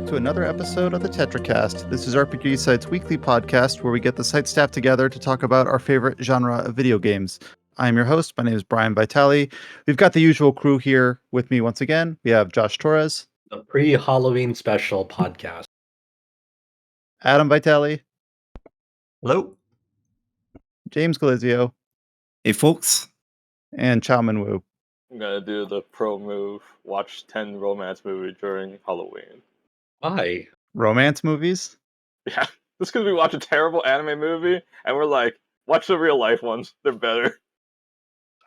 to another episode of the Tetracast. This is RPG Site's weekly podcast where we get the site staff together to talk about our favorite genre of video games. I'm your host. My name is Brian Vitale. We've got the usual crew here with me once again. We have Josh Torres, The pre-Halloween special podcast. Adam Vitale, Hello. James Galizio, Hey, folks. and Chowman Wu. I'm gonna do the pro move. Watch 10 romance movies during Halloween. Why? Romance movies? Yeah, just because we watch a terrible anime movie and we're like, watch the real life ones. They're better.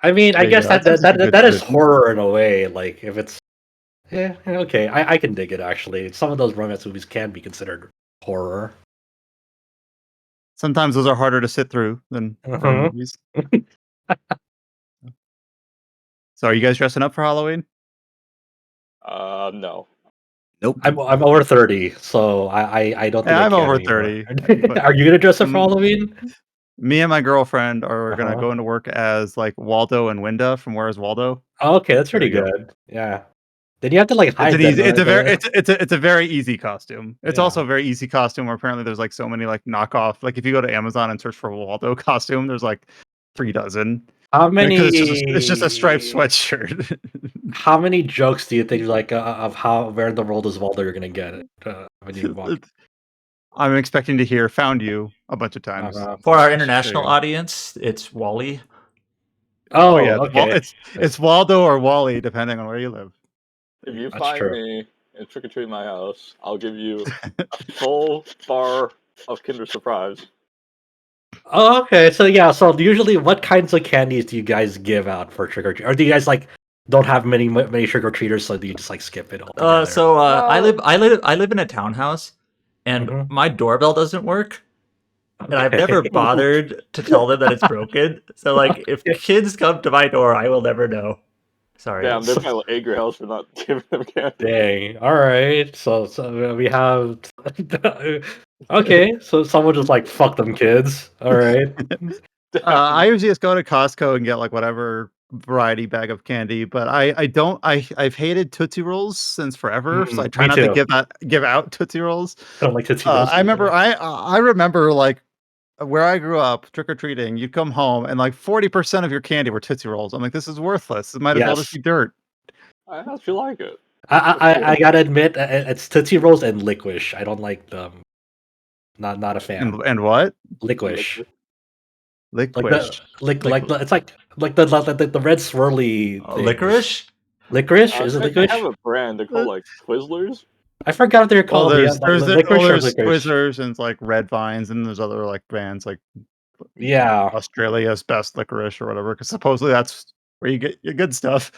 I mean, I There you guess go. that That's a good that is solution. horror in a way. Like, if it's... Yeah, okay, I can dig it, actually. Some of those romance movies can be considered horror. Sometimes those are harder to sit through than horror movies. So are you guys dressing up for Halloween? No. Nope. I'm over 30, so I don't think Yeah, I I'm can over anymore. 30, but- Are you gonna dress up for Halloween? Me and my girlfriend are going to Uh-huh. go into work as like Waldo and Winda from Where's Waldo? Oh, okay, that's There pretty you go. good. Yeah. Then you have to like hide them, It's a very right? it's a very easy costume. It's Yeah. also a very easy costume where apparently there's like so many like knockoff. Like if you go to Amazon and search for a Waldo costume, there's like 3 dozen. How Because many? it's just a striped sweatshirt. How many jokes do you think like of how where in the world is Waldo you're gonna get it when you walk? I'm expecting to hear "found you" a bunch of times. For our There international you go. audience, it's Wally. Oh, yeah, okay. it's Waldo or Wally depending on where you live. If you That's find true. me and trick or treat my house, I'll give you a full bar of Kinder Surprise. Oh, okay. So yeah. So usually, what kinds of candies do you guys give out for trick or treat? Or do you guys like don't have many trick or treaters, so do you just like skip it altogether? I live in a townhouse, and Mhm. my doorbell doesn't work, and I've never bothered to tell them that it's broken. So like, if kids come to my door, I will never know. Sorry. Damn, they're probably egg your house for not giving them candy. Dang. All right. So we have. Okay. So someone just like fuck them kids. All right. I usually just go to Costco and get like whatever variety bag of candy, but I've hated Tootsie Rolls since forever, so I try me not too. to give out Tootsie Rolls. I don't like to see those. I remember like where I grew up trick or treating, you'd come home and like 40% of your candy were Tootsie Rolls. I'm like, this is worthless. It might as well just Yes. be dirt. I actually like it. I gotta admit, it's Tootsie Rolls and Licorice. I don't like them. Not a fan. And what? Licorice. Licorice. It's like the red swirly thing. Licorice? Licorice? Is it They licorice? have a brand. They're called like Twizzlers. I forgot what they're Well, called. there's Licorice. Twizzlers and like Red Vines, and there's other like brands like Yeah. Australia's best licorice or whatever, because supposedly that's where you get your good stuff.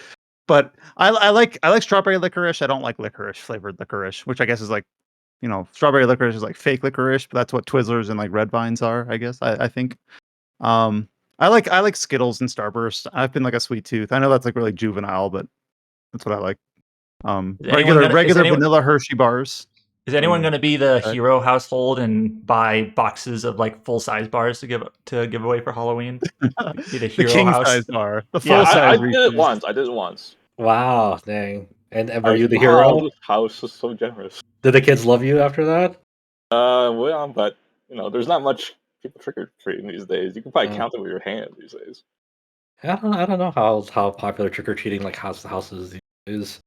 But I like strawberry licorice. I don't like licorice flavored licorice, which I guess is like, strawberry licorice is like fake licorice, but that's what Twizzlers and like Red Vines are, I guess. I think. I like Skittles and Starburst. I've been like a sweet tooth. I know that's like really juvenile, but that's what I like. Regular vanilla Hershey bars. Is anyone going to be the hero household and buy boxes of like full size bars to give away for Halloween? Be the hero king house. size bar. The Yeah, full size. I did it once. Wow. Dang. And were you the Wow, hero? this house is so generous. Did the kids love you after that? Well, but there's not much people trick or treating these days. You can probably count them with your hand these days. I don't know how popular trick or treating like houses is.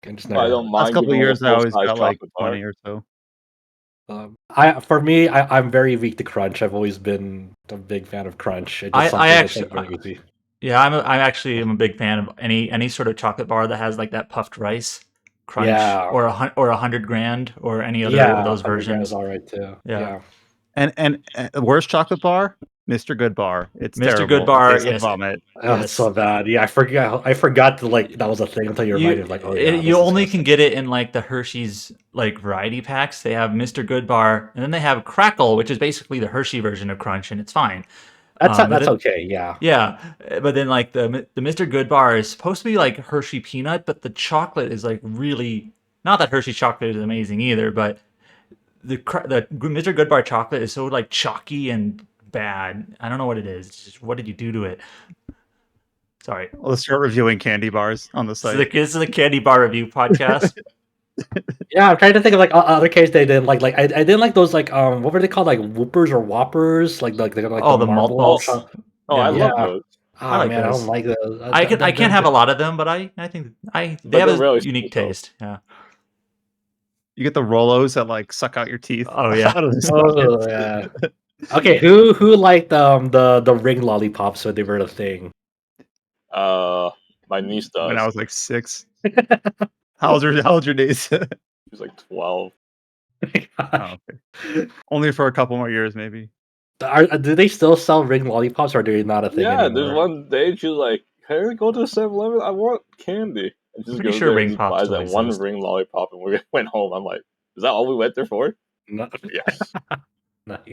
I just I never. don't Last mind. couple of years, I always got like chocolate 20 bar. or so. I'm very weak to crunch. I've always been a big fan of crunch. It's just something that's, like, really easy. Yeah, I'm a big fan of any sort of chocolate bar that has like that puffed rice crunch, Yeah. or $100 grand, or any other of those 100 grand versions. is all right too. Yeah. And the worst chocolate bar, Mr. Good Bar. It's Mr. terrible. Good Bar, It tastes like yes. vomit. Oh, it's so bad. Yeah, I forgot to like that was a thing until you reminded me. Like, oh yeah. You only can get it in like the Hershey's like variety packs. They have Mr. Good Bar, and then they have Crackle, which is basically the Hershey version of Crunch, and it's fine. That's okay. Yeah. Yeah, but then like the Mr. Good Bar is supposed to be like Hershey peanut, but the chocolate is like really, not that Hershey chocolate is amazing either, but the Mr. Good Bar chocolate is so like chalky and bad. I don't know what it is. It's just, what did you do to it? Sorry. Let's start reviewing candy bars on the site. This is a candy bar review podcast. Yeah, I'm trying to think of like other cases they didn't like. I didn't like those like what were they called, like whoopers or whoppers, like they're like Oh, the the malt marble. balls. Oh, I Yeah, love Yeah. those. I Ah like man, I don't those. like those. I can't have a lot of them, but I think they But have they're a really unique sweet, though. taste. Yeah. You get the Rolos that like suck out your teeth. Oh yeah. Out of the Oh socket. yeah. Okay, who liked the ring lollipops when they were a thing? My niece When does. I was like 6. How old's your niece? She's like 12. Oh, okay. Only for a couple more years, maybe. Do they still sell ring lollipops, or are they not a thing Yeah, there's anymore? one day she's like, "Hey, go to 7-Eleven. I want candy." And she just Pretty goes sure there and ring just pops buys still that one exist. ring lollipop, and we went home. I'm like, "Is that all we went there for?" No. Yes. Nice.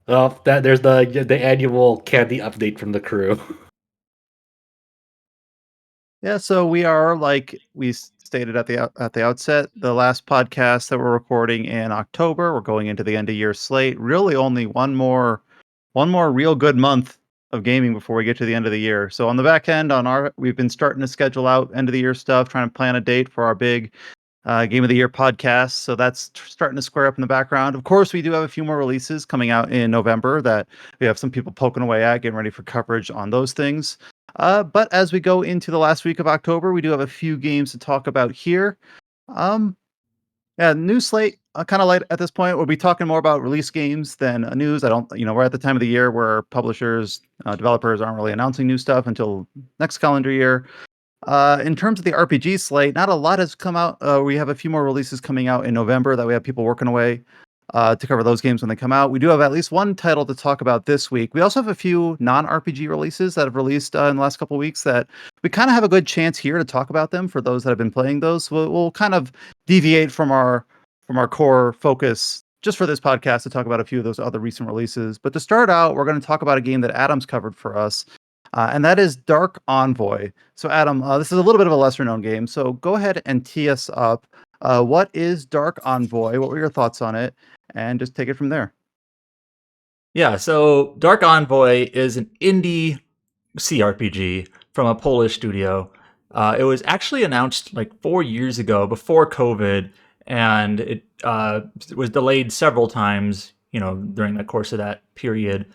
Well, there's the annual candy update from the crew. Yeah, so we are like we stated at the outset, the last podcast that we're recording in October. We're going into the end of year slate. Really, only one more real good month of gaming before we get to the end of the year. So on the back end, we've been starting to schedule out end of the year stuff, trying to plan a date for our big Game of the Year podcast. So that's starting to square up in the background. Of course, we do have a few more releases coming out in November that we have some people poking away at, getting ready for coverage on those things. But as we go into the last week of October, we do have a few games to talk about here. Um, yeah, news slate kind of light at this point. We'll be talking more about release games than news. I don't, we're at the time of the year where publishers, developers aren't really announcing new stuff until next calendar year. In terms of the RPG slate, not a lot has come out. We have a few more releases coming out in November that we have people working away to cover those games when they come out. We do have at least one title to talk about this week. We also have a few non-RPG releases that have released in the last couple of weeks that we kind of have a good chance here to talk about them for those that have been playing those. We'll kind of deviate from our core focus just for this podcast to talk about a few of those other recent releases. But to start out, we're going to talk about a game that Adam's covered for us. And that is Dark Envoy. So, Adam, this is a little bit of a lesser known game. So, go ahead and tee us up. What is Dark Envoy? What were your thoughts on it? And just take it from there. Yeah, so Dark Envoy is an indie CRPG from a Polish studio. It was actually announced like 4 years ago before COVID, and it was delayed several times, during the course of that period.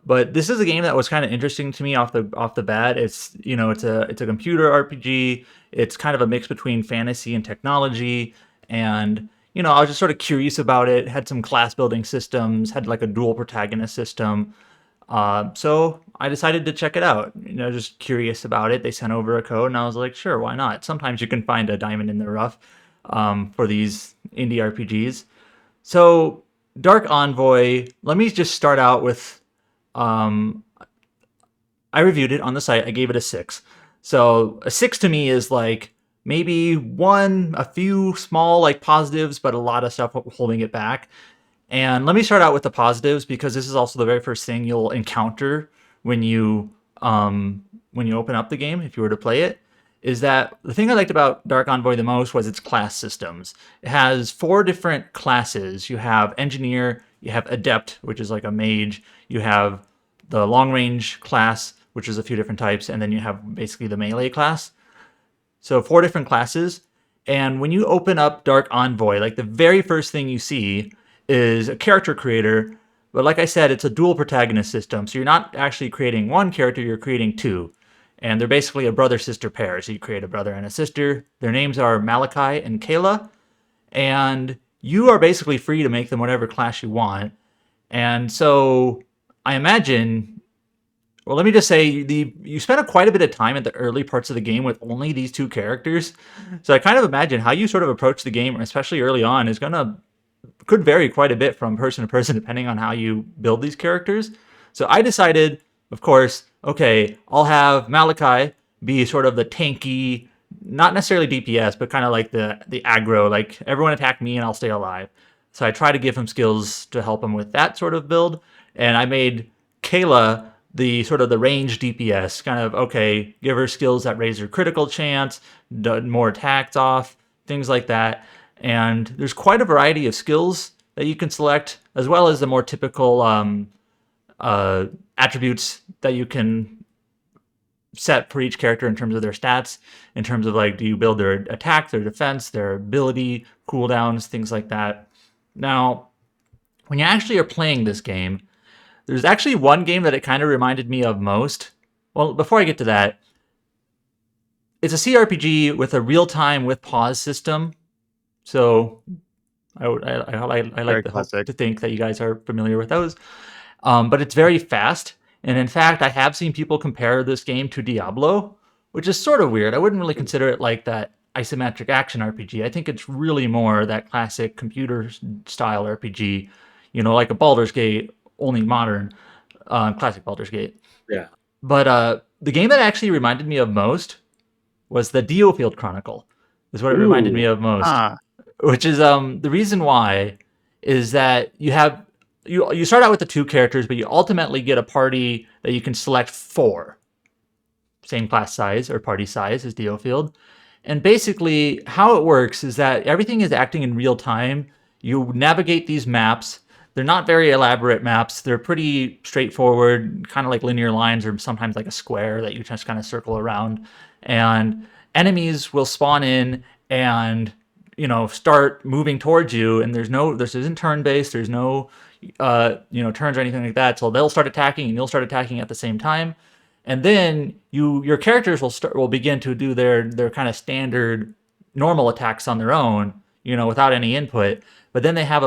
But this is a game that was kind of interesting to me off the bat. It's a computer RPG. It's kind of a mix between fantasy and technology, and I was just sort of curious about it. Had some class building systems, had like a dual protagonist system. So I decided to check it out. Just curious about it. They sent over a code, and I was like, sure, why not? Sometimes you can find a diamond in the rough for these indie RPGs. So Dark Envoy. Let me just start out with. Um, I reviewed it on the site. I gave it a 6. So a 6 to me is like maybe a few small like positives, but a lot of stuff holding it back. And let me start out with the positives because this is also the very first thing you'll encounter when you open up the game if you were to play it. Is that the thing I liked about Dark Envoy the most was its class systems. It has 4 different classes. You have Engineer, you have Adept, which is like a mage, you have the Long Range class, which is a few different types, and then you have basically the Melee class. So 4 different classes. And when you open up Dark Envoy, like the very first thing you see is a character creator. But like I said, it's a dual protagonist system. So you're not actually creating one character, you're creating 2. And they're basically a brother-sister pair. So you create a brother and a sister. Their names are Malachi and Kayla. And you are basically free to make them whatever class you want. And so I imagine, well, let me just say, you spent quite a bit of time at the early parts of the game with only these 2 characters. So I kind of imagine how you sort of approach the game, especially early on, could vary quite a bit from person to person depending on how you build these characters. So I decided, of course, okay, I'll have Malachi be sort of the tanky, not necessarily DPS, but kind of like the aggro, like everyone attack me and I'll stay alive. So I try to give him skills to help him with that sort of build. And I made Kayla the sort of the range DPS, kind of, okay, give her skills that raise her critical chance, more attacks off, things like that. And there's quite a variety of skills that you can select, as well as the more typical attributes that you can set for each character in terms of their stats, in terms of like, do you build their attack, their defense, their ability, cooldowns, things like that. Now, when you actually are playing this game, there's actually one game that it kind of reminded me of most. Well, before I get to that, it's a CRPG with a real-time with pause system. So I like to think that you guys are familiar with those. But it's very fast. And in fact, I have seen people compare this game to Diablo, which is sort of weird. I wouldn't really consider it like that isometric action RPG. I think it's really more that classic computer style RPG, like a Baldur's Gate, only modern, classic Baldur's Gate. Yeah. But the game that actually reminded me of most was the Tetracast Chronicle, is what it reminded me of most. Which is the reason why is that you start out with the 2 characters, but you ultimately get a party that you can select 4. Same class size or party size as Tetracast. And basically how it works is that everything is acting in real time. You navigate these maps. They're not very elaborate maps. They're pretty straightforward, kind of like linear lines or sometimes like a square that you just kind of circle around. And enemies will spawn in and start moving towards you, and this isn't turn-based, there's no turns or anything like that. So they'll start attacking and you'll start attacking at the same time. And then your characters will begin to do their kind of standard normal attacks on their own, without any input. But then they have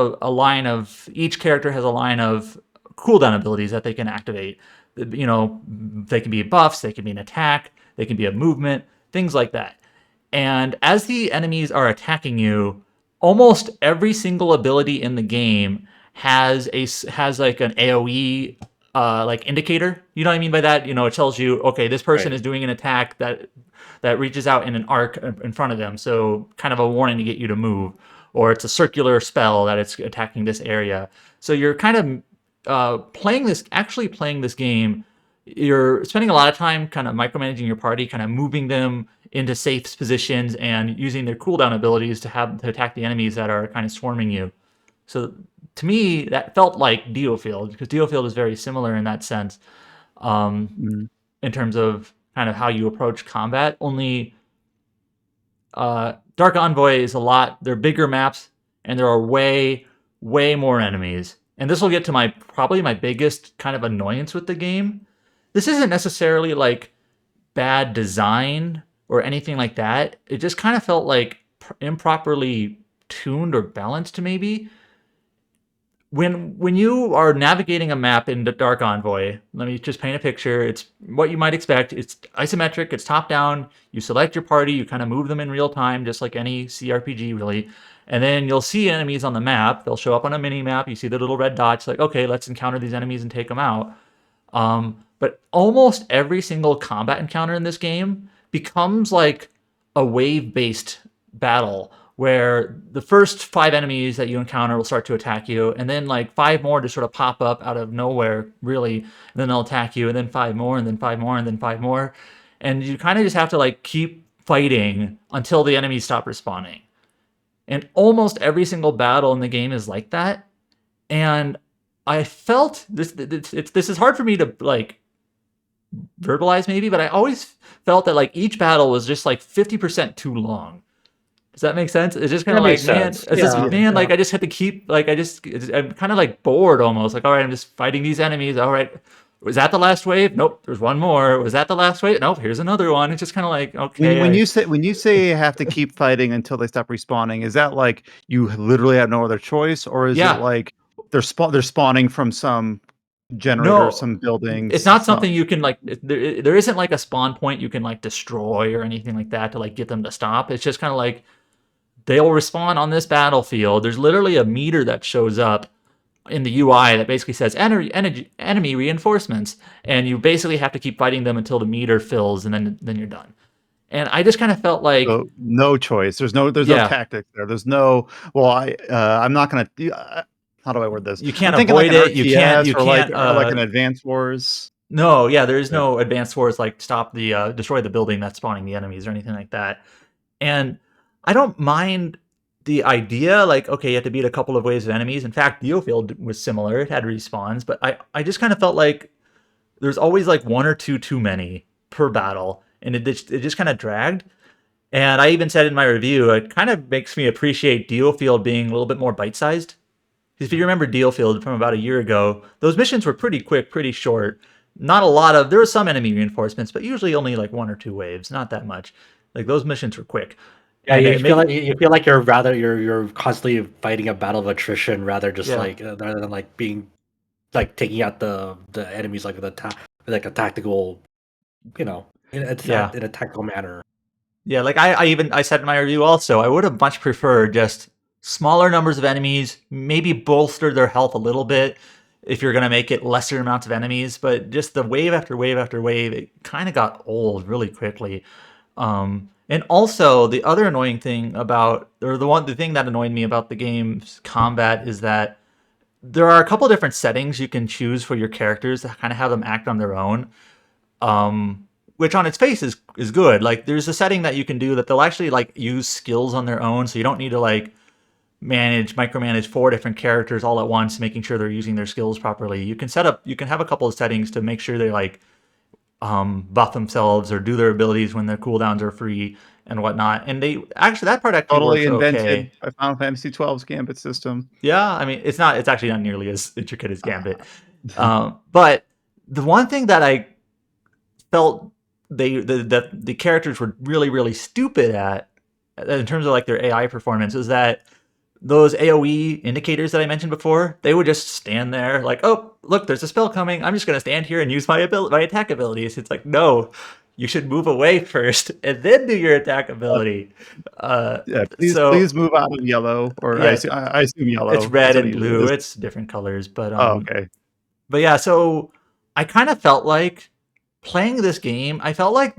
each character has a line of cooldown abilities that they can activate. They can be buffs, they can be an attack, they can be a movement, things like that. And as the enemies are attacking you, almost every single ability in the game has like an AoE like indicator. You know what I mean by that? It tells you, okay, this person is doing an attack that reaches out in an arc in front of them, so kind of a warning to get you to move. Or it's a circular spell that it's attacking this area. So you're kind of playing this game. You're spending a lot of time kind of micromanaging your party, kind of moving them into safe positions and using their cooldown abilities to attack the enemies that are kind of swarming you. So to me, that felt like Tetracast, because Tetracast is very similar in that sense, in terms of kind of how you approach combat. Only Dark Envoy is they're bigger maps, and there are way, way more enemies. And this will get to probably my biggest kind of annoyance with the game. This isn't necessarily like bad design or anything like that. It just kind of felt like improperly tuned or balanced, maybe. When you are navigating a map in the Dark Envoy, let me just paint a picture. It's what you might expect. It's isometric, it's top down. You select your party, you kind of move them in real time, just like any CRPG really. And then you'll see enemies on the map. They'll show up on a mini map. You see the little red dots, like, okay, let's encounter these enemies and take them out. But almost every single combat encounter in this game becomes like a wave-based battle, where the first 5 enemies that you encounter will start to attack you, and then like 5 more just sort of pop up out of nowhere, really, and then they'll attack you, and then 5 more, and then 5 more, and then 5 more. And you kind of just have to like keep fighting until the enemies stop respawning. And almost every single battle in the game is like that. And I felt this is hard for me to like verbalize maybe, but I always felt that like each battle was just like 50% too long. Does that make sense? It's just kind of like, man, like I just had to keep, like I'm kind of like bored almost. Like, all right, I'm just fighting these enemies. All right, was that the last wave? Nope, there's one more. Was that the last wave? Nope, here's another one. It's just kind of like, okay. When you say you have to keep fighting until they stop respawning, is that like you literally have no other choice, or is it like they're spawning from some generator, some buildings? It's not something you can like. There isn't like a spawn point you can like destroy or anything like that to like get them to stop. It's just kind of like they'll respawn on this battlefield. There's literally a meter that shows up in the UI that basically says enemy reinforcements, and you basically have to keep fighting them until the meter fills, and then you're done. And I just kind of felt like no choice. There's no tactics there. There's no. Well, I'm not gonna. How do I word this? You can't avoid it. You can't. Or like an Advance Wars. No, yeah, there is no Advance Wars like stop the destroy the building that's spawning the enemies or anything like that. And I don't mind the idea, like, okay, you have to beat a couple of waves of enemies. In fact, Tetracast was similar. It had respawns, but I just kind of felt like there's always like 1 or 2 too many. per battle, and it just kind of dragged. And I even said in my review, it kind of makes me appreciate Dealfield being a little bit more bite-sized. Because if you remember Dealfield from about a year ago, those missions were pretty quick, pretty short. Not a lot of, there were some enemy reinforcements, but usually only like 1 or 2 waves, not that much. Like those missions were quick. Yeah, And you feel like you're constantly fighting a battle of attrition rather rather than like being like taking out the enemies like like a tactical, in a tactical manner. Yeah, like I said in my review also, I would have much preferred just smaller numbers of enemies, maybe bolster their health a little bit if you're going to make it lesser amounts of enemies, but just the wave after wave after wave, it kind of got old really quickly. And also the other annoying thing about, or the thing that annoyed me about the game's combat is that there are a couple different settings you can choose for your characters to kind of have them act on their own. Which on its face is good. Like there's a setting that you can do that they'll actually like use skills on their own, so you don't need to like micromanage 4 different characters all at once, making sure they're using their skills properly. You can have a couple of settings to make sure they like buff themselves or do their abilities when their cooldowns are free and whatnot. And that part actually Totally works invented okay. by Final Fantasy XII's Gambit system. Yeah, I mean it's actually not nearly as intricate as Gambit. But the one thing that I felt the characters were really, really stupid at in terms of like their AI performance is that those AoE indicators that I mentioned before, they would just stand there like, oh, look, there's a spell coming. I'm just going to stand here and use my attack abilities. It's like, no, you should move away first and then do your attack ability. Please move out of yellow, or yeah, I assume yellow. It's red and blue. It's different colors, but okay. But yeah, so I kind of felt like playing this game, I felt like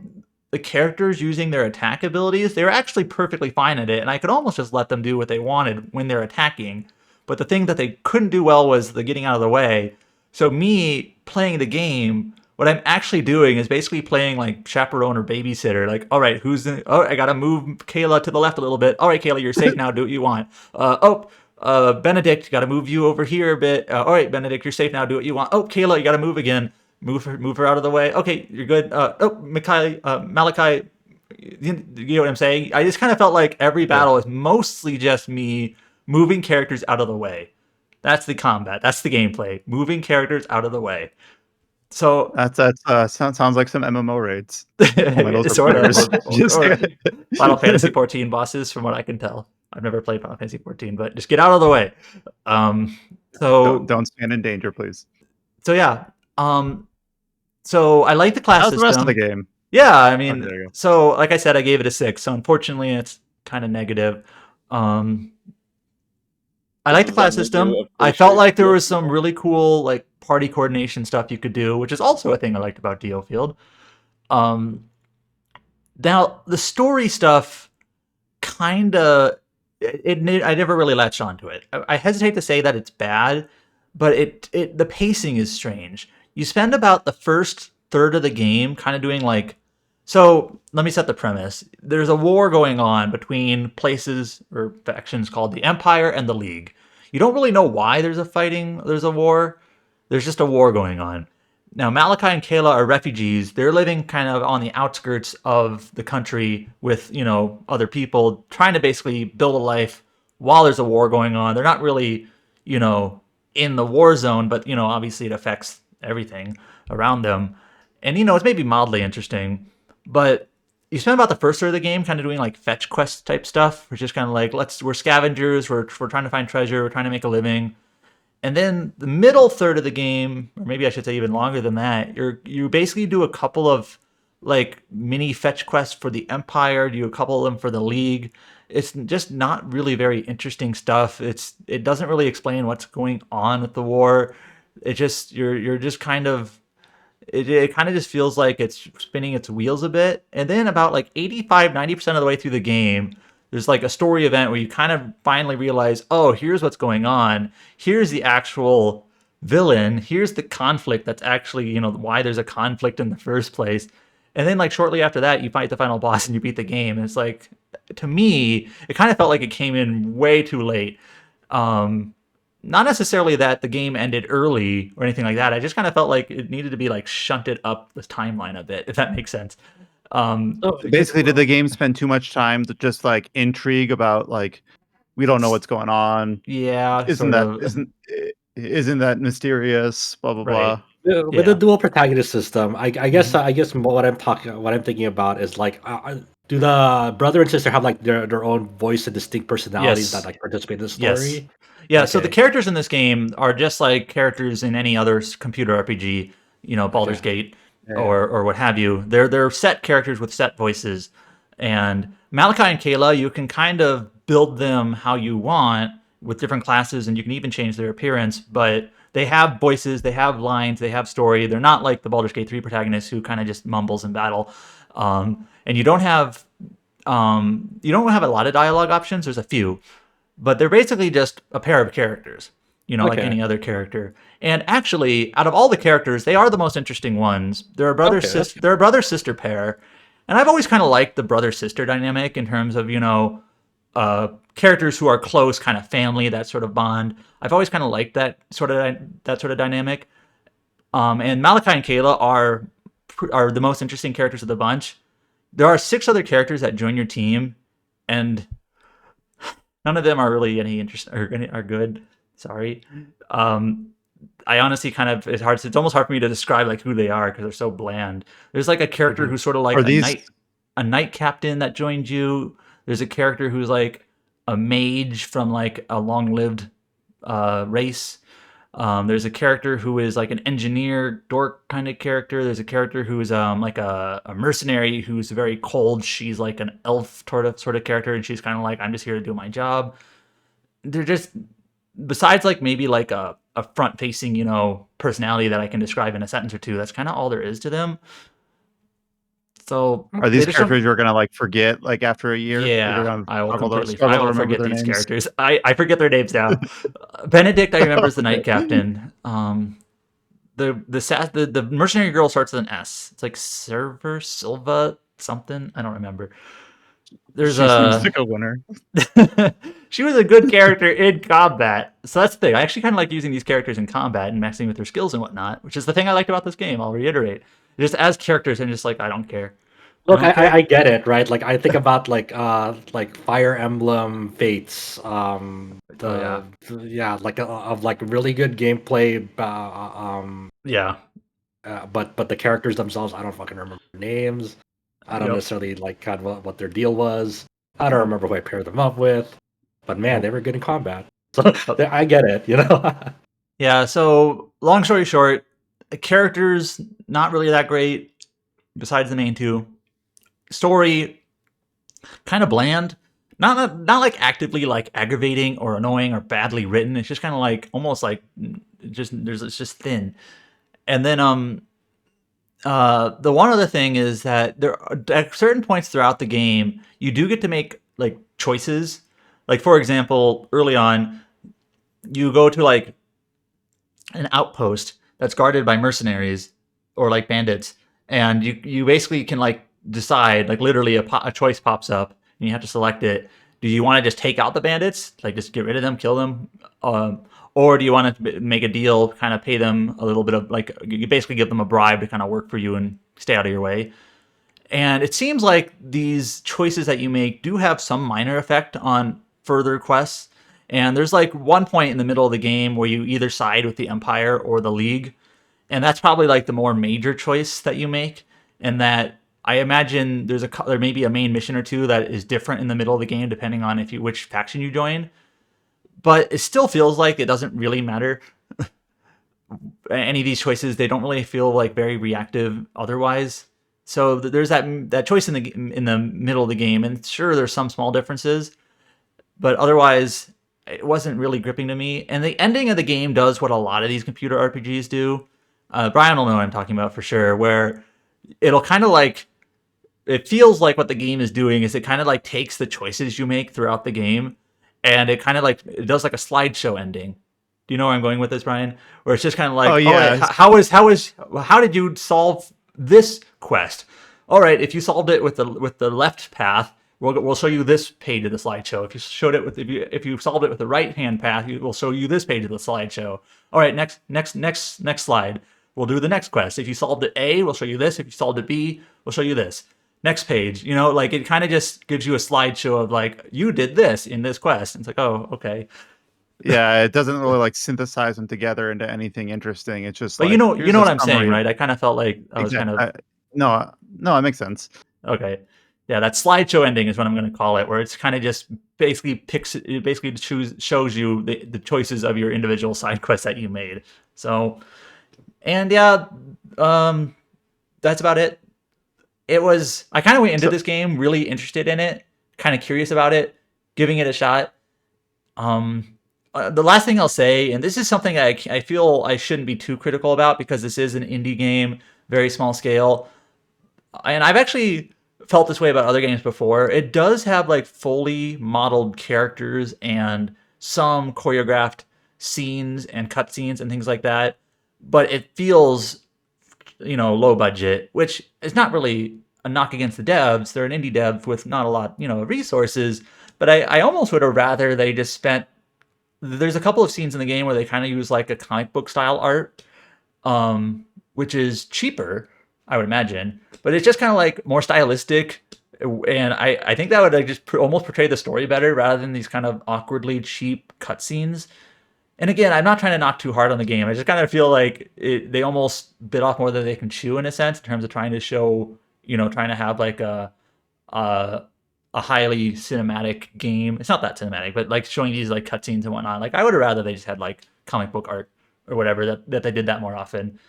the characters using their attack abilities, they were actually perfectly fine at it, and I could almost just let them do what they wanted when they're attacking. But the thing that they couldn't do well was the getting out of the way. So me playing the game, what I'm actually doing is basically playing like chaperone or babysitter. Like, all right, I gotta move Kayla to the left a little bit. All right, Kayla, you're safe now. Do what you want. Benedict, gotta move you over here a bit. All right, Benedict, you're safe now. Do what you want. Oh, Kayla, you gotta move again. Move her out of the way. Okay, you're good. Malachi, you know what I'm saying? I just kind of felt like every battle is mostly just me moving characters out of the way. That's the combat. That's the gameplay. Moving characters out of the way. So sounds like some MMO raids. Sort of. Final Fantasy 14 bosses, from what I can tell. I've never played Final Fantasy 14, but just get out of the way. So don't stand in danger, please. So yeah. So I like the class system. How's the rest of the game? Yeah, I mean, so like I said, I gave it a 6. So unfortunately, it's kind of negative. I like the class system. I felt like there was some really cool like party coordination stuff you could do, which is also a thing I liked about Dealfield. Now the story stuff, kind of, I never really latched onto it. I hesitate to say that it's bad, but the pacing is strange. You spend about the first third of the game kind of doing like, so let me set the premise. There's a war going on between places or factions called the Empire and the League. You don't really know why there's a war. There's just a war going on. Now, Malachi and Kayla are refugees. They're living kind of on the outskirts of the country with, other people trying to basically build a life while there's a war going on. They're not really, in the war zone, but, obviously it affects everything around them. And, it's maybe mildly interesting, but you spend about the first third of the game kind of doing like fetch quest type stuff, which is kind of like, we're scavengers, we're trying to find treasure, we're trying to make a living. And then the middle third of the game, or maybe I should say even longer than that, you basically do a couple of like mini fetch quests for the Empire, do a couple of them for the League. It's just not really very interesting stuff. It doesn't really explain what's going on with the war. It just you're just kind of it kind of just feels like it's spinning its wheels a bit. And then about like 85-90% of the way through the game, there's like a story event where you kind of finally realize, oh, here's what's going on. Here's the actual villain. Here's the conflict that's actually, why there's a conflict in the first place. And then like shortly after that, you fight the final boss and you beat the game. And it's like, to me, it kind of felt like it came in way too late. Now not necessarily that the game ended early or anything like that. I just kind of felt like it needed to be like shunted up the timeline a bit, if that makes sense. So Basically, did the game spend too much time to just like intrigue about like we don't know what's going on? Yeah, Isn't sort that of. isn't that mysterious? Blah blah Right. blah. with the Yeah. dual protagonist system, I guess Mhm. I guess what I'm thinking about is like, do the brother and sister have like their own voice and distinct personalities that Yes. like participate in the Yes. story? Yeah, so the Okay. characters in this game are just like characters in any other computer RPG, Baldur's Okay. Gate Yeah. or what have you. They're set characters with set voices. And Malachi and Kayla, you can kind of build them how you want with different classes, and you can even change their appearance, but they have voices, they have lines, they have story. They're not like the Baldur's Gate 3 protagonist who kind of just mumbles in battle. And you don't have a lot of dialogue options. There's a few, but they're basically just a pair of characters, like Okay. any other character. And actually, out of all the characters, they are the most interesting ones. They're a brother Okay, that's sister. They're a brother sister pair, and I've always kind of liked the brother sister dynamic in terms of characters who are close, kind of family, that sort of bond. I've always kind of liked that sort of dynamic. And Malachi and Kayla are the most interesting characters of the bunch. There are 6 other characters that join your team, and none of them are really any interest or are good. Sorry. I honestly it's almost hard for me to describe like who they are because they're so bland. There's like a character Mhm. who's sort of like Are these a knight captain that joined you. There's a character who's like a mage from like a long-lived race. There's a character who is like an engineer dork kind of character. There's a character who's like a mercenary who's very cold. She's like an elf sort of character, and she's kind of like, I'm just here to do my job. They're just, besides like maybe like a front facing, personality that I can describe in a sentence or two, that's kind of all there is to them. So are they these just don't. characters you're gonna like forget like after a year? Like, you're Yeah, gonna I will struggle to remember forget their these names. characters. I forget their names now. Benedict, I remember, is the knight captain. The mercenary girl starts with an S. It's like Server Silva something. I don't remember. There's She seems like a winner. she was a good character in combat. So that's the thing. I actually kind of like using these characters in combat and messing with their skills and whatnot, which is the thing I liked about this game. I'll reiterate. Just as characters, and just like, I don't care. Look, don't care. I get it, right? Like I think about like Fire Emblem Fates, yeah, like of like really good gameplay, Yeah. but the characters themselves, I don't fucking remember their names. I don't Yep. necessarily like kind of what their deal was. I don't remember who I paired them up with, but man, they were good in combat. So I get it, Yeah, so long story short, the characters not really that great besides the main two. Story kind of bland. Not like actively like aggravating or annoying or badly written. It's just kind of like almost like it's just thin. And then the one other thing is that there are, at certain points throughout the game, you do get to make like choices. Like for example, early on, you go to like an outpost that's guarded by mercenaries or like bandits, and you basically can like decide, like literally a choice pops up and you have to select it. Do you want to just take out the bandits, like just get rid of them, kill them, or do you want to make a deal, kind of pay them a little bit of, like, you basically give them a bribe to kind of work for you and stay out of your way? And it seems like these choices that you make do have some minor effect on further quests. And there's like one point in the middle of the game where you either side with the Empire or the League. And that's probably like the more major choice that you make. And that I imagine there may be a main mission or two that is different in the middle of the game depending on which faction you join. But it still feels like it doesn't really matter. Any of these choices, they don't really feel like very reactive otherwise. So there's that choice in the middle of the game, and sure, there's some small differences, but otherwise, it wasn't really gripping to me. And the ending of the game does what a lot of these computer RPGs do. Brian will know what I'm talking about for sure, where it'll kind of like, it feels like what the game is doing is it kind of like takes the choices you make throughout the game, and it kind of like, it does like a slideshow ending. Do you know where I'm going with this, Brian? Where it's just kind of like, Oh, all yeah. right, how did you solve this quest? All right, if you solved it with the left path, we'll show you this page of the slideshow. If you showed it with if you solved it with the right hand path, we'll show you this page of the slideshow. All right, next slide. We'll do the next quest. If you solved it A, we'll show you this. If you solved it B, we'll show you this. Next page, like it kind of just gives you a slideshow of like, you did this in this quest. And it's like, oh, okay. Yeah, it doesn't really like synthesize them together into anything interesting. It's just But like, you know here's what a I'm saying, summary. right? I kind of felt like I was kind of no, it makes sense. okay. Yeah, that slideshow ending is what I'm going to call it, where it's kind of just basically shows you the choices of your individual side quests that you made. So, and yeah, that's about it. I kind of went into this game really interested in it, kind of curious about it, giving it a shot. The last thing I'll say, and this is something I feel I shouldn't be too critical about because this is an indie game, very small scale, and I've actually felt this way about other games before. It does have like fully modeled characters and some choreographed scenes and cutscenes and things like that, but it feels low budget, which is not really a knock against the devs. They're an indie dev with not a lot of resources, but I almost would have rather they just spent. There's a couple of scenes in the game where they kind of use like a comic book style art, which is cheaper, I would imagine, but it's just kind of like more stylistic, and I think that would like just almost portray the story better rather than these kind of awkwardly cheap cutscenes. And again, I'm not trying to knock too hard on the game. I just kind of feel like they almost bit off more than they can chew in a sense in terms of trying to show, trying to have like a highly cinematic game. It's not that cinematic, but like showing these like cutscenes and whatnot. Like I would have rather they just had like comic book art or whatever that they did that more often.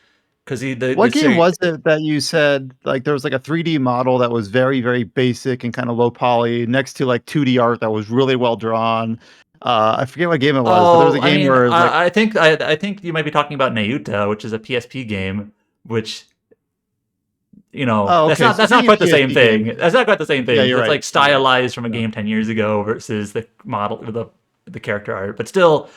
Because what game was it that you said like there was like a 3D model that was very, very basic and kind of low poly next to like 2D art that was really well drawn? I forget what game it was, but there was a game where like I think you might be talking about Neuta, which is a PSP game, which oh, okay. that's not quite the same thing. Game. That's not quite the same thing. Yeah, It's you're right. like stylized from a game 10 years ago versus the model the character art. But still,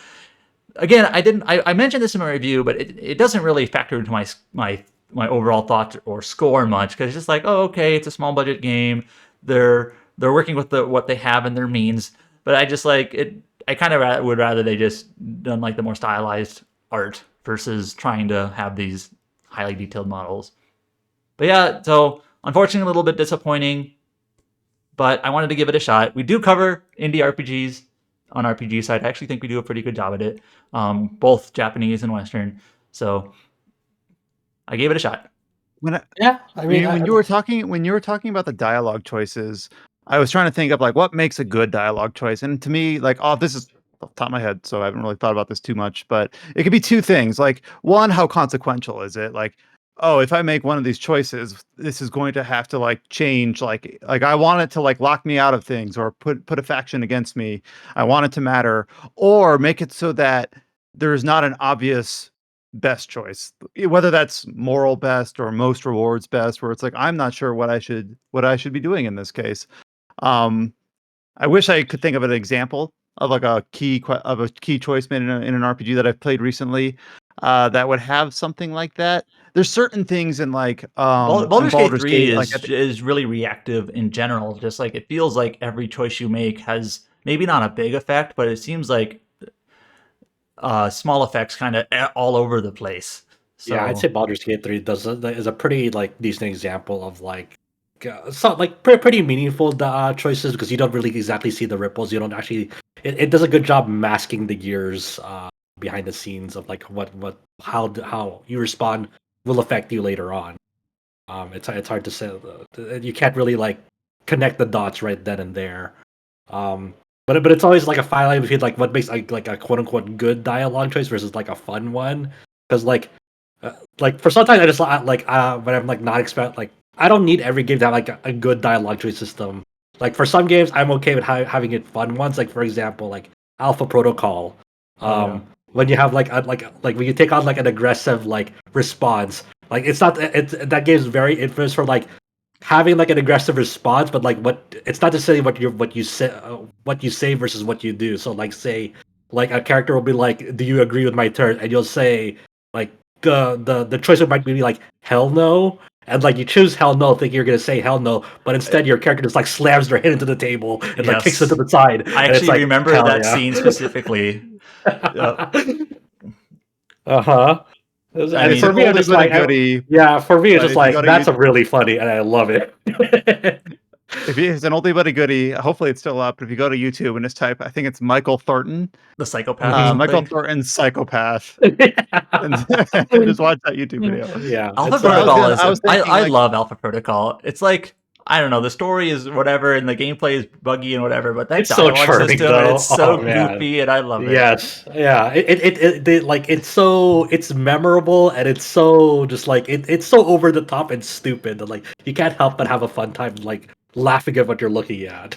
again, I mentioned this in my review, but it doesn't really factor into my overall thoughts or score much because it's just like, oh, okay, it's a small budget game. They're working with what they have and their means. But I just like it. I kind of would rather they just done like the more stylized art versus trying to have these highly detailed models. But yeah, so unfortunately a little bit disappointing, but I wanted to give it a shot. We do cover indie RPGs on RPG side. I actually think we do a pretty good job at it, both Japanese and Western. So I gave it a shot. When you were talking about the dialogue choices, I was trying to think of like what makes a good dialogue choice, and to me, like, this is off the top of my head, so I haven't really thought about this too much, but it could be two things. Like, one, how consequential is it? Like, oh, if I make one of these choices, this is going to have to like change. Like I want it to like lock me out of things or put a faction against me. I want it to matter, or make it so that there's not an obvious best choice, whether that's moral best or most rewards best, where it's like I'm not sure what I should be doing in this case. I wish I could think of an example of like a key choice made in an RPG that I've played recently that would have something like that. There's certain things in like Baldur's Gate 3 like, is really reactive in general. Just like it feels like every choice you make has maybe not a big effect, but it seems like small effects kind of all over the place. So, yeah, I'd say Baldur's Gate 3 is a pretty like decent example of like pretty meaningful choices because you don't really exactly see the ripples. You don't actually. It does a good job masking the gears behind the scenes of like how you respond will affect you later on. It's hard to say. You can't really like connect the dots right then and there. But it's always like a fine line between like what makes like a quote unquote good dialogue choice versus like a fun one. Because like for sometimes I just like when I'm like not expect like I don't need every game to have like a good dialogue choice system. Like for some games I'm okay with having it fun ones. Like for example like Alpha Protocol. When you have like when you take on like an aggressive like response, like that game's very infamous for like having like an aggressive response, but like it's not necessarily what you say versus what you do. So like say like a character will be like, "Do you agree with my turn?" And you'll say like the choice might be like hell no, and like you choose hell no, thinking you're gonna say hell no, but instead your character just like slams their head into the table and like kicks it to the side. I and it's actually like, remember hell that yeah. scene specifically. Uh-huh. It's And an for me, I'm oldie just but a like, goodie. yeah, for me, it's But just if you like, go to that's a really funny, and I love it. it's an oldie but a goodie, hopefully it's still up. If you go to YouTube and just type, I think it's Michael Thornton, The psychopath or Michael something. Thornton's Psychopath, and just watch that YouTube video. Yeah. Alpha it's, Protocol I was thinking, I like, love Alpha Protocol. It's like, I don't know, the story is whatever and the gameplay is buggy and whatever, but that It's so dialogue charming, system, though. it's so Oh, man. goofy and I love it. Yes, yeah. It's memorable, and it's so just like it's so over the top and stupid that like you can't help but have a fun time like laughing at what you're looking at.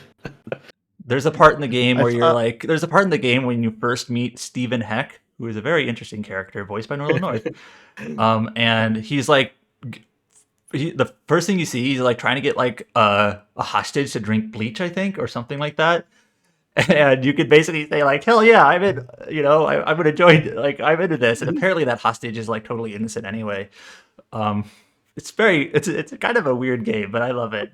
There's a part in the game where I- there's a part in the game when you first meet Stephen Heck, who is a very interesting character, voiced by Northern North. And he's like, the first thing you see, he's like trying to get like a hostage to drink bleach, I think, or something like that. And you could basically say like, hell yeah, I'm in, I'm gonna join, like, I'm into this. And apparently that hostage is like totally innocent anyway. It's kind of a weird game, but I love it.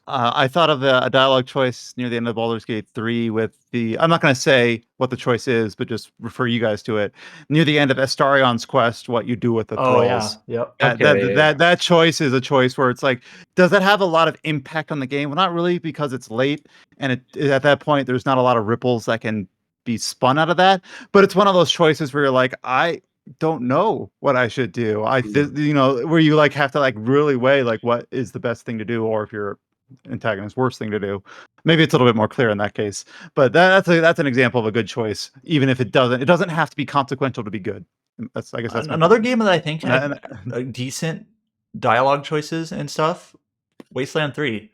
I thought of a dialogue choice near the end of Baldur's Gate 3 with the, I'm not going to say what the choice is, but just refer you guys to it. Near the end of Astarion's quest, what you do with the Oh yeah, thralls. yep. That choice is a choice where it's like, does that have a lot of impact on the game? Well, not really, because it's late, and at that point, there's not a lot of ripples that can be spun out of that. But it's one of those choices where you're like, I don't know what I should do. Where you like have to like really weigh like what is the best thing to do, or if you're antagonist worst thing to do. Maybe it's a little bit more clear in that case, but that's an example of a good choice, even if it doesn't have to be consequential to be good. That's, I guess, that's another game that I think And had decent dialogue choices and stuff. Wasteland 3.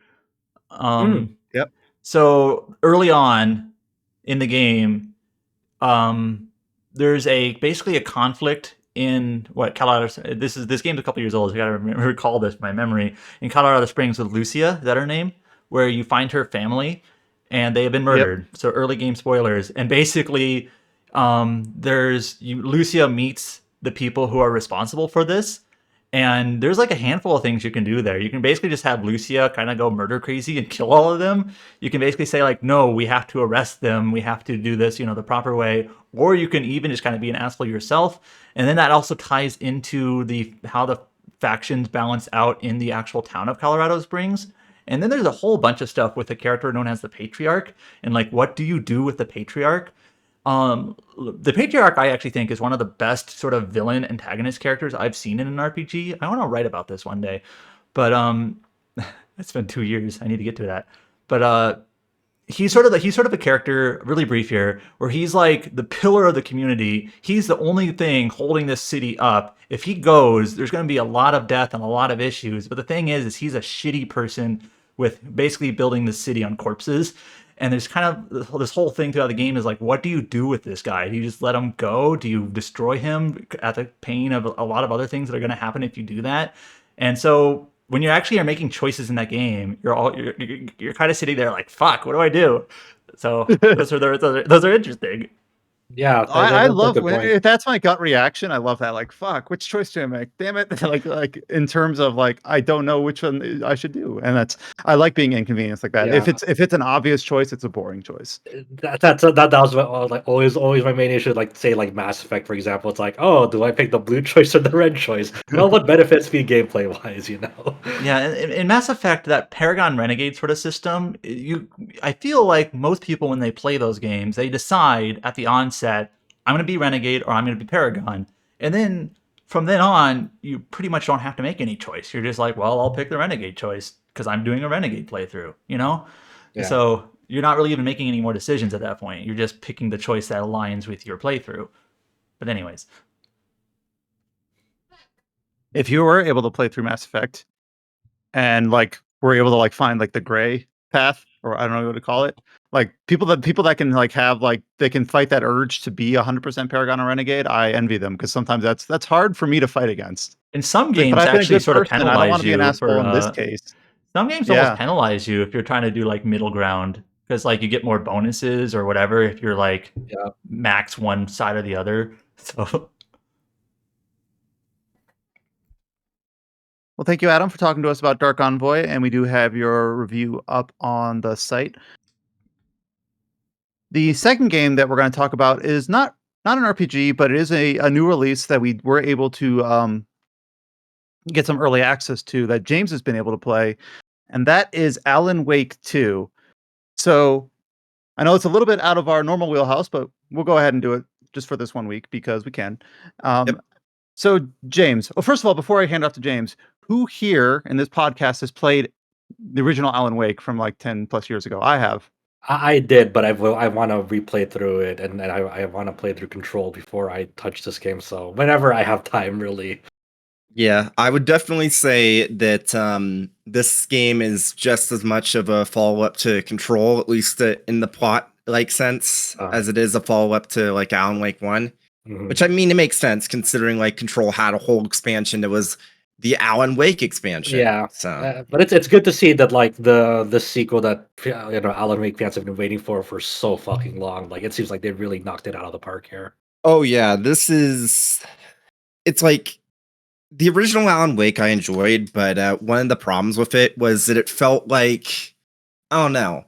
Yep. So early on in the game, there's basically a conflict in Colorado. This game's a couple years old, so I gotta recall this from my memory. In Colorado Springs with Lucia, is that her name? Where you find her family and they have been murdered. So early game spoilers. And basically, Lucia meets the people who are responsible for this. And there's like a handful of things you can do there. You can basically just have Lucia kind of go murder crazy and kill all of them. You can basically say like, no, we have to arrest them. We have to do this, the proper way. Or you can even just kind of be an asshole yourself. And then that also ties into how the factions balance out in the actual town of Colorado Springs. And then there's a whole bunch of stuff with a character known as the Patriarch. And like, what do you do with the Patriarch? The Patriarch, I actually think, is one of the best sort of villain antagonist characters I've seen in an RPG. I want to write about this one day, but it's been 2 years. I need to get to that. But he's sort of a character, really brief here, where he's like the pillar of the community. He's the only thing holding this city up. If he goes, there's going to be a lot of death and a lot of issues. But the thing is he's a shitty person with basically building the city on corpses. And there's kind of this whole thing throughout the game is like, what do you do with this guy? Do you just let him go? Do you destroy him at the pain of a lot of other things that are going to happen if you do that? And so when you actually are making choices in that game, you're kind of sitting there like, fuck, what do I do? So those are interesting. Yeah, I that's a love good point. if that's my gut reaction. I love that. Like, fuck, which choice do I make? Damn it! like in terms of like, I don't know which one I should do, and I like being inconvenienced like that. Yeah. If it's an obvious choice, it's a boring choice. That was like always my main issue. Like say like Mass Effect, for example, it's like, oh, do I pick the blue choice or the red choice? Well, what benefits me gameplay wise, Yeah, in Mass Effect, that Paragon Renegade sort of system, I feel like most people when they play those games, they decide at the onset, I'm going to be Renegade or I'm going to be Paragon. And then from then on, you pretty much don't have to make any choice. You're just like, well, I'll pick the Renegade choice because I'm doing a Renegade playthrough, Yeah. So you're not really even making any more decisions at that point. You're just picking the choice that aligns with your playthrough. But anyways. If you were able to play through Mass Effect and like were able to like find like the gray path, or I don't know what to call it, like people that can like have like they can fight that urge to be 100% Paragon or Renegade, I envy them, because sometimes that's hard for me to fight against. In some Like, games, but I've been a actually good sort of person, I don't penalize want to be an you asshole in this for. case. Some games Yeah. almost penalize you if you're trying to do like middle ground, because like you get more bonuses or whatever if you're like max one side or the other. So Well, thank you, Adam, for talking to us about Dark Envoy, and we do have your review up on the site. The second game that we're going to talk about is not an RPG, but it is a new release that we were able to get some early access to that James has been able to play, and that is Alan Wake 2. So I know it's a little bit out of our normal wheelhouse, but we'll go ahead and do it just for this 1 week because we can. Yep. So James, well, first of all, before I hand off to James, who here in this podcast has played the original Alan Wake from like 10 plus years ago? I have. I did, but I want to replay through it, and I want to play through Control before I touch this game. So whenever I have time, really. Yeah, I would definitely say that this game is just as much of a follow-up to Control, at least in the plot-like sense, as it is a follow-up to like Alan Wake 1. Mhm. Which I mean, it makes sense considering like Control had a whole expansion that was the Alan Wake expansion. Yeah, So but it's good to see that like the sequel that Alan Wake fans have been waiting for so fucking long. Like it seems like they really knocked it out of the park here. oh yeah, it's like the original Alan Wake I enjoyed, but one of the problems with it was that it felt like, I don't know,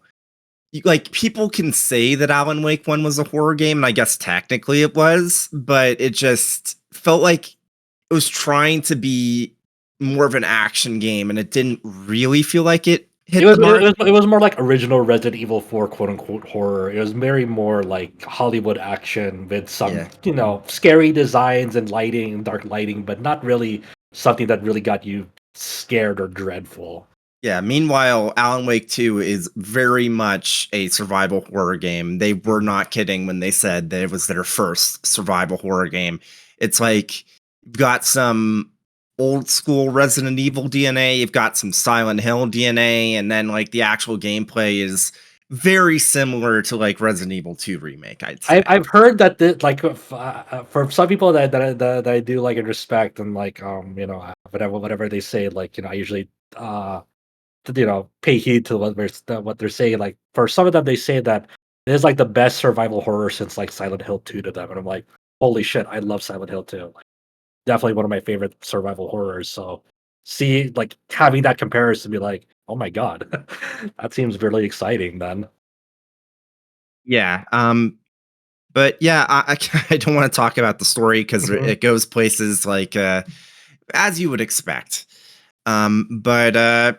like people can say that Alan Wake 1 was a horror game, and I guess technically it was, but it just felt like it was trying to be more of an action game, and it didn't really feel like it hit It was, the mark. it was more like original Resident Evil 4 quote unquote horror. It was very more like Hollywood action with some, Yeah. scary designs and lighting, dark lighting, but not really something that really got you scared or dreadful. Yeah, meanwhile, Alan Wake 2 is very much a survival horror game. They were not kidding when they said that it was their first survival horror game. It's like you've got some old school Resident Evil DNA, you've got some Silent Hill DNA, and then like the actual gameplay is very similar to like Resident Evil 2 remake, I'd say. I've heard that for some people that I do like and respect, and like whatever they say, like I usually pay heed to what they're saying. Like for some of them, they say that it is like the best survival horror since like Silent Hill 2 to them, and I'm like, holy shit, I love Silent Hill 2. Like, definitely one of my favorite survival horrors. So see, like having that comparison, be like, oh my god, that seems really exciting. Then Yeah, but yeah, I don't want to talk about the story because it goes places like as you would expect. But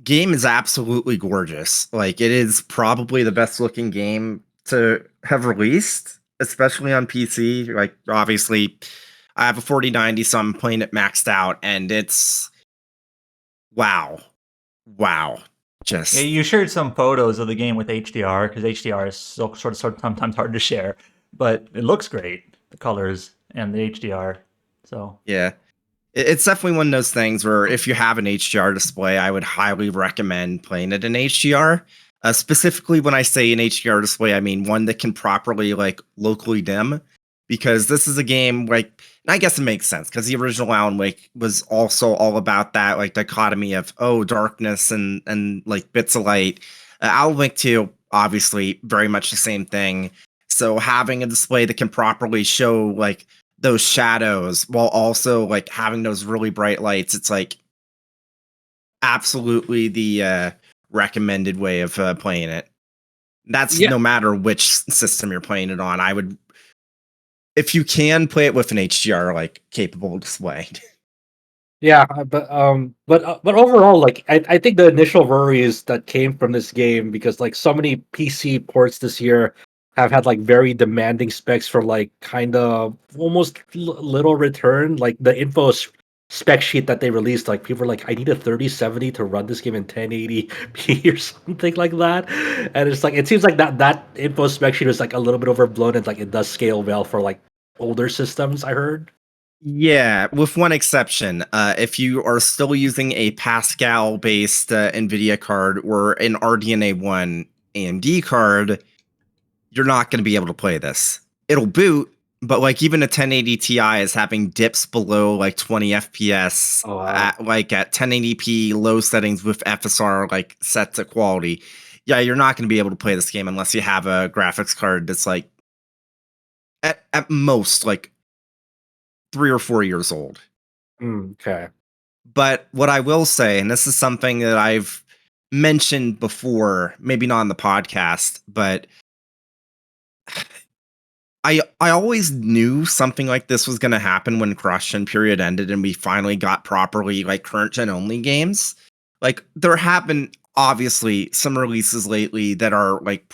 game is absolutely gorgeous. Like it is probably the best looking game to have released, especially on PC. Like obviously, I have a 4090, so I'm playing it maxed out, and it's wow. Just Yeah, you shared some photos of the game with HDR because HDR is sort of sometimes hard to share, but it looks great, the colors and the HDR. So yeah. It's definitely one of those things where if you have an HDR display, I would highly recommend playing it in HDR. Specifically, when I say an HDR display, I mean one that can properly like locally dim, because this is a game like, and I guess it makes sense because the original Alan Wake was also all about that like dichotomy of darkness and like bits of light. Alan Wake 2, obviously, very much the same thing. So having a display that can properly show like those shadows while also like having those really bright lights, it's like absolutely the recommended way of playing it. That's no matter which system you're playing it on. I would, if you can, play it with an HDR like capable display. yeah, but overall, like I think the initial worries that came from this game, because like so many PC ports this year have had like very demanding specs for like kind of almost little return. Like the spec sheet that they released, like people were like, I need a 3070 to run this game in 1080p or something like that. And it's like it seems like that info spec sheet is like a little bit overblown, and like it does scale well for like older systems, I heard. Yeah, with one exception. If you are still using a Pascal-based NVIDIA card or an RDNA 1 AMD card, you're not going to be able to play this. It'll boot, but like even a 1080 Ti is having dips below like 20 FPS at 1080p low settings with FSR like set to quality. Yeah, you're not going to be able to play this game unless you have a graphics card that's like at most like 3 or 4 years old. Okay. But what I will say, and this is something that I've mentioned before, maybe not on the podcast, but I always knew something like this was going to happen when cross-gen period ended and we finally got properly like current gen only games. Like there have been obviously some releases lately that are like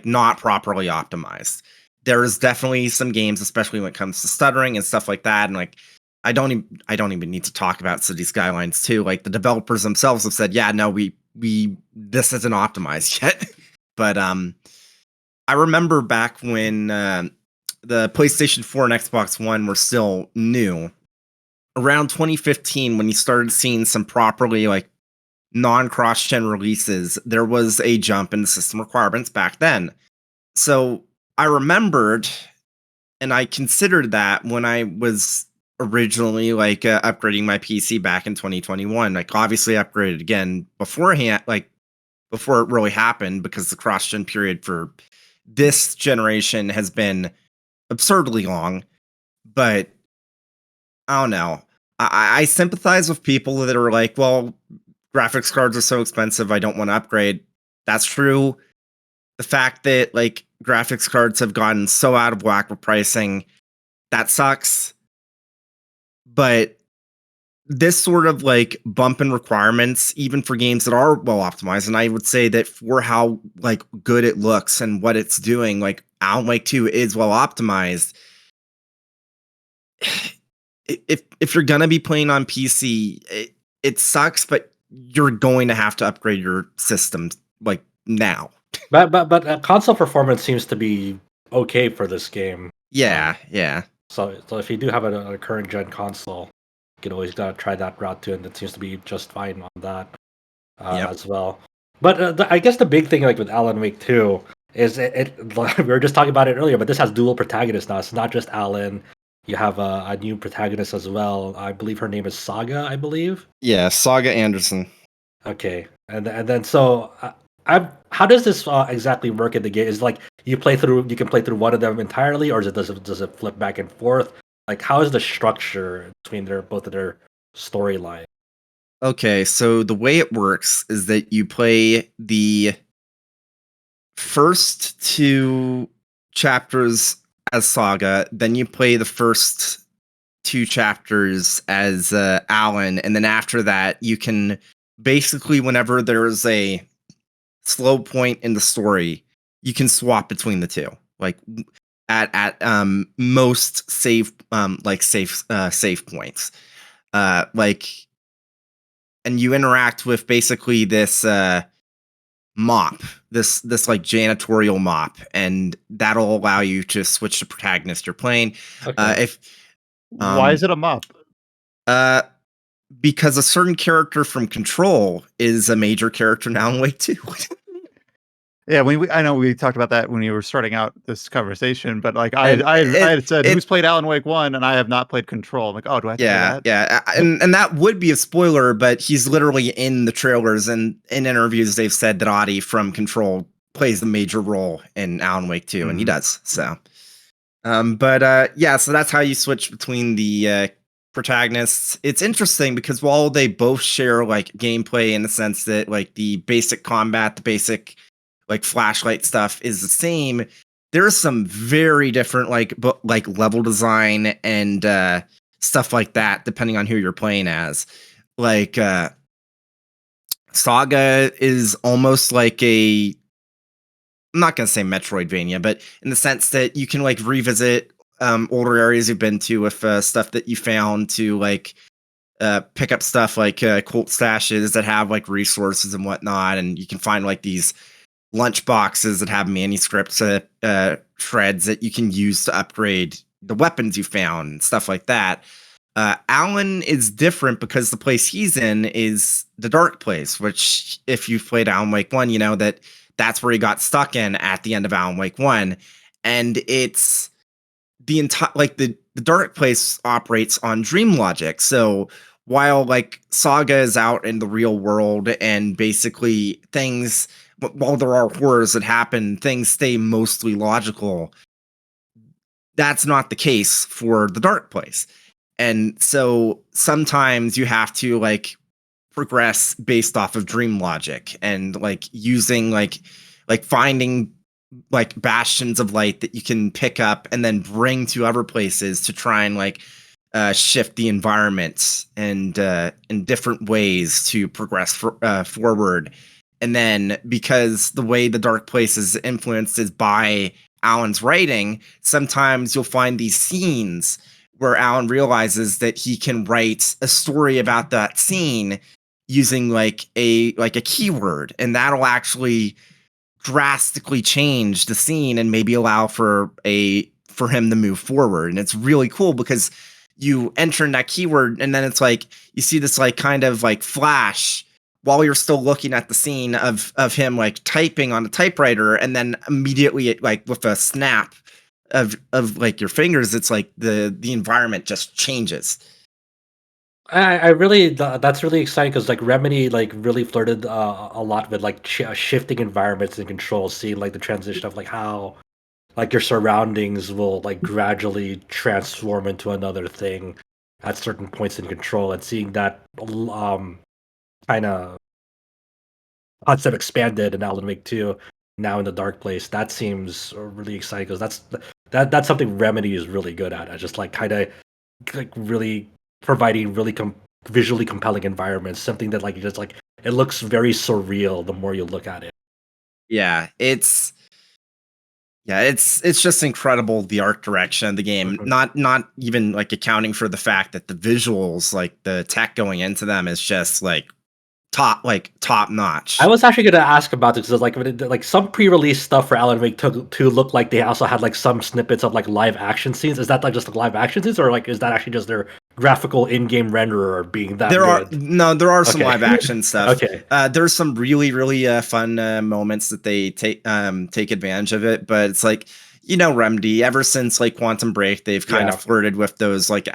not properly optimized. There is definitely some games, especially when it comes to stuttering and stuff like that. And like I don't even need to talk about City Skylines 2. Like the developers themselves have said, yeah, no, we this isn't optimized yet. But I remember back when the PlayStation 4 and Xbox One were still new, around 2015, when you started seeing some properly like non-cross-gen releases, there was a jump in the system requirements back then. So I remembered, and I considered that when I was originally like upgrading my PC back in 2021. Like obviously upgraded again beforehand, like before it really happened, because the cross-gen period for this generation has been absurdly long. But I don't know. I sympathize with people that are like, well, graphics cards are so expensive, I don't want to upgrade. That's true. The fact that like graphics cards have gotten so out of whack with pricing, that sucks. But this sort of like bump in requirements, even for games that are well optimized, and I would say that for how like good it looks and what it's doing, like Alan Wake 2 is well optimized. If you're gonna be playing on PC, it sucks, but you're going to have to upgrade your system like now. But console performance seems to be okay for this game. Yeah. So if you do have a current gen console, you can always try that route too, and it seems to be just fine on that as well. But I guess the big thing like with Alan Wake 2 is we were just talking about it earlier, but this has dual protagonists now. It's not just Alan. You have a new protagonist as well. I believe her name is SaGa, I believe. Yeah, SaGa Anderson. Okay, and then so how does this exactly work in the game? Is like you can play through one of them entirely, or does it flip back and forth? Like how is the structure between both of their storyline? Okay, so the way it works is that you play the first two chapters as SaGa, then you play the first two chapters as Alan, and then after that, you can basically, whenever there's a slow point in the story, you can swap between the two, like at most safe safe points, like, and you interact with basically this mop, this like janitorial mop, and that'll allow you to switch the protagonist you're playing. Okay. If Why is it a mop? Because a certain character from Control is a major character now in Wake 2. Yeah, I know we talked about that when we were starting out this conversation, but like I had said, who's played Alan Wake 1, and I have not played Control. I'm like, oh, do I have to play that? Yeah, and that would be a spoiler, but he's literally in the trailers and in interviews they've said that Adi from Control plays the major role in Alan Wake 2, and he does. So, so that's how you switch between the protagonists. It's interesting because while they both share like gameplay in the sense that like the basic combat, the basic like flashlight stuff is the same, there's some very different like level design and stuff like that depending on who you're playing as. Like SaGa is almost like I'm not gonna say Metroidvania, but in the sense that you can like revisit older areas you've been to with stuff that you found to like pick up stuff like cult stashes that have like resources and whatnot, and you can find like these lunch boxes that have manuscripts shreds that you can use to upgrade the weapons you found and stuff like that. Alan is different because the place he's in is the dark place, which if you've played Alan Wake 1, you know that's where he got stuck in at the end of Alan Wake 1. And it's the entire like the dark place operates on dream logic. So while like SaGa is out in the real world and basically things, while there are horrors that happen, things stay mostly logical. That's not the case for the dark place. And so sometimes you have to like progress based off of dream logic and like using like finding like bastions of light that you can pick up and then bring to other places to try and like shift the environment and in different ways to progress forward. And then because the way the Dark Place is influenced is by Alan's writing, sometimes you'll find these scenes where Alan realizes that he can write a story about that scene using like a keyword, and that'll actually drastically change the scene and maybe allow for him to move forward. And it's really cool because you enter in that keyword and then it's like you see this like kind of like flash while you're still looking at the scene of him like typing on a typewriter, and then immediately it, like with a snap of like your fingers, it's like the environment just changes. I really that's really exciting because like Remedy like really flirted a lot with like shifting environments and control, seeing like the transition of like how like your surroundings will like gradually transform into another thing at certain points in control, and seeing that kind of concept expanded in Alan Wake 2 now in the Dark Place. That seems really exciting because that's something Remedy is really good at. I just like kind of like really providing really visually compelling environments, something that like just like it looks very surreal the more you look at it. Yeah, it's just incredible, the art direction of the game. Not even like accounting for the fact that the visuals, like the tech going into them, is just like top notch. I was actually going to ask about this because like some pre-release stuff for Alan Wake 2 looked like they also had like some snippets of like live action scenes. Is that like just like live action scenes, or like is that actually just their graphical in-game renderer being that good? There are some Okay. live action stuff. Okay. There's some really fun moments that they take advantage of it, but it's like, you know, Remedy, ever since like Quantum Break, they've kind of flirted with those like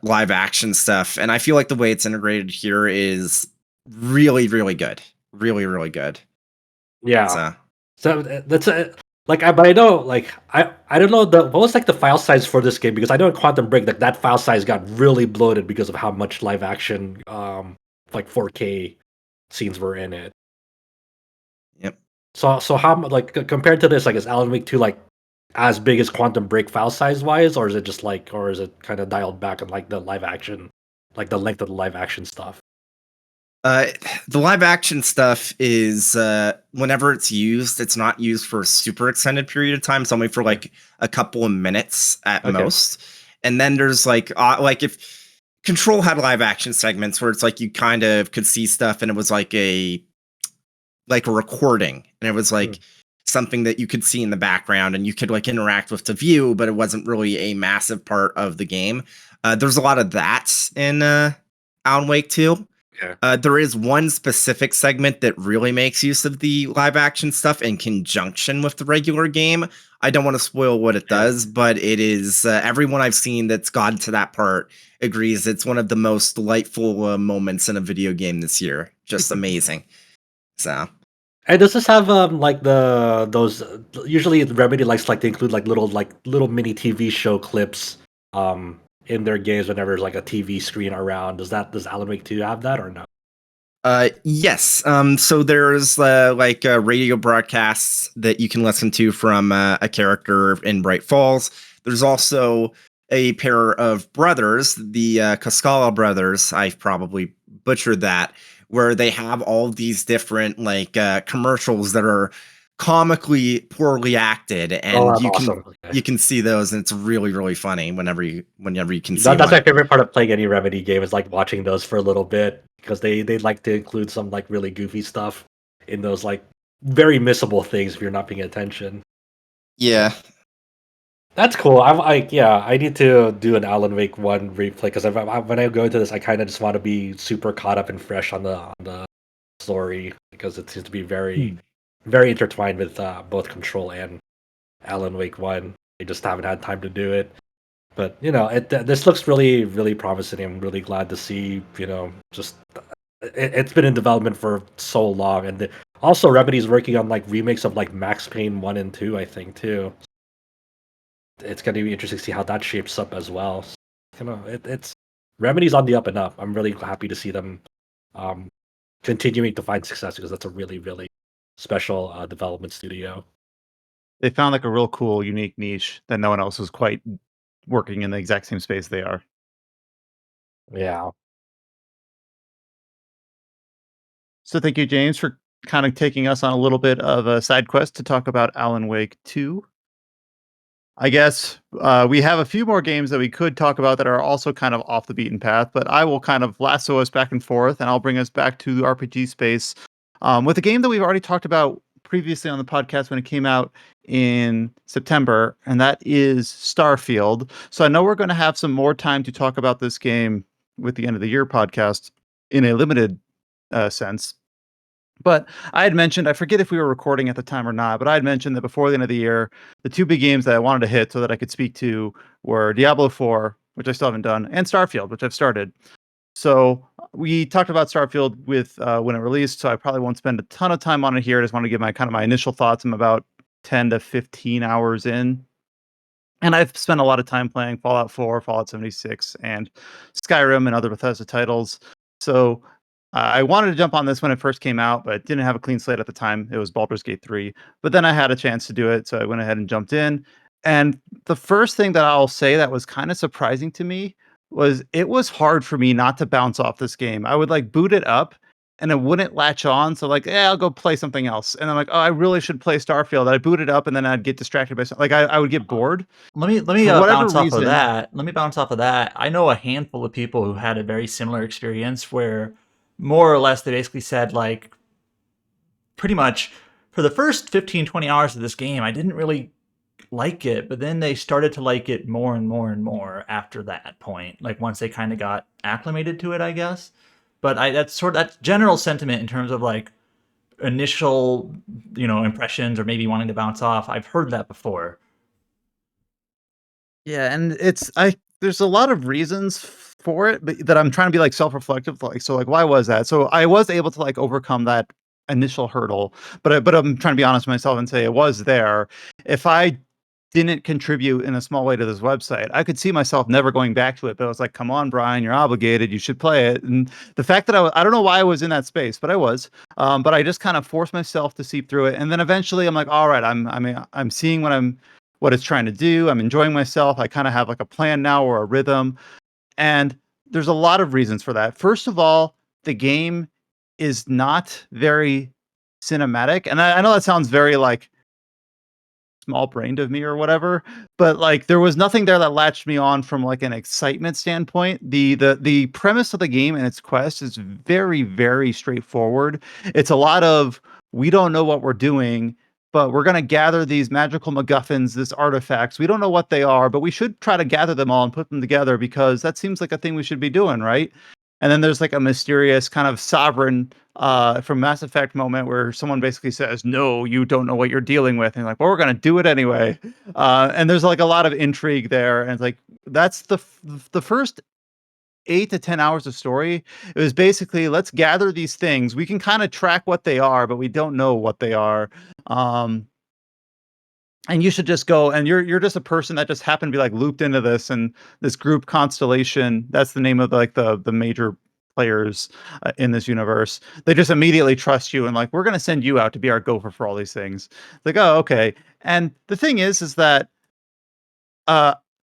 live action stuff, and I feel like the way it's integrated here is really good, really good. Yeah. So that's like but I know like I don't know what was like the file size for this game, because I know in Quantum Break that file size got really bloated because of how much live action like 4K scenes were in it. Yep. So how like compared to this, like is Alan Wake 2 like as big as Quantum Break file size wise, or is it just like, or is it kind of dialed back on like the live action, like the length of the live action stuff? The live action stuff is whenever it's used, it's not used for a super extended period of time. It's only for like a couple of minutes at most. And then there's like if Control had live action segments where it's like you kind of could see stuff and it was like a recording, and it was like something that you could see in the background and you could like interact with the view, but it wasn't really a massive part of the game. There's a lot of that in Alan Wake 2. There is one specific segment that really makes use of the live action stuff in conjunction with the regular game. I don't want to spoil what it does, but it is everyone I've seen that's gotten to that part agrees it's one of the most delightful moments in a video game this year. Just amazing. So, and does this have like those usually Remedy likes like to include like little mini TV show clips in their games whenever there's like a TV screen around? Does Alan Wake 2 have that or no? Yes. So there's like radio broadcasts that you can listen to from a character in Bright Falls. There's also a pair of brothers, the Cascala brothers. I've probably butchered that, where they have all these different like commercials that are comically poorly acted, and you can see those, and it's really funny whenever you can see that's my favorite part of playing any Remedy game, is like watching those for a little bit, because they like to include some like really goofy stuff in those like very missable things if you're not paying attention. Yeah, that's cool. I need to do an Alan Wake 1 replay, because when I go into this, I kind of just want to be super caught up and fresh on the story, because it seems to be very intertwined with both Control and Alan Wake 1. They just haven't had time to do it. But, you know, this looks really promising. I'm really glad to see, you know, just it's been in development for so long. And also Remedy's working on like remakes of like Max Payne 1 and 2, I think, too. it's going to be interesting to see how that shapes up as well. It's Remedy's on the up and up. I'm really happy to see them continuing to find success because that's a really, really special development studio. They found like a real cool, unique niche that no one else is quite working in the exact same space they are. Yeah. So thank you, James, for kind of taking us on a little bit of a side quest to talk about Alan Wake 2. I guess we have a few more games that we could talk about that are also kind of off the beaten path, but I will kind of lasso us back and forth, and I'll bring us back to the RPG space with a game that we've already talked about previously on the podcast when it came out in September, and that is Starfield. So I know we're going to have some more time to talk about this game with the end of the year podcast in a limited sense. But I had mentioned, I forget if we were recording at the time or not, but I had mentioned that before the end of the year, the two big games that I wanted to hit so that I could speak to were Diablo 4, which I still haven't done, and Starfield, which I've started. So we talked about Starfield with when it released, so I probably won't spend a ton of time on it here. I just want to give my kind of my initial thoughts. I'm about 10 to 15 hours in. And I've spent a lot of time playing Fallout 4, Fallout 76, and Skyrim and other Bethesda titles. So I wanted to jump on this when it first came out, but didn't have a clean slate at the time. It was Baldur's Gate 3. But then I had a chance to do it, so I went ahead and jumped in. And the first thing that I'll say that was kind of surprising to me was it was hard for me not to bounce off this game. I would like boot it up and it wouldn't latch on. So like, I'll go play something else. And I'm like, oh, I really should play Starfield. I boot it up and then I'd get distracted by something. Like I would get bored. Let me For whatever bounce off of reason. that. Let me bounce off of that. I know a handful of people who had a very similar experience where more or less they basically said like pretty much for the first 15, 20 hours of this game, I didn't really like it, but then they started to like it more and more and more after that point. Like once they kind of got acclimated to it, I guess. But that's general sentiment in terms of like initial, impressions or maybe wanting to bounce off. I've heard that before. Yeah, and there's a lot of reasons for it, but that I'm trying to be like self-reflective. Like, so like, why was that? So I was able to like overcome that initial hurdle, but I'm trying to be honest with myself and say it was there. If I didn't contribute in a small way to this website, I could see myself never going back to it. But I was like, come on, Brian, you're obligated. You should play it. And the fact that I don't know why I was in that space, but I was. But I just kind of forced myself to seep through it. And then eventually I'm like, all right, I'm seeing what it's trying to do. I'm enjoying myself. I kind of have like a plan now or a rhythm. And there's a lot of reasons for that. First of all, the game is not very cinematic. And I know that sounds very like small brained of me or whatever, but like there was nothing there that latched me on from like an excitement standpoint. The premise of the game and its quest is very, very straightforward. It's a lot of we don't know what we're doing, but we're going to gather these magical MacGuffins, this artifacts. We don't know what they are, but we should try to gather them all and put them together because that seems like a thing we should be doing, right? And then there's like a mysterious kind of sovereign from Mass Effect moment where someone basically says, "No, you don't know what you're dealing with," and you're like, "Well, we're gonna do it anyway." And there's like a lot of intrigue there, and it's like that's the first 8 to 10 hours of story. It was basically let's gather these things. We can kind of track what they are, but we don't know what they are. And you should just go, and you're just a person that just happened to be like looped into this and this group Constellation. That's the name of like the major players in this universe. They just immediately trust you and like we're gonna send you out to be our gopher for all these things. It's like, oh, okay. And the thing is that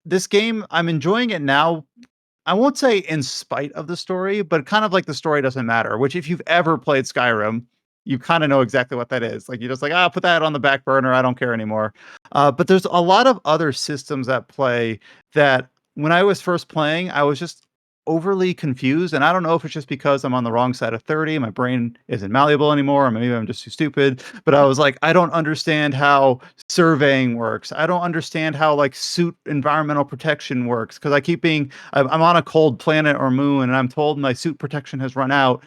this game, I'm enjoying it now. I won't say in spite of the story, but kind of like the story doesn't matter, which if you've ever played Skyrim, you kind of know exactly what that is. Like you're just like, put that on the back burner. I don't care anymore. But there's a lot of other systems at play that when I was first playing, I was just overly confused. And I don't know if it's just because I'm on the wrong side of 30. My brain isn't malleable anymore, or maybe I'm just too stupid. But I was like, I don't understand how surveying works. I don't understand how like suit environmental protection works because I'm on a cold planet or moon and I'm told my suit protection has run out.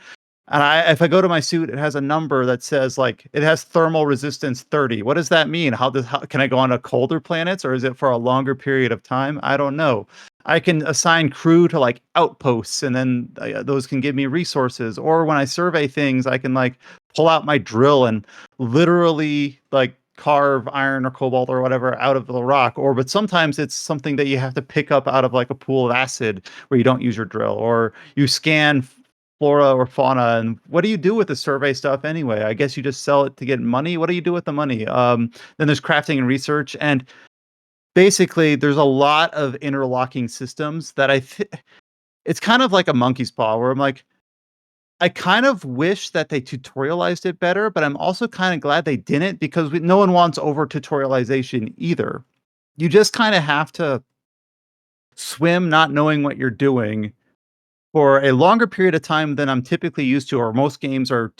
And if I go to my suit, it has a number that says like it has thermal resistance 30. What does that mean? How can I go on to colder planets or is it for a longer period of time? I don't know. I can assign crew to like outposts and then those can give me resources. Or when I survey things, I can like pull out my drill and literally like carve iron or cobalt or whatever out of the rock, but sometimes it's something that you have to pick up out of like a pool of acid where you don't use your drill, or you scan flora or fauna. And what do you do with the survey stuff anyway? I guess you just sell it to get money. What do you do with the money? Then there's crafting and research, and basically there's a lot of interlocking systems that it's kind of like a monkey's paw, where I'm like, I kind of wish that they tutorialized it better, but I'm also kind of glad they didn't, because no one wants over tutorialization either. You just kind of have to swim not knowing what you're doing for a longer period of time than I'm typically used to, or most games are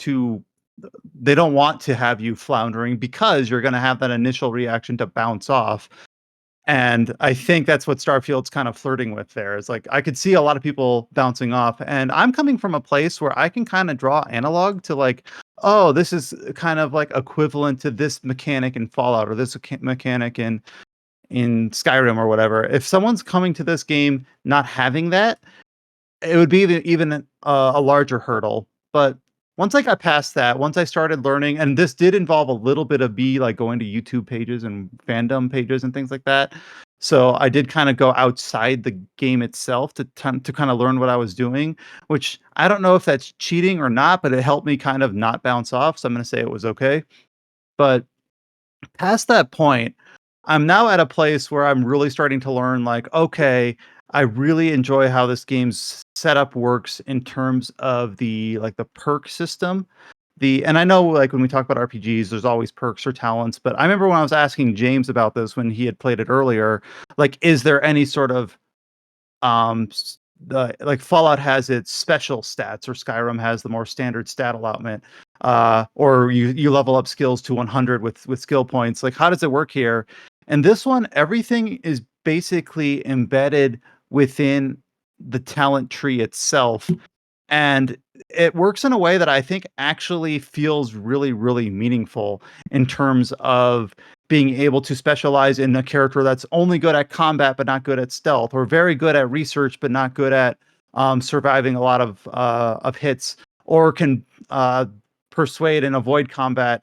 they don't want to have you floundering, because you're going to have that initial reaction to bounce off. And I think that's what Starfield's kind of flirting with there. Is like, I could see a lot of people bouncing off, and I'm coming from a place where I can kind of draw analog to like, oh, this is kind of like equivalent to this mechanic in Fallout, or this mechanic in Skyrim or whatever. If someone's coming to this game not having that, it would be even a larger hurdle. But once I got past that, once I started learning, and this did involve a little bit of me like going to YouTube pages and fandom pages and things like that. So I did kind of go outside the game itself to kind of learn what I was doing, which I don't know if that's cheating or not, but it helped me kind of not bounce off. So I'm going to say it was okay. But past that point, I'm now at a place where I'm really starting to learn, like, okay, I really enjoy how this game's setup works in terms of the perk system. And I know, like, when we talk about RPGs, there's always perks or talents, but I remember when I was asking James about this when he had played it earlier, like, is there any sort of like Fallout has its special stats, or Skyrim has the more standard stat allotment, or you level up skills to 100 with skill points. Like, how does it work here? And this one, everything is basically embedded within the talent tree itself, and it works in a way that I think actually feels really, really meaningful in terms of being able to specialize in a character that's only good at combat but not good at stealth, or very good at research but not good at surviving a lot of hits, or can persuade and avoid combat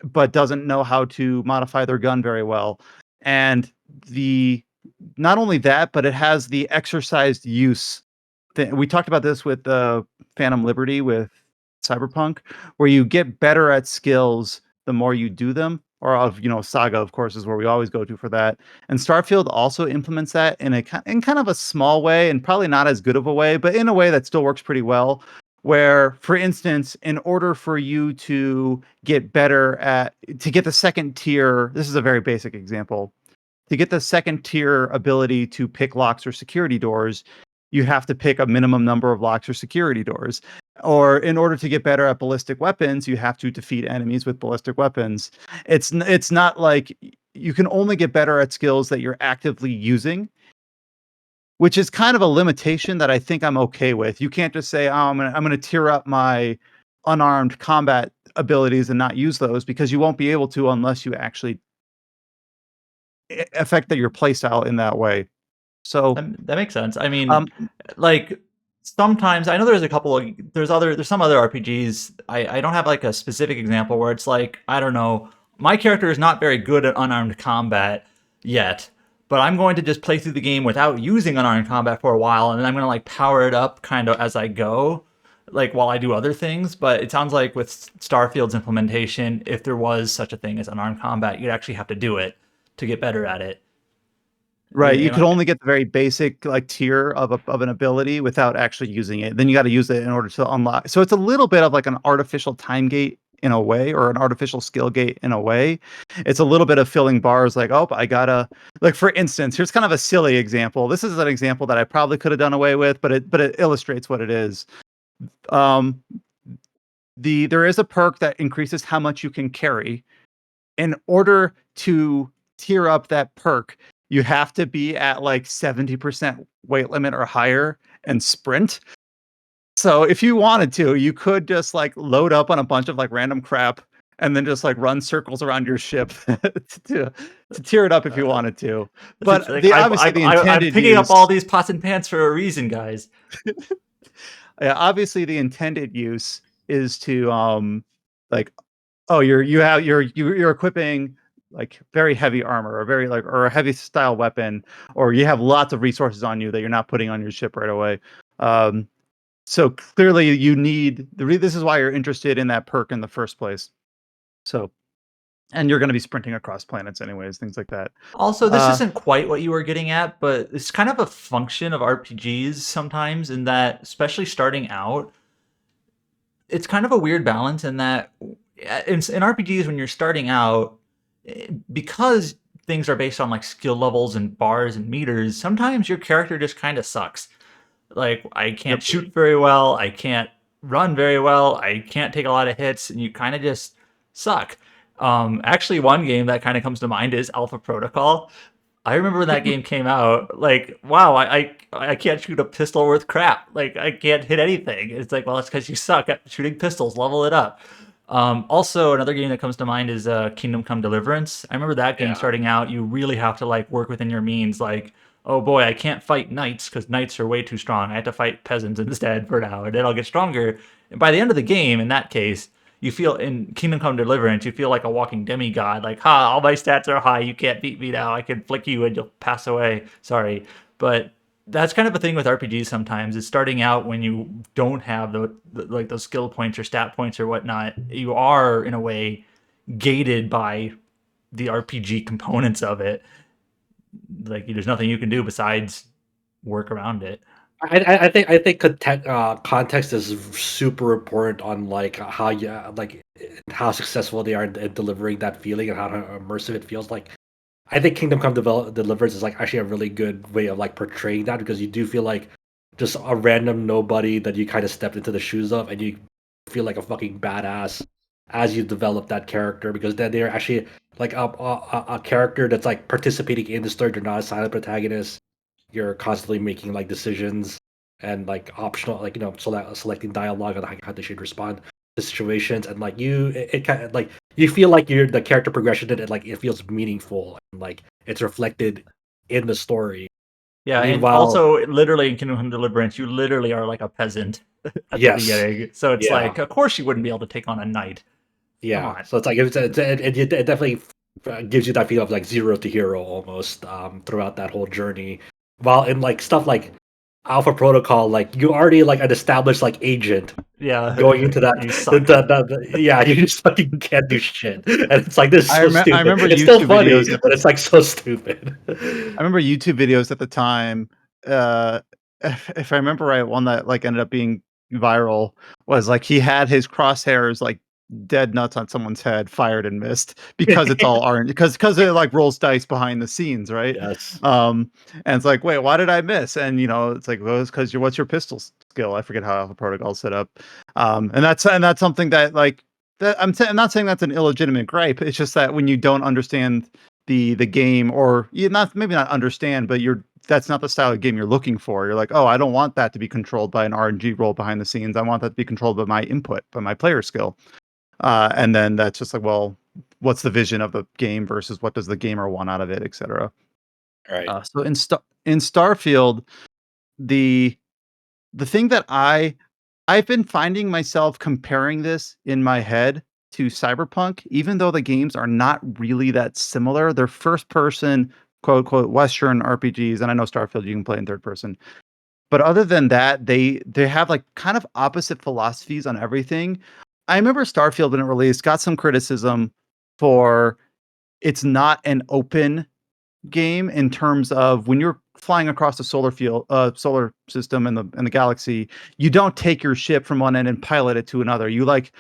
but doesn't know how to modify their gun very well. And the not only that, but it has the exercised use. We talked about this with Phantom Liberty with Cyberpunk, where you get better at skills the more you do them. Or SaGa, of course, is where we always go to for that. And Starfield also implements that in kind of a small way, and probably not as good of a way, but in a way that still works pretty well. Where, for instance, in order for you to get the second tier, this is a very basic example. To get the second tier ability to pick locks or security doors, you have to pick a minimum number of locks or security doors. Or in order to get better at ballistic weapons, you have to defeat enemies with ballistic weapons. It's not like you can only get better at skills that you're actively using, which is kind of a limitation that I think I'm okay with. You can't just say, "Oh, I'm gonna tier up my unarmed combat abilities and not use those," because you won't be able to unless you actually affect your playstyle in that way. So that makes sense. I mean, like, sometimes I know there's some other RPGs. I don't have like a specific example where it's like, I don't know, my character is not very good at unarmed combat yet, but I'm going to just play through the game without using unarmed combat for a while, and then I'm going to like power it up kind of as I go, like while I do other things. But it sounds like with Starfield's implementation, if there was such a thing as unarmed combat, you'd actually have to do it to get better at it. Right, you could only get the very basic like tier of an ability without actually using it. Then you got to use it in order to unlock. So it's a little bit of like an artificial time gate in a way, or an artificial skill gate in a way. It's a little bit of filling bars, like, oh, I gotta, like, for instance, here's kind of a silly example. This is an example that I probably could have done away with, but it illustrates what it is. There is a perk that increases how much you can carry. In order to tier up that perk, you have to be at like 70% weight limit or higher and sprint. So if you wanted to, you could just like load up on a bunch of like random crap and then just like run circles around your ship to tier it up if you wanted to. But like, I'm picking up all these pots and pans for a reason, guys. Yeah, obviously the intended use is to like, oh, you're equipping like very heavy armor or very like or a heavy style weapon, or you have lots of resources on you that you're not putting on your ship right away. So clearly you need this is why you're interested in that perk in the first place. So, and you're going to be sprinting across planets anyways, things like that. Also, this isn't quite what you were getting at, but it's kind of a function of RPGs sometimes, in that, especially starting out, it's kind of a weird balance in that in RPGs, when you're starting out, because things are based on like skill levels and bars and meters, sometimes your character just kind of sucks. Like, I can't shoot very well, I can't run very well, I can't take a lot of hits, and you kind of just suck. Actually, one game that kind of comes to mind is Alpha Protocol. I remember when that game came out, like, wow, I can't shoot a pistol worth crap. Like, I can't hit anything. It's like, well, it's because you suck at shooting pistols. Level it up. Also, another game that comes to mind is Kingdom Come Deliverance. I remember that game starting out. You really have to like work within your means. Like, oh boy, I can't fight knights because knights are way too strong. I have to fight peasants instead for now, and then I'll get stronger. And by the end of the game, in that case, you feel, in Kingdom Come Deliverance, you feel like a walking demigod. Like, ha, all my stats are high. You can't beat me now. I can flick you and you'll pass away. Sorry. But that's kind of a thing with RPGs sometimes, is starting out when you don't have like those skill points or stat points or whatnot. You are, in a way, gated by the RPG components of it. Like, there's nothing you can do besides work around it. I think context is super important on like how successful they are in delivering that feeling and how immersive it feels. Like, I think Kingdom Come Deliverance is like actually a really good way of like portraying that, because you do feel like just a random nobody that you kind of stepped into the shoes of, and you feel like a fucking badass as you develop that character, because then they're actually like a character that's like participating in the story. They're not a silent protagonist. You're constantly making like decisions and like optional, like, selecting dialogue on how they should respond to situations, and like it kind of like you feel like you're the character progression in it, like it feels meaningful and like it's reflected in the story. Yeah, and Meanwhile, also, literally in Kingdom Come Deliverance, you literally are like a peasant at the beginning. So it's like, of course you wouldn't be able to take on a knight. Yeah, so it's like it definitely gives you that feeling of like zero to hero almost throughout that whole journey. While in like stuff like Alpha Protocol, like you already like an established like agent. Yeah, going into that, you suck. yeah, you just fucking can't do shit, and it's like this is so stupid. I remember it's YouTube still funny, videos but it's like so stupid. I remember YouTube videos at the time. If I remember right, one that like ended up being viral was like he had his crosshairs like dead nuts on someone's head, fired and missed, because it's all orange, because it like rolls dice behind the scenes, right? Yes. And it's like, wait, why did I miss? And it's like, well, it's because what's your pistol skill? I forget how Alpha Protocol set up. And that's something that like that I'm not saying that's an illegitimate gripe. It's just that when you don't understand the game, or you not understand, but that's not the style of game you're looking for. You're like, oh, I don't want that to be controlled by an RNG roll behind the scenes. I want that to be controlled by my input, by my player skill. And then that's just like, well, what's the vision of the game versus what does the gamer want out of it, etc. Right. So in Starfield, the thing that I've been finding myself comparing this in my head to Cyberpunk, even though the games are not really that similar. They're first person, quote unquote, Western RPGs, and I know Starfield you can play in third person. But other than that, they have like kind of opposite philosophies on everything. I remember Starfield when it released got some criticism for it's not an open game in terms of when you're flying across the solar system and the galaxy, you don't take your ship from one end and pilot it to another. You like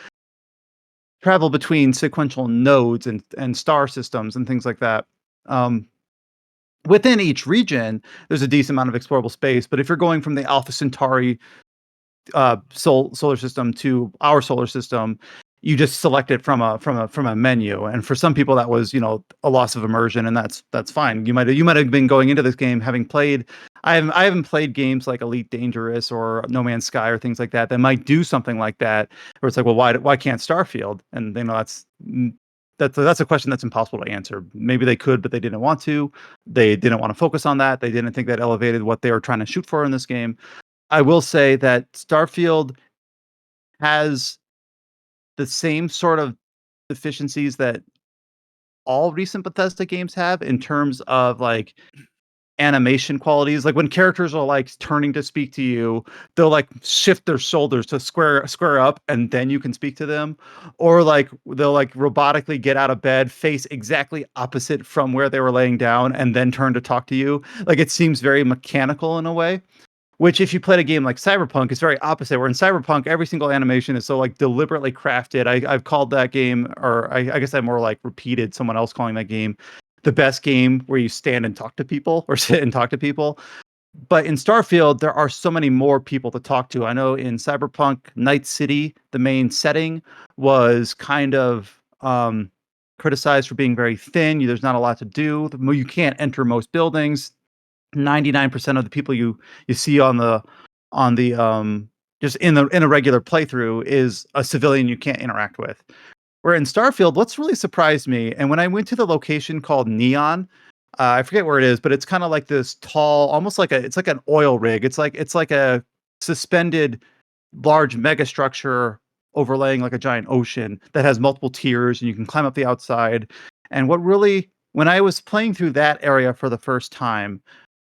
travel between sequential nodes and star systems and things like that. Within each region, there's a decent amount of explorable space, but if you're going from the Alpha Centauri solar system to our solar system, you just select it from a menu. And for some people that was a loss of immersion, and that's fine. You might have been going into this game having played. I haven't played games like Elite Dangerous or No Man's Sky or things like that might do something like that, where it's like, well, why can't Starfield? And that's a question that's impossible to answer. Maybe they could, but they didn't want to. They didn't want to focus on that. They didn't think that elevated what they were trying to shoot for in this game. I will say that Starfield has the same sort of deficiencies that all recent Bethesda games have in terms of like animation qualities. Like when characters are like turning to speak to you, they'll like shift their shoulders to square up and then you can speak to them. Or like they'll like robotically get out of bed, face exactly opposite from where they were laying down, and then turn to talk to you. Like it seems very mechanical in a way. Which, if you played a game like Cyberpunk, is very opposite. Where in Cyberpunk, every single animation is so like deliberately crafted. I've called that game, or I guess I more like repeated someone else calling that game the best game where you stand and talk to people or sit and talk to people. But in Starfield, there are so many more people to talk to. I know in Cyberpunk, Night City, the main setting was kind of criticized for being very thin. There's not a lot to do. You can't enter most buildings. 99% of the people you see on the just in a regular playthrough is a civilian you can't interact with. Where in Starfield, what's really surprised me, and when I went to the location called Neon, I forget where it is, but it's kind of like this tall, almost like it's like an oil rig. It's like a suspended large mega structure overlaying like a giant ocean that has multiple tiers, and you can climb up the outside. And what really, when I was playing through that area for the first time,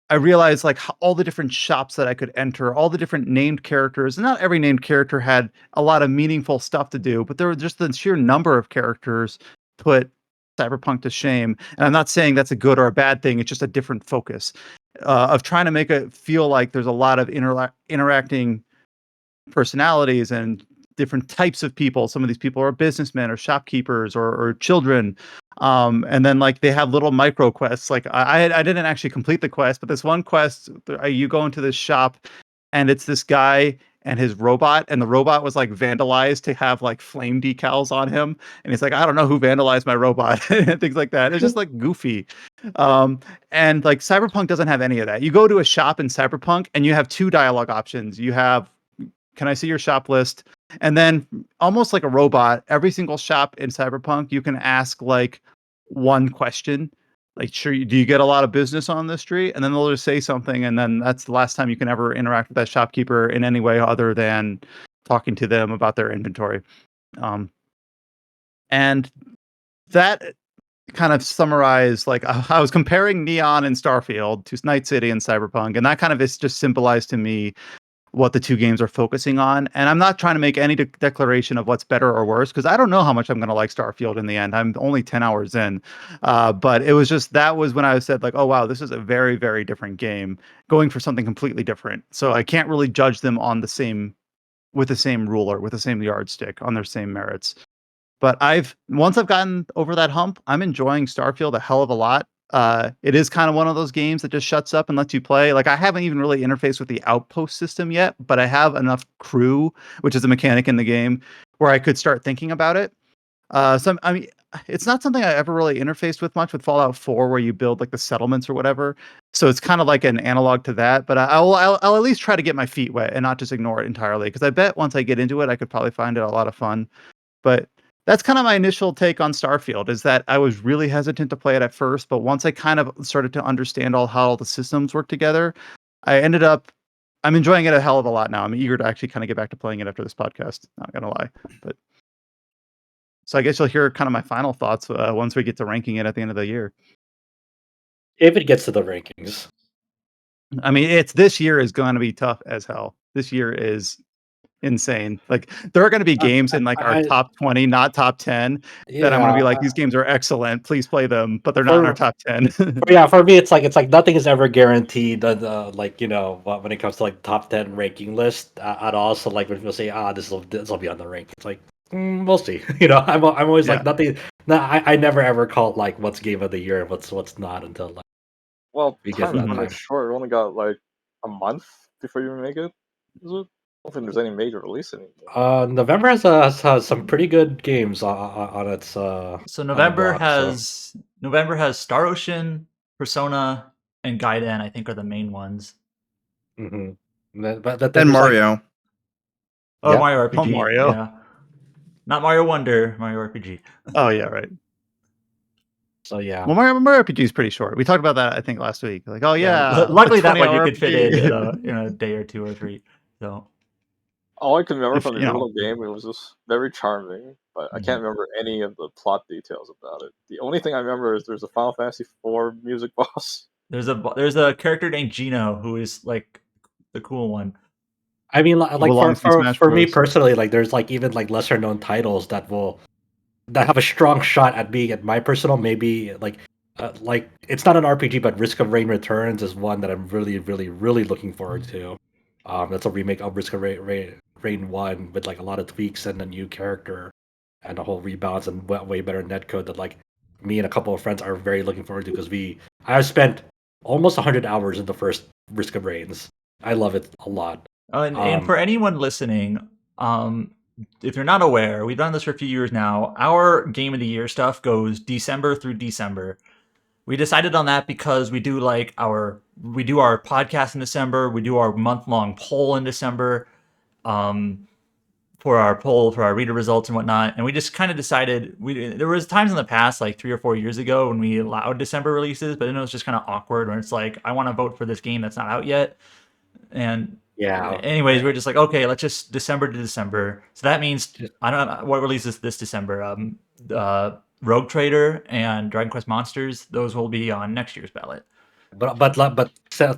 I realized like all the different shops that I could enter, all the different named characters. And not every named character had a lot of meaningful stuff to do, but there were just the sheer number of characters put Cyberpunk to shame. And I'm not saying that's a good or a bad thing. It's just a different focus of trying to make it feel like there's a lot of interacting personalities and different types of people. Some of these people are businessmen or shopkeepers or children. And then like they have little micro quests. Like I didn't actually complete the quest, but this one quest, you go into this shop and it's this guy and his robot, and the robot was like vandalized to have like flame decals on him. And he's like, I don't know who vandalized my robot and things like that. It's just like goofy. And like Cyberpunk doesn't have any of that. You go to a shop in Cyberpunk and you have two dialogue options. You have, can I see your shop list? And then almost like a robot, every single shop in Cyberpunk, you can ask like one question. Like, sure, do you get a lot of business on this street? And then they'll just say something. And then that's the last time you can ever interact with that shopkeeper in any way other than talking to them about their inventory. And that kind of summarized, like I was comparing Neon and Starfield to Night City and Cyberpunk. And that kind of is just symbolized to me what the two games are focusing on. And I'm not trying to make any declaration of what's better or worse, because I don't know how much I'm going to like Starfield in the end. I'm only 10 hours in. But it was just, that was when I said like, oh, wow, this is a very, very different game going for something completely different. So I can't really judge them on with the same ruler, with the same yardstick, on their same merits. But once I've gotten over that hump, I'm enjoying Starfield a hell of a lot. It is kind of one of those games that just shuts up and lets you play. Like I haven't even really interfaced with the outpost system yet, but I have enough crew, which is a mechanic in the game, where I could start thinking about it. I mean, it's not something I ever really interfaced with much with Fallout 4, where you build like the settlements or whatever. So it's kind of like an analog to that. But I'll at least try to get my feet wet and not just ignore it entirely, because I bet once I get into it, I could probably find it a lot of fun. But that's kind of my initial take on Starfield, is that I was really hesitant to play it at first, but once I kind of started to understand how all the systems work together, I'm enjoying it a hell of a lot now. I'm eager to actually kind of get back to playing it after this podcast, not gonna lie. But so I guess you'll hear kind of my final thoughts once we get to ranking it at the end of the year. If it gets to the rankings. I mean, this year is going to be tough as hell. This year is insane. Like there are going to be games in like our top 20, not top 10, that I'm going to be like, these games are excellent, please play them, but they're not in our top 10. For me, it's like nothing is ever guaranteed. Like when it comes to like top 10 ranking list at all. So like when people say, this will be on the rank, it's like we'll see. I'm always like nothing. No, I never ever call like what's game of the year and what's not until like. Well, we get time is that kind time. of short. We only got like a month before you make it. Is it? I don't think there's any major release anymore. November has some pretty good games on its. So November has Star Ocean, Persona, and Gaiden. I think are the main ones. Mm-hmm. But then Mario. Like, Mario RPG. Oh, Mario. Yeah. Not Mario Wonder, Mario RPG. Oh yeah, right. So yeah. Well, Mario RPG is pretty short. We talked about that I think last week. Like, oh yeah. Luckily that one you could RPG. fit in a day or two or three. So All I can remember from the you know. original game, it was just very charming, but I Mhm. can't remember any of the plot details about it. The only thing I remember is there's a Final Fantasy IV music boss. There's a character named Gino who is like the cool one. I mean, Who like belongs in Smash for me Bros. personally, like there's like even like lesser known titles that have a strong shot at being at my personal maybe like it's not an RPG, but Risk of Rain Returns is one that I'm really looking forward to. That's a remake of Risk of Rain 1 with like a lot of tweaks and a new character and a whole rebalance and way better netcode that like me and a couple of friends are very looking forward to because I've spent almost 100 hours in the first Risk of Rains. I love it a lot. And for anyone listening, if you're not aware, we've done this for a few years now. Our Game of the Year stuff goes December through December. We decided on that because we do our podcast in December. We do our month-long poll in December. For our poll, for our reader results and whatnot. And we just kind of decided there was times in the past, like 3 or 4 years ago, when we allowed December releases, but then it was just kind of awkward when it's like, I want to vote for this game that's not out yet. And anyways, we're just like, okay, let's just December to December. So that means I don't know what releases this December. Rogue Trader and Dragon Quest Monsters, those will be on next year's ballot. But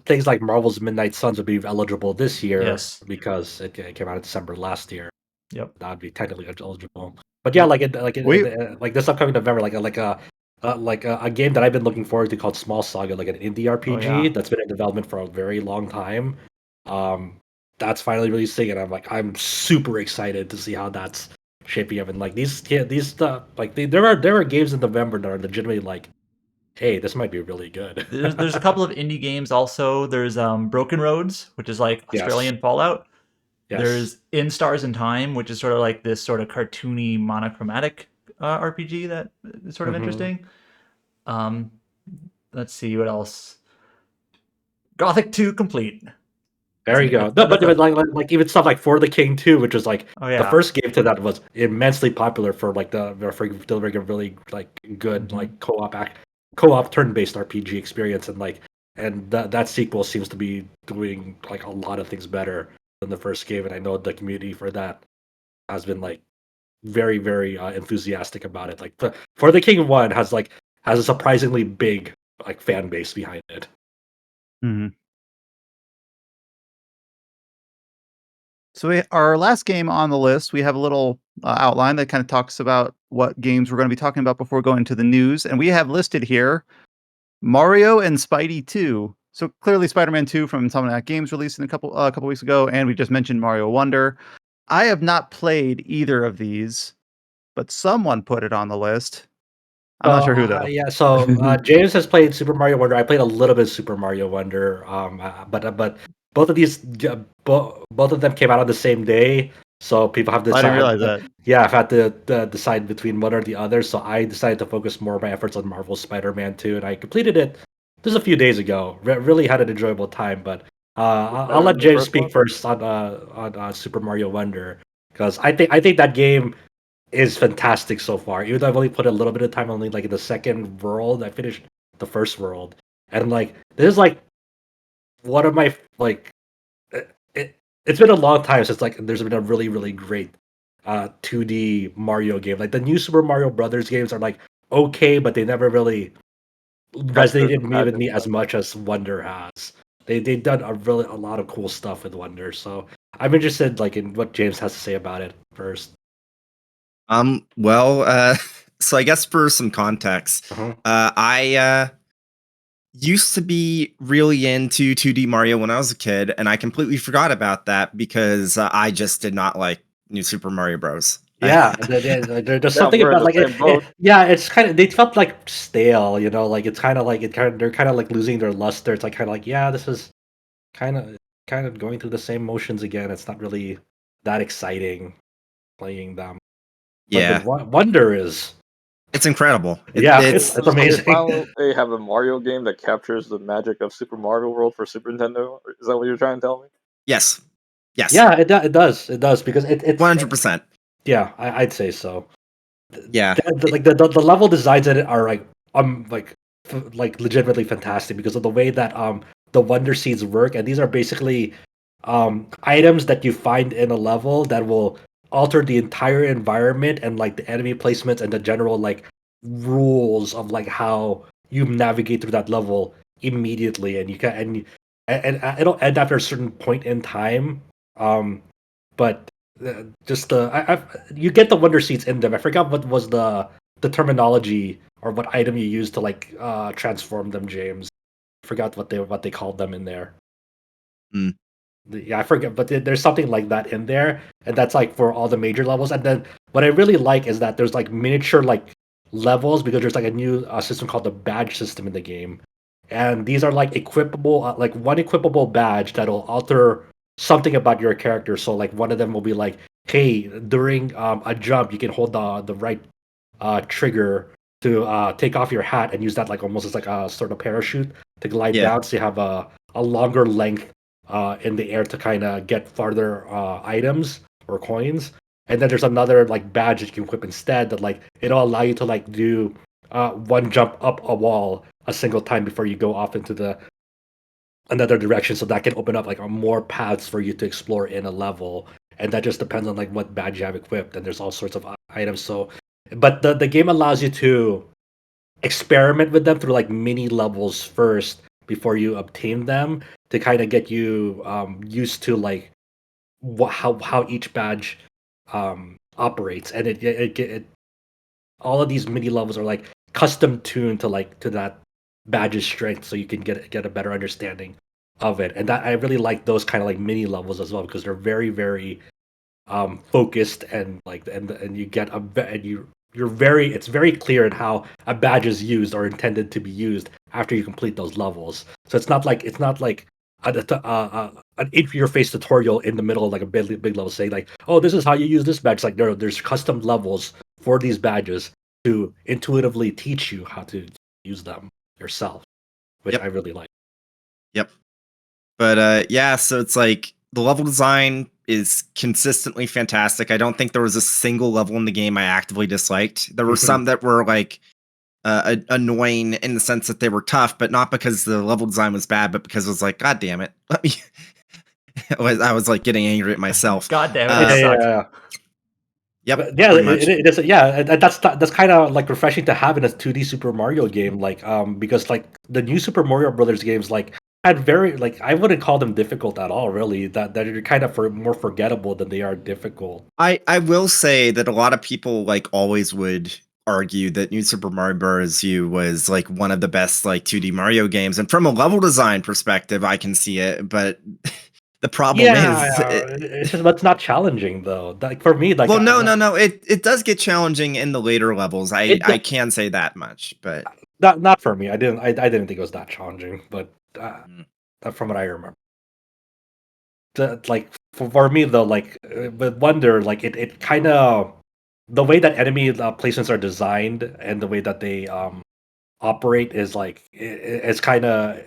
things like Marvel's Midnight Suns would be eligible this year Yes. because it came out in December last year. Yep. That'd be technically eligible. But yeah, like this upcoming November, like a game that I've been looking forward to called Small Saga, like an indie RPG that's been in development for a very long time. That's finally releasing, and I'm super excited to see how that's shaping up. And like these stuff, like there are games in November that are legitimately like, hey, this might be really good. There's a couple of indie games also. There's Broken Roads, which is like Australian Fallout. Yes. There's In Stars in Time, which is sort of like this sort of cartoony monochromatic RPG that is sort of interesting. Let's see what else. Gothic 2 Complete. There you go. No, but like even stuff like For the King 2, which is like the first game to that was immensely popular for delivering a really like good like co-op turn-based RPG experience, and that sequel seems to be doing like a lot of things better than the first game, and I know the community for that has been like very enthusiastic about it. Like For the King 1 has a surprisingly big like fan base behind it. Mm-hmm. So our last game on the list, we have a little outline that kind of talks about what games we're going to be talking about before going to the news. And we have listed here Mario and Spidey 2. So clearly Spider-Man 2 from Insomniac Games released in a couple weeks ago. And we just mentioned Mario Wonder. I have not played either of these, but someone put it on the list. I'm not sure who though. So James has played Super Mario Wonder. I played a little bit of Super Mario Wonder. But both of these, both of them came out on the same day. So people have decided. I didn't realize that. Yeah, I've had to decide between one or the other. So I decided to focus more of my efforts on Marvel's Spider-Man 2, and I completed it just a few days ago. Really had an enjoyable time. But I'll let James speak first on Super Mario Wonder, because I think that game is fantastic so far. Even though I've only put a little bit of time, only like in the second world, I finished the first world, and like this is like one of my like. It's been a long time since like there's been a really great 2D Mario game. Like the new Super Mario Brothers games are like okay, but they never really resonated with me as much as Wonder has. They've done a lot of cool stuff with Wonder, so I'm interested like in what James has to say about it first. Well, so I guess for some context, I used to be really into 2D Mario when I was a kid, and I completely forgot about that because I just did not like New Super Mario Bros. Yeah, there's something about like it's kind of, they felt like stale, you know, like it's kind of like they're kind of like losing their luster. It's like kind of like, yeah, this is kind of going through the same motions again. It's not really that exciting playing them. Yeah, but Wonder is. It's incredible. It's amazing. They have a Mario game that captures the magic of Super Mario World for Super Nintendo. Is that what you're trying to tell me? Yes. Yeah, it does because it's 100%. Yeah, I'd say so. Yeah, the level designs in it are like legitimately fantastic because of the way that the Wonder Seeds work, and these are basically items that you find in a level that will alter the entire environment and like the enemy placements and the general like rules of like how you navigate through that level immediately, and you can and it'll end after a certain point in time. But just you get the wonder seeds in them. I forgot what was the terminology or what item you used to like transform them, James. I forgot what they called them in there. Mm. Yeah, I forget, but there's something like that in there, and that's like for all the major levels. And then what I really like is that there's like miniature like levels, because there's like a new system called the badge system in the game, and these are like equipable, like one equipable badge that'll alter something about your character. So like one of them will be like, hey, during a jump, you can hold the right trigger to take off your hat and use that like almost as like a sort of parachute to glide Yeah. down, so you have a longer length in the air to kind of get farther items or coins. And then there's another like badge that you can equip instead that like it'll allow you to like do one jump up a wall a single time before you go off into the another direction, so that can open up like more paths for you to explore in a level. And that just depends on like what badge you have equipped, and there's all sorts of items. So but the game allows you to experiment with them through like mini levels first before you obtain them, to kind of get you used to like how each badge operates. And it all of these mini levels are like custom tuned to like to that badge's strength, so you can get a better understanding of it. And that I really like those kind of like mini levels as well, because they're very very focused, and like and you get and you're very it's very clear in how a badge is used or intended to be used after you complete those levels. So it's not like an in-your-face tutorial in the middle of like a big level saying like, oh, this is how you use this badge. Like there's custom levels for these badges to intuitively teach you how to use them yourself, which Yep. I really like. Yep. But yeah, so it's like the level design is consistently fantastic. I don't think there was a single level in the game I actively disliked. There were some that were like annoying in the sense that they were tough, but not because the level design was bad, but because it was like, God damn it. Let me I was like getting angry at myself. God damn it, it sucks. Yep. But yeah, pretty much. it is. Yeah, that's kind of like refreshing to have in a 2D Super Mario game, like because like the new Super Mario Brothers games like had very like I wouldn't call them difficult at all, really. That are kind of more forgettable than they are difficult. I will say that a lot of people like always would argue that New Super Mario Bros. U was like one of the best like 2D Mario games, and from a level design perspective, I can see it. But the problem Yeah, is, it's just but it's not challenging though. Like for me, like well, no, it does get challenging in the later levels. it I can say that much, but not for me. I didn't think it was that challenging, but Mm. from what I remember. Like for me though, like with Wonder, like it kind of the way that enemy placements are designed and the way that they operate is like it's kind of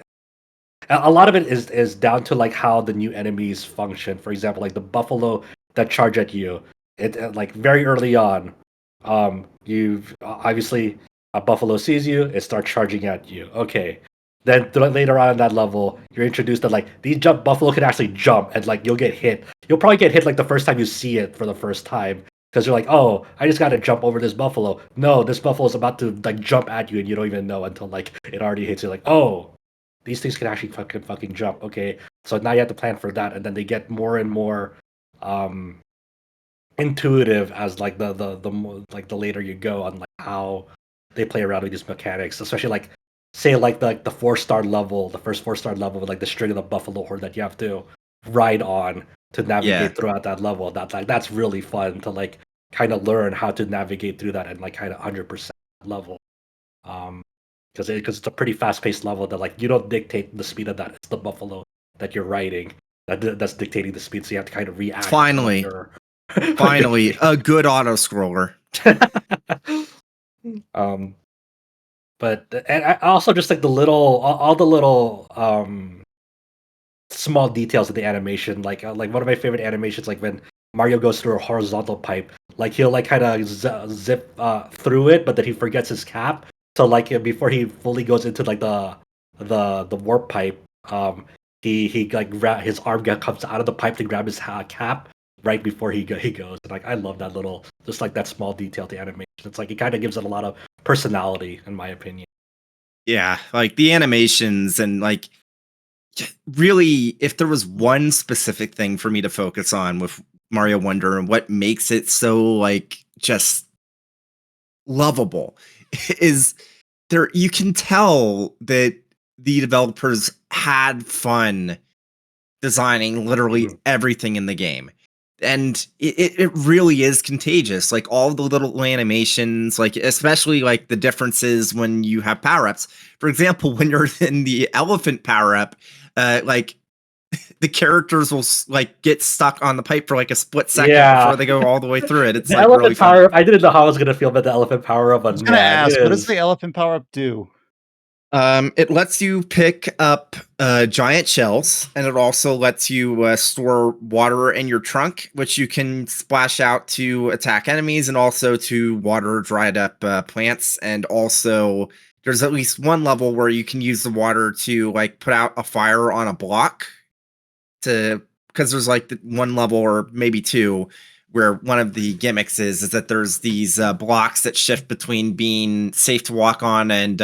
a lot of it is down to like how the new enemies function. For example, like the buffalo that charge at you, it like very early on, you've obviously a buffalo sees you, it starts charging at you. Okay, then later on in that level, you're introduced that like these buffalo can actually jump, and like you'll get hit. You'll probably get hit like the first time you see it for the first time. Because you're like, oh, I just gotta jump over this buffalo. No, this buffalo is about to like jump at you, and you don't even know until like it already hits you. Like, oh, these things can actually fucking jump. Okay, so now you have to plan for that, and then they get more and more um intuitive as like the more like the later you go on like how they play around with these mechanics, especially like say like the 4-star level, the first 4-star level with like the string of the buffalo horde that you have to ride on to yeah, navigate throughout that level. That's really fun to like kind of learn how to navigate through that and like kind of 100% level. Um, because it's a pretty fast paced level that like you don't dictate the speed of that. It's the buffalo that you're riding that's dictating the speed. So you have to kind of react. finally, Finally, a good auto scroller. um, but and I also just like the little all the little small details of the animation. Like one of my favorite animations, like when Mario goes through a horizontal pipe, like he'll like kind of zip through it, but then he forgets his cap. So like before he fully goes into like the warp pipe, he like his arm comes out of the pipe to grab his cap right before he goes. And, like I love that little, just like that small detail to animation. It's like it kind of gives it a lot of personality, in my opinion. Yeah, like the animations and like really, if there was one specific thing for me to focus on with Mario Wonder and what makes it so like just lovable is there you can tell that the developers had fun designing literally everything in the game. And it really is contagious. Like all the little animations, like especially like the differences when you have power-ups. For example, when you're in the elephant power-up, like the characters will like get stuck on the pipe for like a split second before they go all the way through it. It's the like elephant really fun. power-up, I didn't know how I was gonna feel about the elephant power-up, but I was gonna man, ask, what does the elephant power-up do? It lets you pick up giant shells, and it also lets you store water in your trunk, which you can splash out to attack enemies and also to water dried up plants. And also, there's at least one level where you can use the water to like put out a fire on a block. Because there's like one level or maybe two where one of the gimmicks is that there's these blocks that shift between being safe to walk on and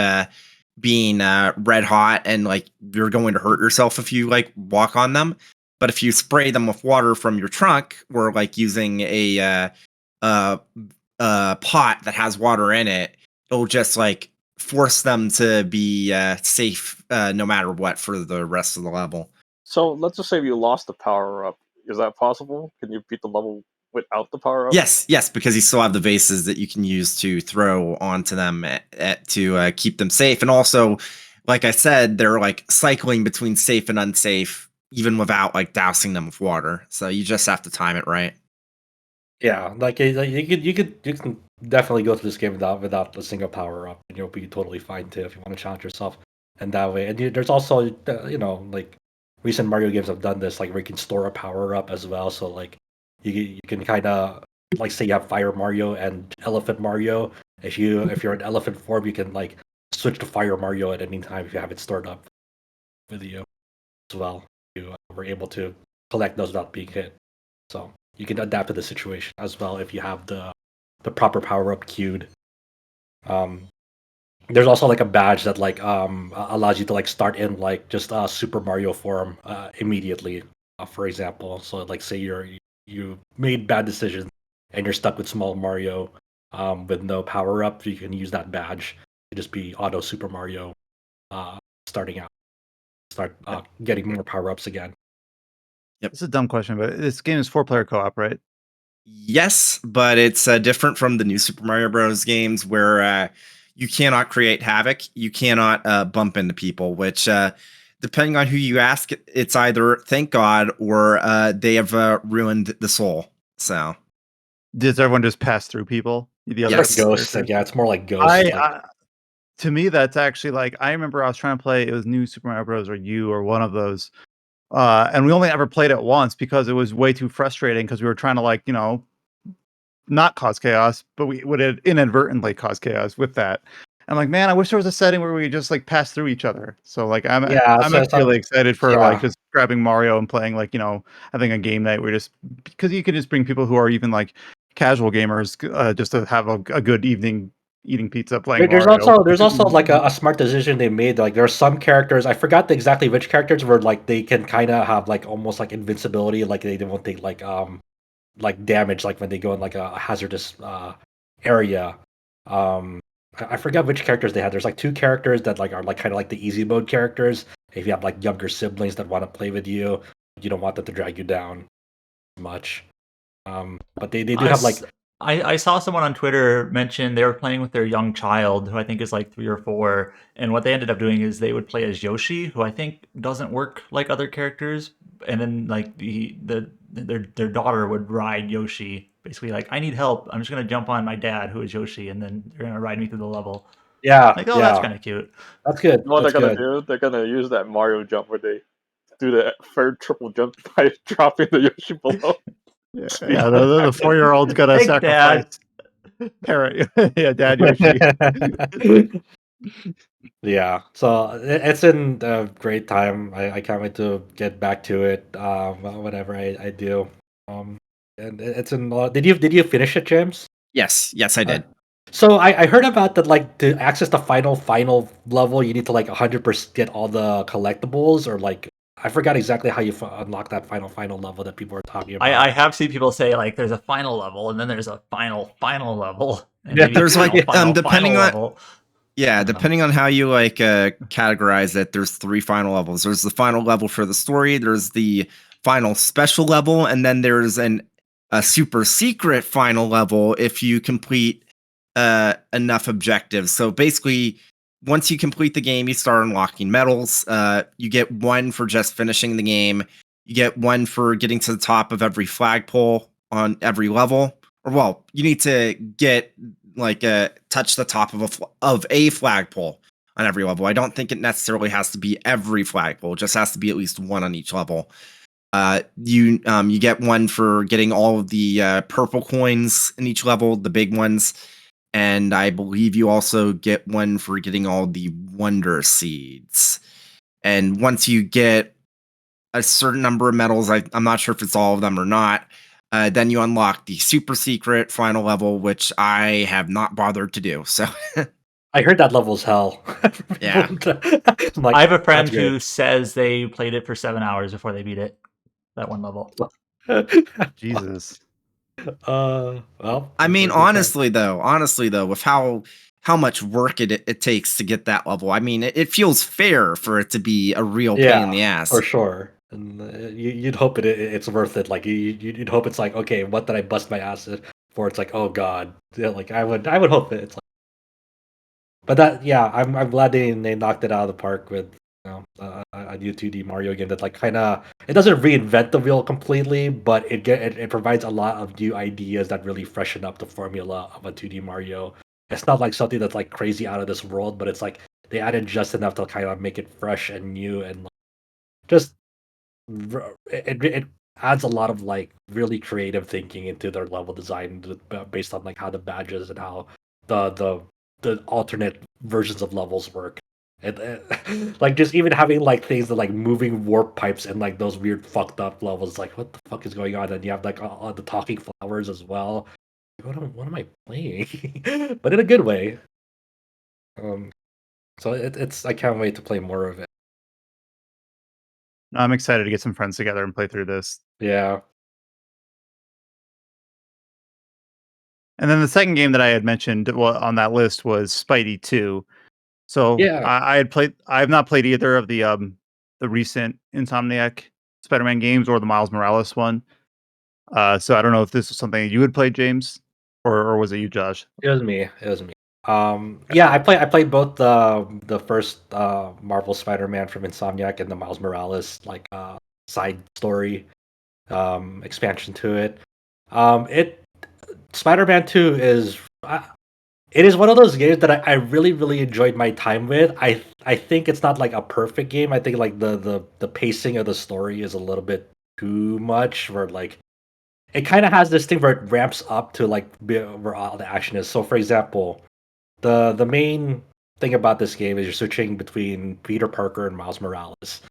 being red hot, and like you're going to hurt yourself if you like walk on them. But if you spray them with water from your trunk, or like using a pot that has water in it, it'll just like force them to be safe no matter what for the rest of the level. So let's just say you lost the power up. Is that possible? Can you beat the level without the power up? Yes, because you still have the vases that you can use to throw onto them to keep them safe. And also, like I said, they're like cycling between safe and unsafe, even without like dousing them with water. So you just have to time it right. Yeah, like you can definitely go through this game without a single power up, and you'll be totally fine too if you want to challenge yourself. And that way, and there's also like recent Mario games have done this, like where you can store a power up as well. So like you can kind of like say you have Fire Mario and Elephant Mario. If you're in Elephant form, you can like switch to Fire Mario at any time if you have it stored up with you as well. You were able to collect those without being hit. So you can adapt to the situation as well if you have the proper power up queued. There's also like a badge that like allows you to like start in like just Super Mario form immediately, for example. So like say you made bad decisions and you're stuck with small Mario with no power up, you can use that badge to just be auto Super Mario starting out, start getting more power ups again. Yep. It's a dumb question, but this game is 4-player co-op, right? Yes, but it's different from the new Super Mario Bros. Games where you cannot create havoc. You cannot bump into people, which, depending on who you ask, it's either thank God or they have ruined the soul. So, Does everyone just pass through people? The other Yes. Like ghosts, characters? yeah, it's more like ghosts. To me, that's actually like I remember I was trying to play. It was New Super Mario Bros. Or U or one of those, and we only ever played it once because it was way too frustrating because we were trying to like not cause chaos, but we would inadvertently cause chaos with that. I'm like, man, I wish there was a setting where we just like pass through each other. So like I'm actually really excited for like just grabbing Mario and playing like having a game night where just because you can just bring people who are even like casual gamers just to have a good evening eating pizza playing There's Mario. also like a smart decision they made. Like there are some characters, I forgot exactly which characters, where like they can kind of have like almost like invincibility, like they won't take like damage like when they go in like a hazardous area. I forgot which characters they had. There's like two characters that like are like kind of like the easy mode characters. If you have like younger siblings that want to play with you, you don't want them to drag you down much. But they do have like I saw someone on Twitter mention they were playing with their young child, who I think is like 3 or 4, and what they ended up doing is they would play as Yoshi, who I think doesn't work like other characters, and then like their daughter would ride Yoshi, basically like I need help, I'm just gonna jump on my dad, who is Yoshi, and then they're gonna ride me through the level. Like, oh, that's kind of cute. That's good. You know what That's they're gonna good. do? They're gonna use that Mario jump where they do the third triple jump by dropping the Yoshi below. Yeah, the 4-year-old's gonna Hey, sacrifice parrot. Yeah, Dad Yoshi. Yeah, so it's in a great time. I can't wait to get back to it. Whatever I do. And it's in. Did you finish it, James? Yes, I Uh, did. so I heard about that. Like to access the final level, you need to like 100% get all the collectibles, or like I forgot exactly how you unlock that final level that people are talking about. I have seen people say like there's a final level and then there's a final level and Yeah, maybe There's like final depending on level. depending on how you like categorize it, there's 3 final levels. There's the final level for the story, there's the final special level, and then there's a super secret final level if you complete enough objectives. So basically, once you complete the game, you start unlocking medals. You get 1 for just finishing the game. You get 1 for getting to the top of every flagpole on every level. Or well, you need to get like touch the top of a flagpole on every level. I don't think it necessarily has to be every flagpole; it just has to be at least 1 on each level. You get 1 for getting all of the purple coins in each level, the big ones, and I believe you also get 1 for getting all the wonder seeds. And once you get a certain number of medals, I'm not sure if it's all of them or not. Then you unlock the super secret final level, which I have not bothered to do. So I heard that level's hell. Yeah. I'm like, I have a friend that's great. who says they played it for 7 hours before they beat it. That one level. Jesus. Well, I mean, good time. honestly though, with how much work it takes to get that level, I mean, it feels fair for it to be a real pain in the ass. for sure. And you'd hope it's worth it. Like you'd hope it's like, okay, what did I bust my ass for? It's like, oh god, yeah, like I would hope it's like. But that, yeah, I'm glad they knocked it out of the park with a new 2D Mario game that like kind of it doesn't reinvent the wheel completely, but it provides a lot of new ideas that really freshen up the formula of a 2D Mario. It's not like something that's like crazy out of this world, but it's like they added just enough to kind of make it fresh and new and like, just it adds a lot of like really creative thinking into their level design based on like how the badges and how the the alternate versions of levels work. Like just even having like things that like moving warp pipes and like those weird fucked up levels, like what the fuck is going on? And you have like all the talking flowers as well. What am I playing? But in a good way. Um, so it's I can't wait to play more of it. I'm excited to get some friends together and play through this. Yeah. And then the second game that I had mentioned on that list was Spidey 2. So Yeah. I have not played either of the recent Insomniac Spider-Man games or the Miles Morales one. So I don't know if this was something you would play, James, or was it you, Josh? It was me. It was me. Yeah, I played both the first Marvel Spider-Man from Insomniac and the Miles Morales like side story expansion to it. It Spider-Man 2 is it is one of those games that I really really enjoyed my time with. I think it's not like a perfect game. I think like the pacing of the story is a little bit too much where like it kind of has this thing where it ramps up to like where all the action is. So for example, the main thing about this game is you're switching between Peter Parker and Miles Morales,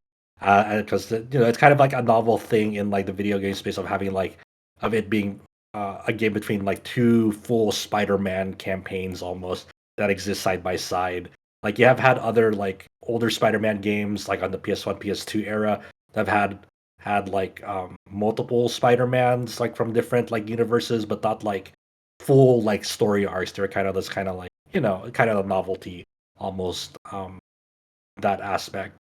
because it's kind of like a novel thing in like the video game space of having like of it being a game between like 2 full Spider-Man campaigns almost that exist side by side. Like you have had other like older Spider-Man games like on the PS1, PS2 era that have had like multiple Spider-Mans like from different like universes, but not like full like story arcs. They're kind of this kind of like kind of a novelty almost that aspect.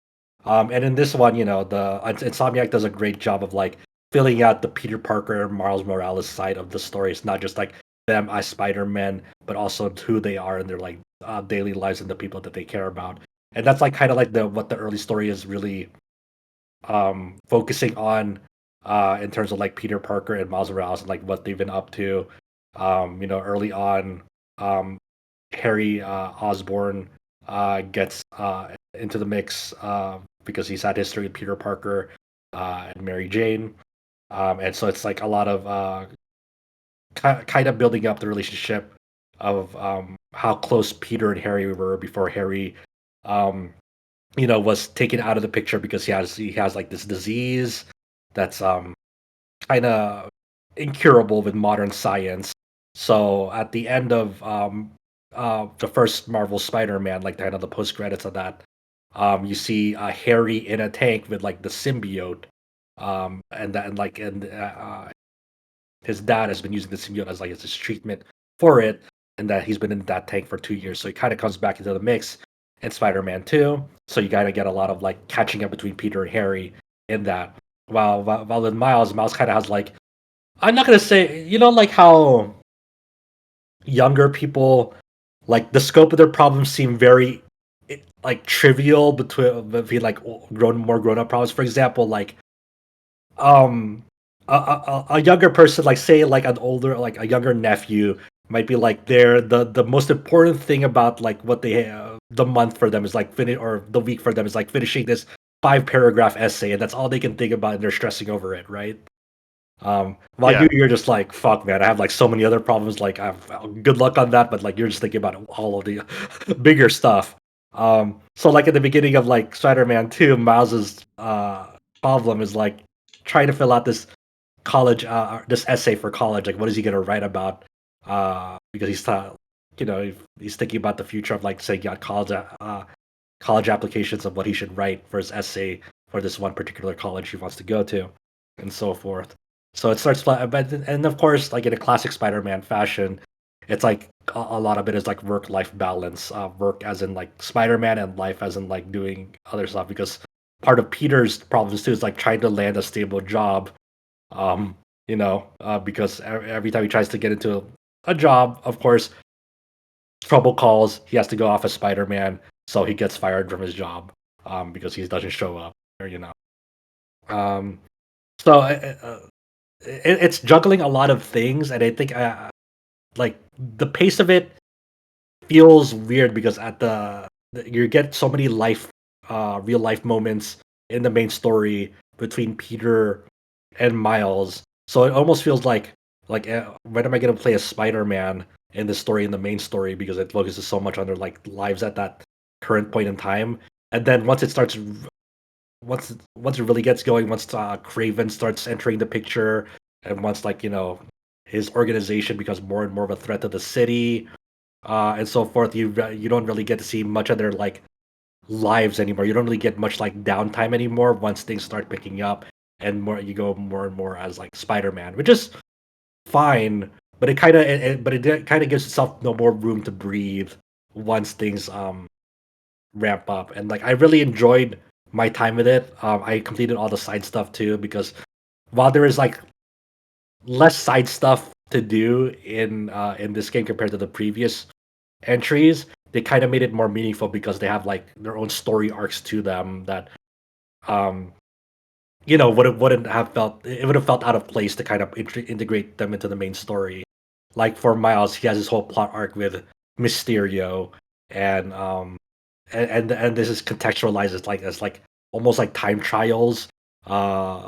And in this one, the Insomniac does a great job of like filling out the Peter Parker, Miles Morales side of the story. It's not just like them as Spider-Man, but also who they are in their like daily lives and the people that they care about. And that's like kind of like the what the early story is really focusing on in terms of like Peter Parker and Miles Morales and like what they've been up to. Early on, Harry Osborn gets into the mix because he's had history with Peter Parker and Mary Jane, and so it's like a lot of kind of building up the relationship of how close Peter and Harry were before Harry, was taken out of the picture because he has like this disease that's kind of incurable with modern science. So at the end of the first Marvel Spider-Man, like kind of the post credits of that, you see Harry in a tank with like the symbiote, and his dad has been using the symbiote as like his treatment for it, and that he's been in that tank for 2 years. So he kind of comes back into the mix in Spider-Man 2. So you gotta get a lot of like catching up between Peter and Harry in that. While with Miles kind of has like, I'm not gonna say, like how younger people, like the scope of their problems seem very like trivial between like more grown up problems. For example, like um a younger person, like say like an older, like a younger nephew might be like the most important thing about like what they the month for them is like finish, or the week for them is like finishing this 5 paragraph essay, and that's all they can think about, and they're stressing over it, right? While Yeah. you're just like, fuck, man, I have like so many other problems. Like, good luck on that, but like you're just thinking about all of the bigger stuff. So like at the beginning of like Spider-Man 2, Miles's problem is like trying to fill out this college, this essay for college. Like, what is he gonna write about? Because he's thinking about the future of like say got college applications of what he should write for his essay for this one particular college he wants to go to, and so forth. So it starts, but and of course, like in a classic Spider-Man fashion, it's like a lot of it is like work-life balance, work as in like Spider-Man, and life as in like doing other stuff. Because part of Peter's problems too is like trying to land a stable job. Because every time he tries to get into a job, of course, trouble calls. He has to go off as Spider-Man, so he gets fired from his job because he doesn't show up. Um, so it's juggling a lot of things, and I think like the pace of it feels weird because you get so many real life moments in the main story between Peter and Miles. So it almost feels like when am I going to play a Spider-Man in this story, in the main story, because it focuses so much on their like lives at that current point in time. And then once it really gets going, once Craven starts entering the picture, and once like his organization becomes more and more of a threat to the city, and so forth, you don't really get to see much of their like lives anymore. You don't really get much like downtime anymore once things start picking up, and you go more and more as like Spider-Man, which is fine, but it kind of gives itself no more room to breathe once things ramp up. And like I really enjoyed my time with it. I completed all the side stuff too, because while there is like less side stuff to do in this game compared to the previous entries, they kind of made it more meaningful because they have like their own story arcs to them that um would have felt out of place to kind of integrate them into the main story. Like for Miles, he has this whole plot arc with Mysterio, and and this is contextualized as like almost like time trials of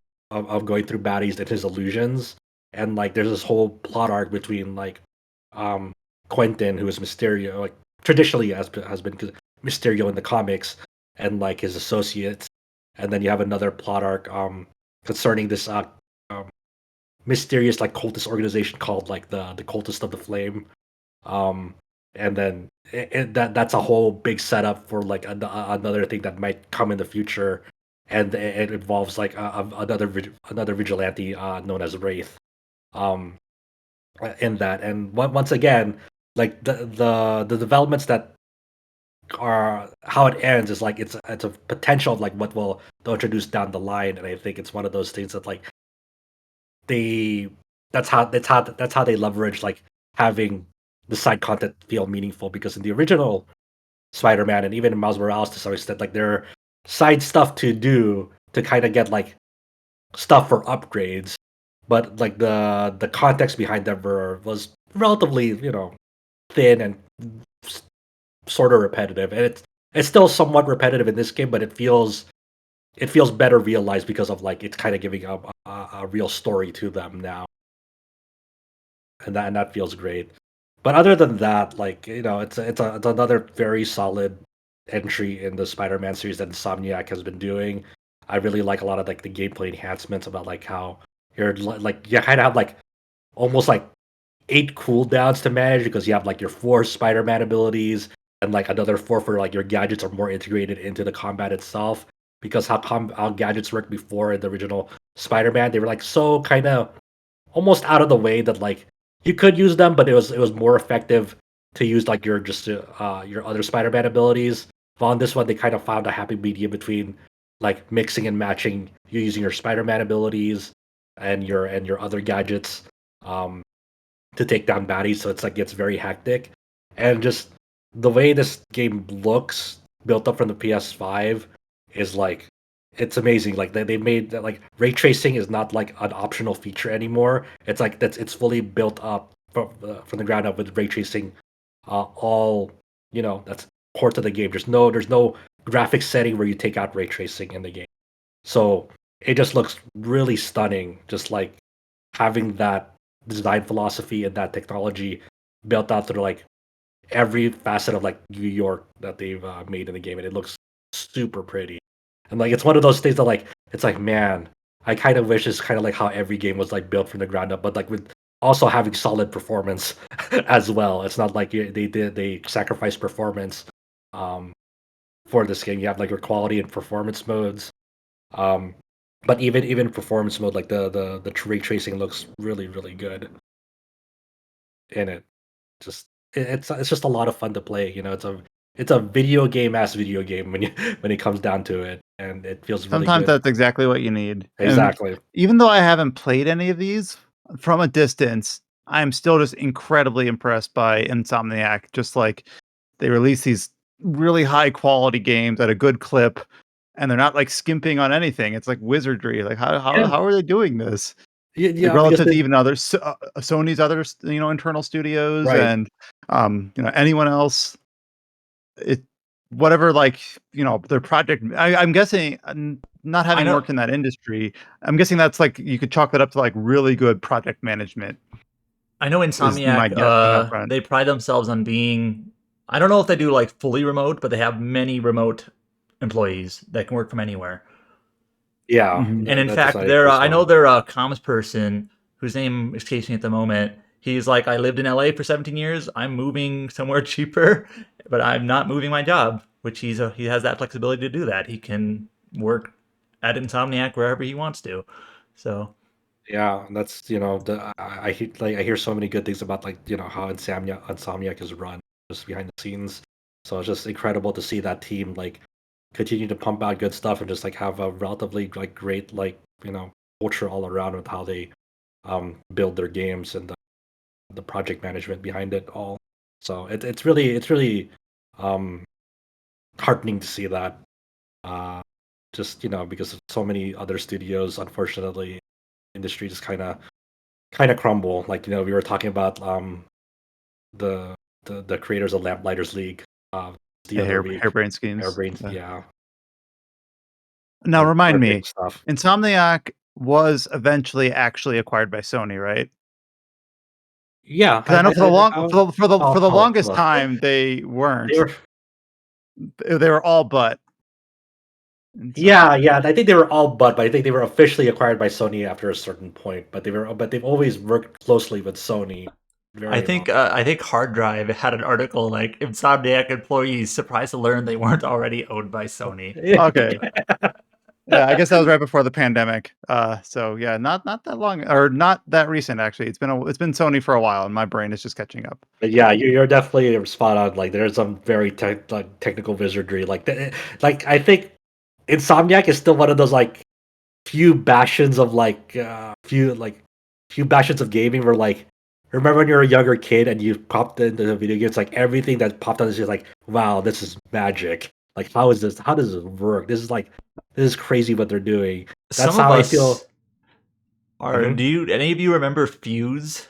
going through baddies and his illusions. And like there's this whole plot arc between like um Quentin, who is Mysterio, like traditionally has been Mysterio in the comics, and like his associates. And then you have another plot arc concerning this um, mysterious like cultist organization called like the Cultist of the Flame. Um, and then that's a whole big setup for like another thing that might come in the future, and it involves like another vigilante known as Wraith. Um, in that, and once again, like the developments that are how it ends is like it's a potential of like what will they'll introduce down the line. And I think it's one of those things that like they that's how they leverage like having the side content feel meaningful, because in the original Spider-Man and even in Miles Morales to some extent, like there are side stuff to do to kind of get like stuff for upgrades, but like the context behind them was relatively thin and sort of repetitive, and it's still somewhat repetitive in this game, but it feels better realized because of like it's kind of giving up a real story to them now, and that feels great. But other than that, like it's another very solid entry in the Spider-Man series that Insomniac has been doing. I really like a lot of like the gameplay enhancements about like how like you kind of have like almost like 8 cooldowns to manage because you have like your 4 Spider-Man abilities and like another 4 for like your gadgets are more integrated into the combat itself. Because how gadgets worked before in the original Spider-Man, they were like so kind of almost out of the way that like you could use them, but it was more effective to use like your other Spider-Man abilities. But on this one, they kind of found a happy medium between like mixing and matching you using your Spider-Man abilities and your other gadgets to take down baddies. So it's like it's very hectic, and just the way this game looks built up from the PS5 is like it's amazing. Like they made that like ray tracing is not like an optional feature anymore. It's like it's fully built up from the ground up with ray tracing. All that's core to the game. There's no graphics setting where you take out ray tracing in the game. So it just looks really stunning. Just like having that design philosophy and that technology built out through like every facet of like New York that they've made in the game, and it looks super pretty. And like it's one of those things that like it's like man, I kind of wish it's kind of like how every game was like built from the ground up, but like with also having solid performance as well. It's not like they sacrifice performance um, for this game. You have like your quality and performance modes. Um, but even performance mode, like the ray tracing looks really really good in it. Just it's just a lot of fun to play. It's a video game ass video game when you when it comes down to it, and it feels really Sometimes good. that's exactly what you need. And Exactly. even though I haven't played any of these from a distance, I'm still just incredibly impressed by Insomniac. Just like they release these really high quality games at a good clip, and they're not like skimping on anything. It's like wizardry. Like Yeah, how are they doing this? Like yeah, because relative to even other Sony's other internal studios right. and anyone else. It whatever like their project. I'm guessing not I having know worked in that industry, I'm guessing that's like you could chalk that up to like really good project management I know is my Insomniac, guessing up front. they pride themselves on being, I don't know if they do like fully remote, but they have many remote employees that can work from anywhere. Yeah, Mhm. And in that's fact, what I their hear I know so. their comms person, whose name escapes me at the moment. He's like, I lived in LA for 17 years. I'm moving somewhere cheaper, but I'm not moving my job. Which he has that flexibility to do that. He can work at Insomniac wherever he wants to. So Yeah, that's I hear so many good things about like how Insomniac is run just behind the scenes. So it's just incredible to see that team like continue to pump out good stuff and just like have a relatively like great like culture all around with how they build their games and the project management behind it all. So it's really um heartening to see that. Uh just because so many other studios unfortunately industry just kind of crumble. Like we were talking about the the creators of Lamplighters League the The other week. harebrained schemes. Airbrain, Yeah. yeah, Now like remind heartbreaking me, stuff. Insomniac was eventually actually acquired by Sony, right? Yeah, Because I know for the long I was, for the longest well, time they they weren't. were. They were all but Yeah, Insomniac. yeah. I think they were all but I think they were officially acquired by Sony after a certain point. But they've always worked closely with Sony very long. I think Hard Drive had an article like Insomniac employees surprised to learn they weren't already owned by Sony. Okay. Yeah, I guess that was right before the pandemic. So yeah, not that long or not that recent actually. It's been Sony for a while, and my brain is just catching up. But yeah, you're definitely spot on. Like there's some very technical wizardry. Like I think Insomniac is still one of those like few bastions of few bastions of gaming where like remember when you're a younger kid and you popped into the video games like everything that popped out is just like wow, this is magic. Like how does this work? This is crazy what they're doing. That's Some of how I feel. us are. Mhm. Do you? Any of you remember Fuse?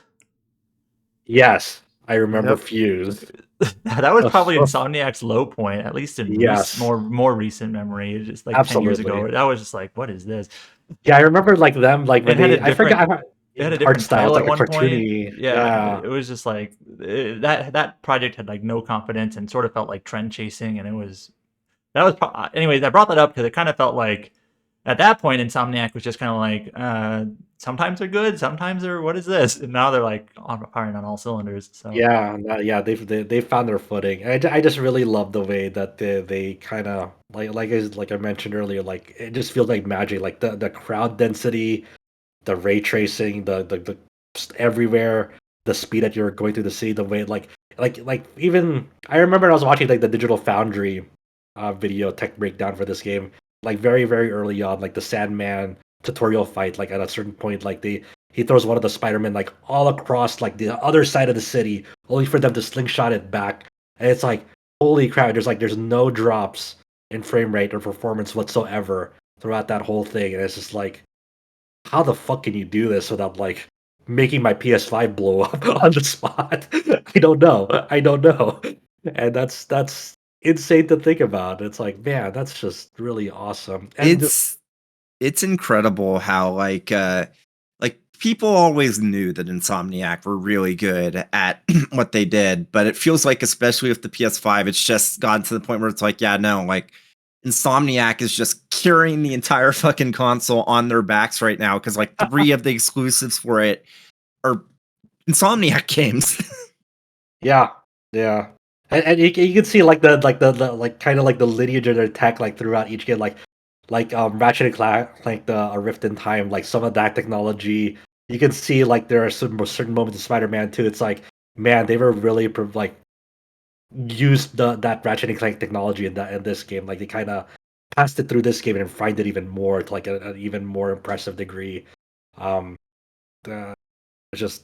Yes, I remember Yep. Fuse. That was probably Uh, Insomniac's low point, at least in yes, more recent memory. It's just like 10 years absolutely. ago. That was just like, what is this? Yeah, I remember like them like when It had a they I different. forgot it had a art different style. title It's at like a one point. cartoony. Yeah, Yeah. it was just like that project had like no confidence and sort of felt like trend chasing, and it was anyways. I brought that up because it kind of felt like at that point Insomniac was just kind of like sometimes they're good, sometimes they're what is this, and now they're like firing on all cylinders. So Yeah, yeah, they've found their footing. I just really love the way that they kind of like I mentioned earlier, like it just feels like magic. Like the crowd density, the ray tracing, the just everywhere, the speed that you're going through the city, the way like even I remember I was watching like the Digital Foundry video tech breakdown for this game, like very early on, like the Sandman tutorial fight, like at a certain point, like he throws one of the Spider-Men like all across like the other side of the city, only for them to slingshot it back. And it's like, holy crap, there's no drops in frame rate or performance whatsoever throughout that whole thing. And it's just like, how the fuck can you do this without like making my PS5 blow up on the spot? I don't know. And that's insane to think about. It's like, man, that's just really awesome. And It's incredible how like people always knew that Insomniac were really good at what they did, but it feels like especially with the PS5, it's just gotten to the point where it's like, yeah, no, like Insomniac is just carrying the entire fucking console on their backs right now because like 3 of the exclusives for it are Insomniac games. yeah, yeah. And you can see like the like kind of like the lineage of their tech like throughout each game, like Ratchet and Clank, the A Rift in Time, like some of that technology. You can see like there are some certain moments in Spider-Man 2. It's like, man, they were really like used that Ratchet and Clank technology in this game. Like they kind of passed it through this game and refined it even more to like an even more impressive degree. Um, uh, it's just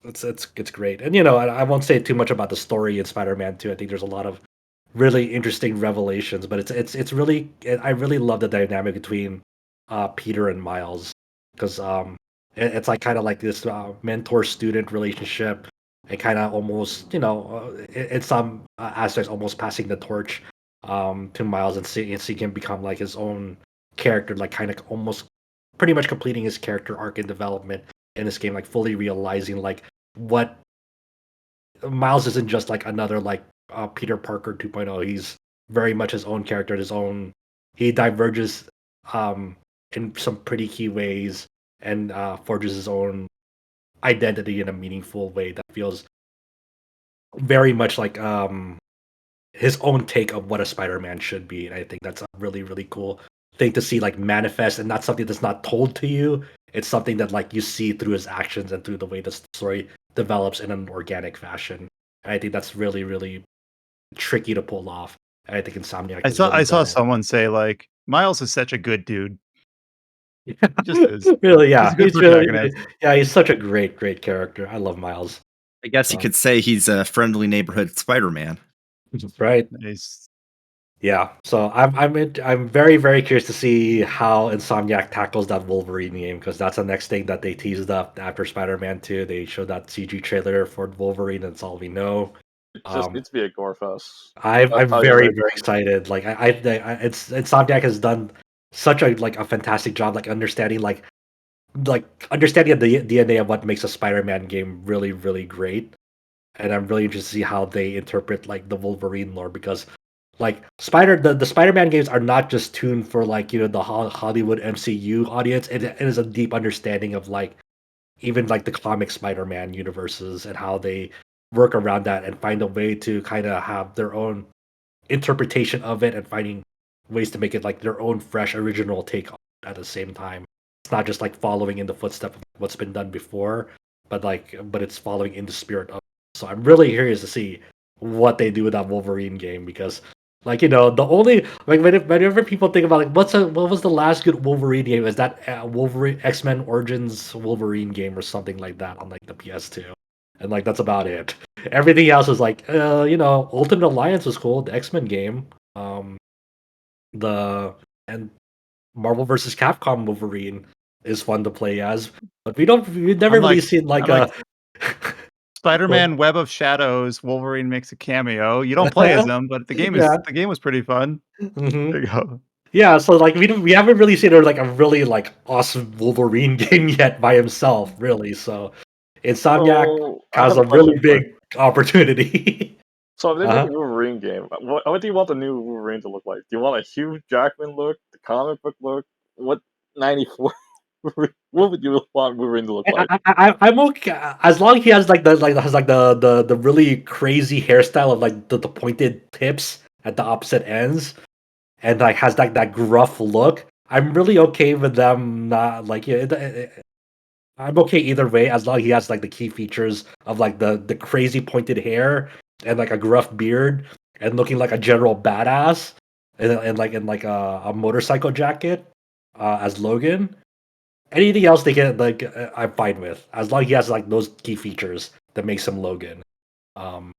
it's great. And I won't say too much about the story in Spider-Man 2. I think there's a lot of really interesting revelations, but it's really I really love the dynamic between Peter and Miles because it's like kind of like this mentor student relationship and kind of almost in some aspects almost passing the torch to Miles and seeing him become like his own character, like kind of almost pretty much completing his character arc and development in this game, like fully realizing like what Miles isn't just like another like Peter Parker 2.0. He's very much his own character, his own. He diverges in some pretty key ways and forges his own identity in a meaningful way that feels very much like his own take of what a Spider-Man should be. And I think that's a really cool thing to see like manifest, and not something that's not told to you. It's something that like you see through his actions and through the way the story develops in an organic fashion. And I think that's really tricky to pull off. And I think Insomniac has I really saw done it. someone say like Miles is such a good dude. He just is. Really, He's yeah. a good He's really, protagonist. yeah, he's such a great character. I love Miles. I guess you could say he's a friendly neighborhood Spider-Man. Right. He's Yeah, so I'm very curious to see how Insomniac tackles that Wolverine game because that's the next thing that they teased up after Spider-Man 2. They showed that CG trailer for Wolverine, and that's all we know. It just needs to be a gore fest. I'm How you're very ready. excited. Like it's Insomniac has done such a fantastic job, like understanding understanding the DNA of what makes a Spider-Man game really great, and I'm really interested to see how they interpret like the Wolverine lore because like the Spider-Man games are not just tuned for like the Hollywood MCU audience. It is a deep understanding of like even like the comic Spider-Man universes and how they work around that and find a way to kind of have their own interpretation of it and finding ways to make it like their own fresh original take on it at the same time. It's not just like following in the footsteps of what's been done before, but it's following in the spirit of. So I'm really curious to see what they do with that Wolverine game because the only like whenever people think about like what was the last good Wolverine game, is that Wolverine X-Men Origins Wolverine game or something like that on like the PS2, and like that's about it. Everything else is like Ultimate Alliance was cool, the X-Men game, the and Marvel versus Capcom Wolverine is fun to play as, but we've never really seen like I'm a like Spider-Man Web of Shadows, Wolverine makes a cameo. You don't play as him, but the game yeah. was pretty fun. Mhm. There you go. Yeah, so like we haven't really seen her like a really like awesome Wolverine game yet by himself, really. So Insomniac So I has have a a really question for you. big opportunity. So if they make Uh-huh. a Wolverine game, what do you want the new Wolverine to look like? Do you want a Hugh Jackman look, the comic book look? What 94? What would you want Wolverine to look like? I'm okay as long as he has the really crazy hairstyle of like the pointed tips at the opposite ends and like has like that gruff look. I'm really okay with them not like yeah, I'm okay either way as long as he has like the key features of like the crazy pointed hair and like a gruff beard and looking like a general badass and like in like a motorcycle jacket as Logan. Anything else they get like I'm fine with as long as he has like those key features that makes him Logan. Um,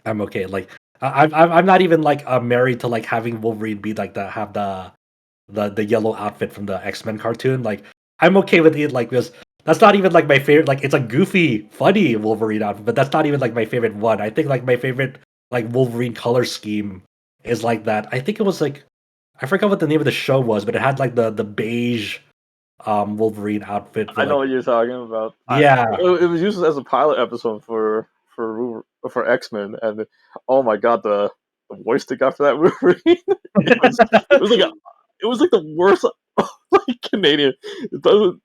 I'm okay. Like I'm not even like married to like having Wolverine be like the yellow outfit from the X-Men cartoon. Like I'm okay with it like because that's not even like my favorite. Like it's a goofy, funny Wolverine outfit, but that's not even like my favorite one. I think like my favorite like Wolverine color scheme is like that. I think it was like I forgot what the name of the show was, but it had like the beige Wolverine outfit I with know like what you're talking about. yeah. It was used as a pilot episode for X Men, and oh my god, the voice they got for that Wolverine, it was like it was like the worst like Canadian. It doesn't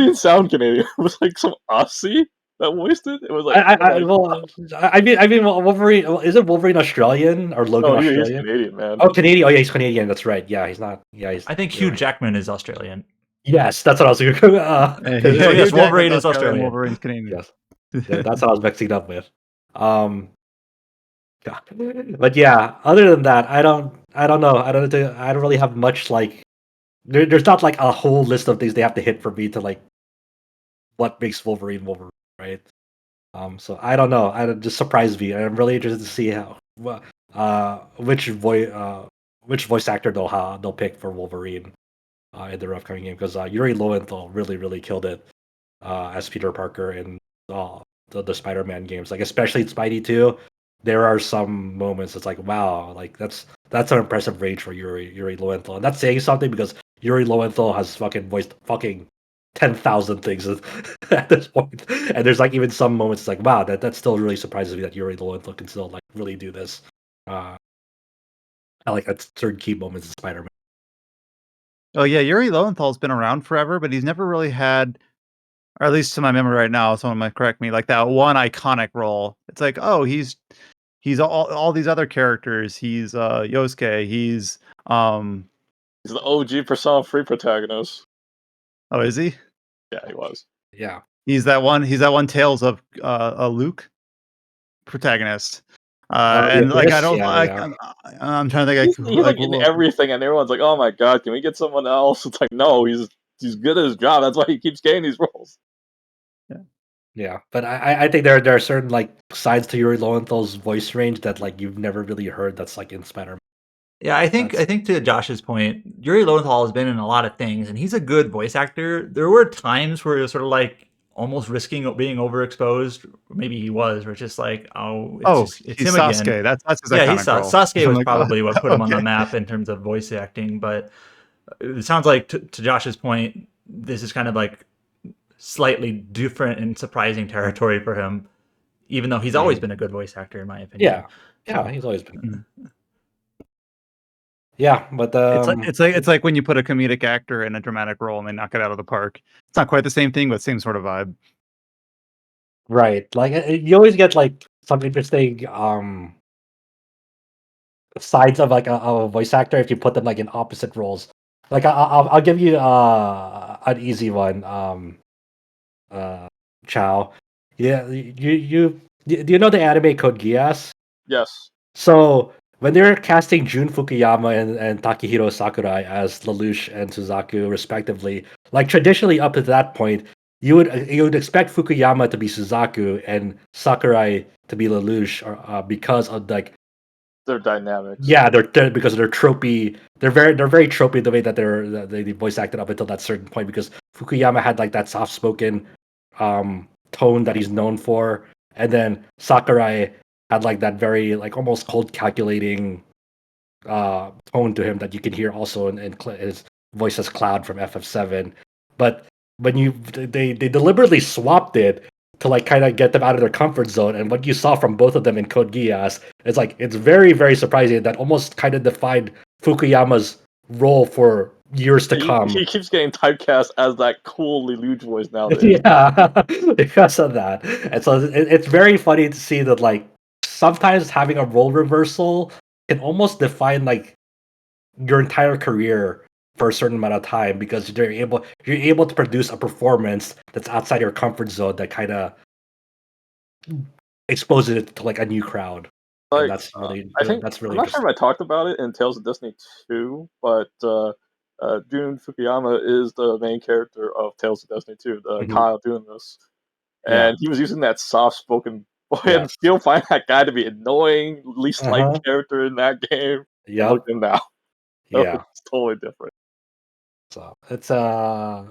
even sound Canadian. It was like some Aussie that voiced it. It was like oh my god. Well, Wolverine is it Wolverine Australian or Logan No, he's Australian? Canadian, man. Oh, Canadian. Oh yeah, he's Canadian. That's right. Yeah, he's not. Yeah, he's. I think You're Hugh right. Jackman is Australian. Yes, that's what I was going. So Hugh yes, Jackman's Wolverine is Australian, Australian. Wolverine's Canadian. yes, that's what I was mixing up with. Um, yeah. But yeah, other than that, I don't know. I don't really have much like. There's not like a whole list of things they have to hit for me to like what makes Wolverine Wolverine, right? So I don't know. I just surprised me. I'm really interested to see how which voice actor they'll pick for Wolverine in their upcoming game because Yuri Lowenthal really killed it as Peter Parker in the Spider-Man games. Like especially in Spidey 2, there are some moments that's like wow, like that's an impressive range for Yuri Lowenthal. And that's saying something because Yuri Lowenthal has fucking voiced fucking 10,000 things at this point. And there's like even some moments it's like wow, that still really surprises me that Yuri Lowenthal can still like really do this. Uh, I like at certain key moments in Spider-Man. Oh yeah, Yuri Lowenthal's been around forever, but he's never really had, or at least to my memory right now, someone might correct me, like that one iconic role. It's like, oh, he's all these other characters. He's Yosuke. He's the OG Persona 3 protagonist. Oh, is he? Yeah, he was. Yeah. He's that one Tales of Luke protagonist. Yeah, And like I this, don't yeah, like yeah. I'm trying to think He's like in well, everything, and everyone's like, "Oh my god, can we get someone else?" It's like, no, he's good at his job. That's why he keeps getting these roles. yeah. Yeah, but I think there are certain like sides to Yuri Lowenthal's voice range that like you've never really heard that's like in Spider-Man. Yeah, That's I think to Josh's point, Yuri Lowenthal has been in a lot of things, and he's a good voice actor. There were times where he was sort of like almost risking being overexposed. Maybe he was, where it's just like, oh, Oh, it's he's him again. Sasuke. That's his Yeah, he's iconic role. Sasuke I'm was like, oh, probably what put him on the okay. map in terms of voice acting. But it sounds like to Josh's point, this is kind of like slightly different and surprising territory for him, even though he's always been a good voice actor, in my opinion. yeah, he's always been. Mm. Yeah, but It's like when you put a comedic actor in a dramatic role and they knock it out of the park. It's not quite the same thing, but same sort of vibe. right, like you always get like some interesting sides of like a voice actor if you put them like in opposite roles. Like I'll give you an easy one. Uh, Chow. Yeah, do you know the anime Code Geass? Yes, So when they're casting Jun Fukuyama and Takehiro Sakurai as Lelouch and Suzaku respectively, like traditionally up to that point, you would expect Fukuyama to be Suzaku and Sakurai to be Lelouch, or, because of like their dynamics. yeah, they're because they're tropey. They're very tropey the way that they voice acted up until that certain point because Fukuyama had like that soft spoken tone that he's known for, and then Sakurai had like that very like almost cold calculating tone to him that you can hear also in his voice as Cloud from FF7. But when they deliberately swapped it to like kind of get them out of their comfort zone, and what you saw from both of them in Code Geass, it's very, very surprising that almost kind of defined Fukuyama's role for years to come. He keeps getting typecast as that cool Lelouch voice nowadays. Yeah, because of that. And so it's very funny to see that like sometimes having a role reversal can almost define like your entire career for a certain amount of time, because you're able to produce a performance that's outside your comfort zone that kind of exposes it to like a new crowd. Like, and that's really that's really I'm not sure if I talked about it in Tales of Destiny 2, but Jun Fukuyama is the main character of Tales of Destiny 2, Kyle doing this. And he was using that soft-spoken voice, and still find that guy to be annoying, least liked character in that game. Yeah. Look at him now. Yeah. It's totally different. So it's I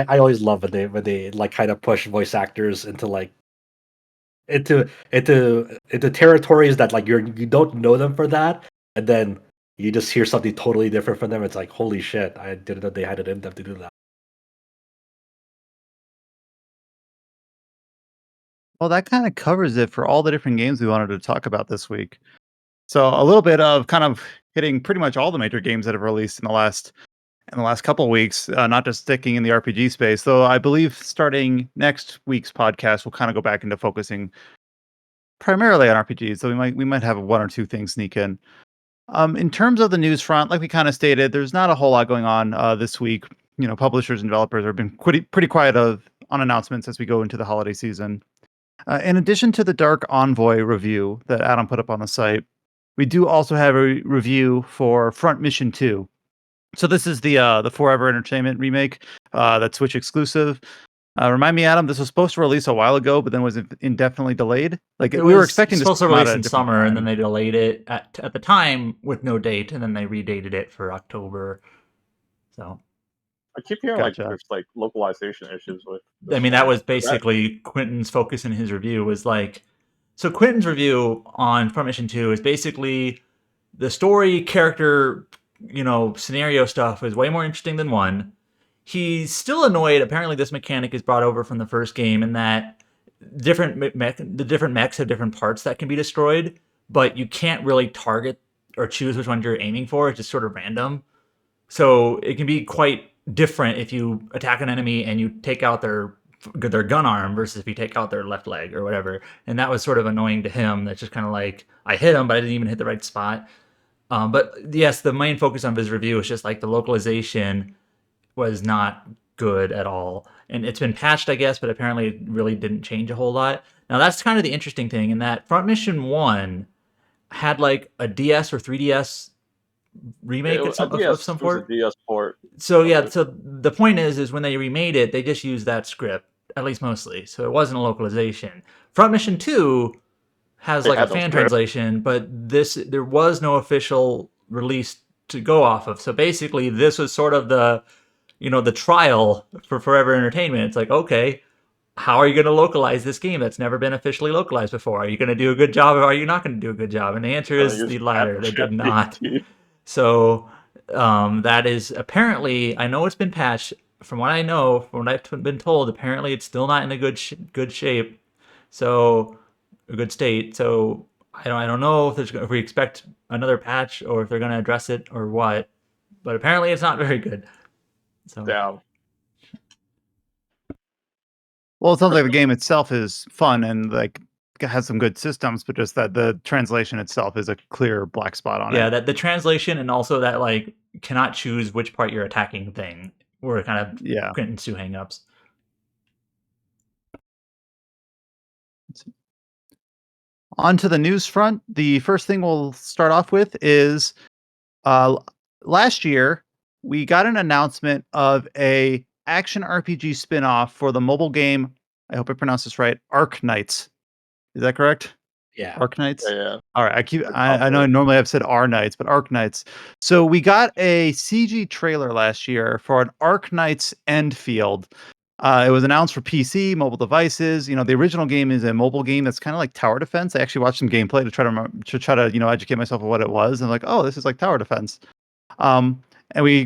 always love when they like kind of push voice actors into like into territories that like you don't know them for that, and then you just hear something totally different from them. It's like, holy shit, I didn't know they had it in them to do that. Well, that kind of covers it for all the different games we wanted to talk about this week. So a little bit of kind of hitting pretty much all the major games that have released in the last couple of weeks, not just sticking in the RPG space. Though I believe starting next week's podcast, we'll kind of go back into focusing primarily on RPGs. So we might have one or two things sneak in. In terms of the news front, like we kind of stated, there's not a whole lot going on this week. You know, publishers and developers have been pretty quiet on announcements as we go into the holiday season. In addition to the Dark Envoy review that Adam put up on the site, we do also have a review for Front Mission 2. So this is the Forever Entertainment remake that's Switch exclusive. Remind me, Adam, this was supposed to release a while ago, but then was indefinitely delayed. Like we were expecting supposed to come out release at a in different summer, time. and then they delayed it at the time with no date, and then they redated it for October. So I keep hearing Gotcha. like there's like localization issues with. I mean, that was basically Quentin's focus in his review was like, so Quentin's review on Front Mission 2 is basically the story, character, scenario stuff is way more interesting than 1. He's still annoyed. Apparently, this mechanic is brought over from the first game, and that the different mechs have different parts that can be destroyed, but you can't really target or choose which one you're aiming for. It's just sort of random. So it can be quite different if you attack an enemy and you take out their gun arm versus if you take out their left leg or whatever. And that was sort of annoying to him. That's just kind of like, I hit him, but I didn't even hit the right spot. But yes, the main focus of his review is just like the localization was not good at all. And it's been patched, I guess, but apparently it really didn't change a whole lot. Now that's kind of the interesting thing, in that Front Mission 1 had like a DS or 3DS remake of some sort. It was a DS port. So yeah, so the point is when they remade it, they just used that script, at least mostly. So it wasn't a localization. Front Mission 2 has like a fan translation, but there was no official release to go off of. So basically this was sort of the trial for Forever Entertainment. It's like, okay, how are you going to localize this game that's never been officially localized before? Are you going to do a good job, or are you not going to do a good job? And the answer is the latter. They did not. So that is apparently, I know it's been patched. From what I know, from what I've been told, apparently it's still not in a good shape. So a good state. So I don't know if we expect another patch or if they're going to address it or what. But apparently it's not very good. So down. Well, it sounds like the game itself is fun and like has some good systems, but just that the translation itself is a clear black spot on it. Yeah, that the translation, and also that like cannot choose which part you're attacking thing were kind of Quentin's two hangups. On to the news front. The first thing we'll start off with is last year we got an announcement of a action RPG spin-off for the mobile game. I hope I pronounced this right. Arknights. Is that correct? Yeah. Arknights? Yeah. All right. I know normally I've said Arknights, but Arknights. So we got a CG trailer last year for an Arknights Endfield. It was announced for PC, mobile devices. The original game is a mobile game that's kind of like tower defense. I actually watched some gameplay to try to educate myself on what it was, and like, oh, this is like tower defense. And we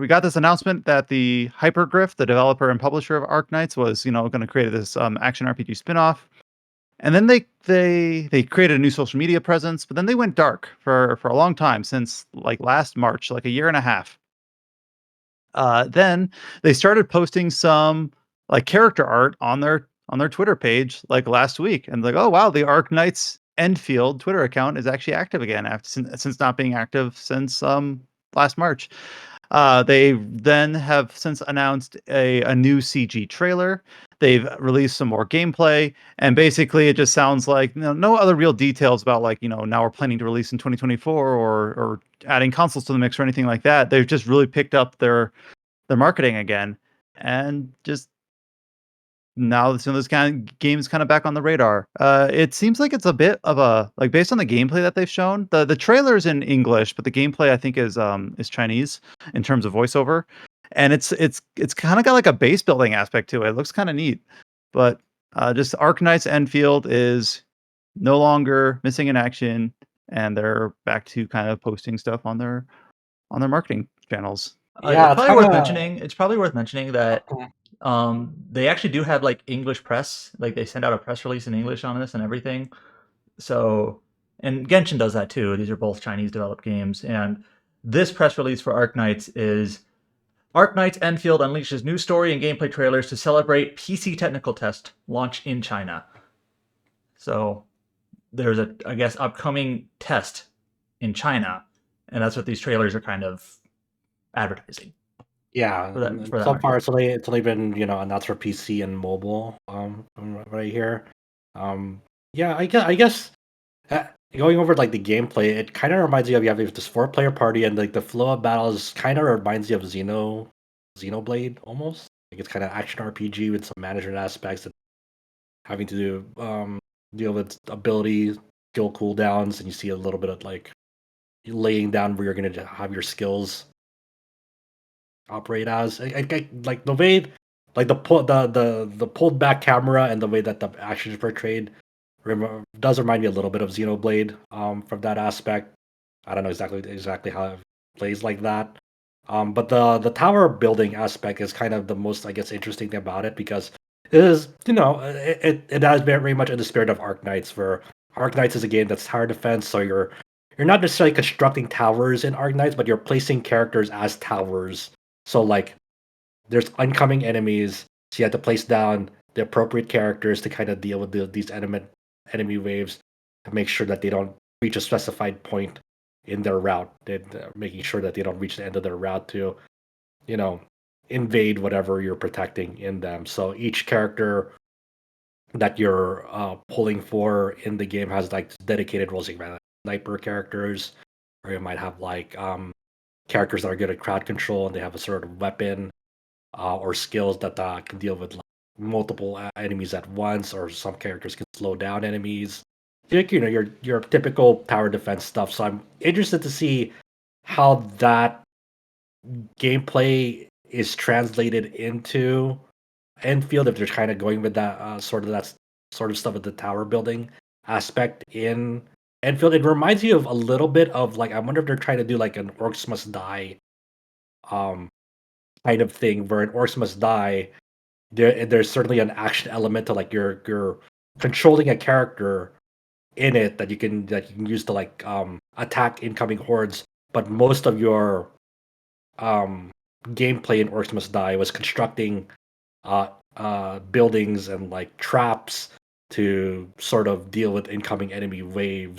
got this announcement that the Hypergriff, the developer and publisher of Arknights, was going to create this action RPG spinoff. And then they created a new social media presence, but then they went dark for a long time, since like last March, like a year and a half. Then they started posting some like character art on their Twitter page like last week, and like, oh wow, the Arknights Endfield Twitter account is actually active again after since not being active since last March. They then have since announced a new CG trailer. They've released some more gameplay, and basically it just sounds like no other real details about like now we're planning to release in 2024 or adding consoles to the mix or anything like that. They've just really picked up their marketing again, and just now this kind of game is kind of back on the radar. It seems like it's a bit of a like based on the gameplay that they've shown. The trailer's in English, but the gameplay I think is Chinese in terms of voiceover, and it's kind of got like a base building aspect to it. It looks kind of neat, but just Arknights Enfield is no longer missing in action, and they're back to kind of posting stuff on their marketing channels. Yeah, it's It's probably worth mentioning that they actually do have like English press. Like they send out a press release in English on this and everything. So, and Genshin does that too. These are both Chinese developed games. And this press release for Arknights is Arknights Enfield unleashes new story and gameplay trailers to celebrate PC technical test launch in China. So there's a, I guess, upcoming test in China. And that's what these trailers are kind of advertising. Yeah, for that so market. far it's only been announced for PC and mobile. Right here. Yeah, I guess going over like the gameplay, it kind of reminds me of you have this 4-player party, and like the flow of battles kind of reminds you of Xenoblade almost. Like it's kind of action RPG with some management aspects and having to do deal with ability skill cooldowns, and you see a little bit of like laying down where you're gonna have your skills operate as. Like the way, like the pulled back camera and the way that the action is portrayed does remind me a little bit of Xenoblade from that aspect. I don't know exactly how it plays like that. But the tower building aspect is kind of the most, I guess, interesting thing about it, because it is, it has very much in the spirit of Arknights, where Arknights is a game that's tower defense, so you're not necessarily constructing towers in Arknights, but you're placing characters as towers. So like there's oncoming enemies, so you have to place down the appropriate characters to kind of deal with these enemy waves to make sure that they don't reach a specified point in their route. Making sure that they don't reach the end of their route to, invade whatever you're protecting in them. So each character that you're pulling for in the game has like dedicated roles. You might have sniper characters, or you might have like characters that are good at crowd control and they have a sort of weapon or skills that can deal with like, multiple enemies at once, or some characters can slow down enemies. Like, your typical tower defense stuff. So I'm interested to see how that gameplay is translated into Enfield, if they're kind of going with that sort of stuff with the tower building aspect in Enfield. It reminds me of a little bit of like, I wonder if they're trying to do like an Orcs Must Die kind of thing, where an Orcs Must Die, there's certainly an action element to like you're controlling a character in it that you can use to like attack incoming hordes, but most of your gameplay in Orcs Must Die was constructing buildings and like traps to sort of deal with incoming enemy waves.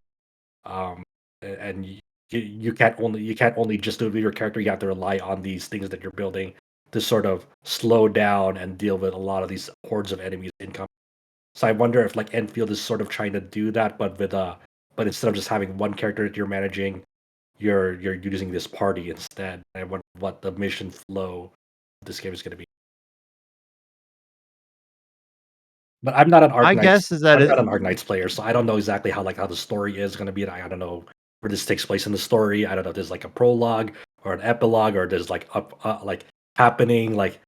And you can't only just do it with your character. You have to rely on these things that you're building to sort of slow down and deal with a lot of these hordes of enemies incoming. So I wonder if like Enfield is sort of trying to do that, but instead of just having one character that you're managing, you're using this party instead. I wonder what the mission flow of this game is going to be. But I'm not an My guess is that I'm not an Arknights player, so I don't know exactly how the story is going to be. I don't know where this takes place in the story. I don't know if there's like a prologue or an epilogue, or there's like like happening. Like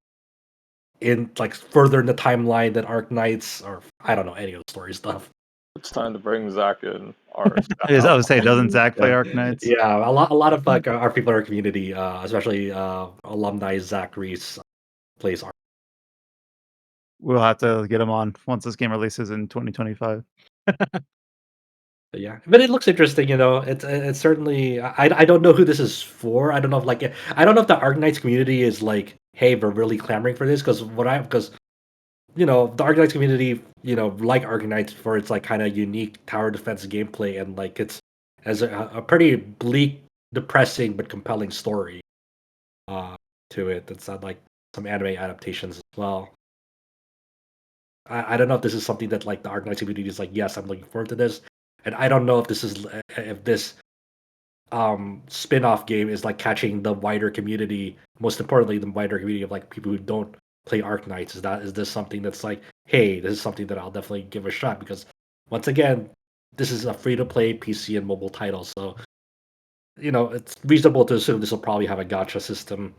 in like further in the timeline than Arknights, or I don't know any of the story stuff. It's time to bring Zach in. Our I would say, doesn't Zach play Arknights? Yeah, a lot of like our people in our community, especially alumni Zach Reese plays. We'll have to get him on once this game releases in 2025. Yeah, but it looks interesting. It's certainly. I don't know who this is for. I don't know if I don't know if the Arknights community is like, hey, we're really clamoring for this because the Arknights community, like Arknights for its like kind of unique tower defense gameplay, and like it's as a pretty bleak, depressing but compelling story to it. That's not like some anime adaptations as well. I don't know if this is something that like the Arknights community is like, yes, I'm looking forward to this, and I don't know if this spin-off game is like catching the wider community, most importantly the wider community of like people who don't play Arknights. Is this something that's like, hey, this is something that I'll definitely give a shot, because once again, this is a free-to-play PC and mobile title, so it's reasonable to assume this will probably have a gacha system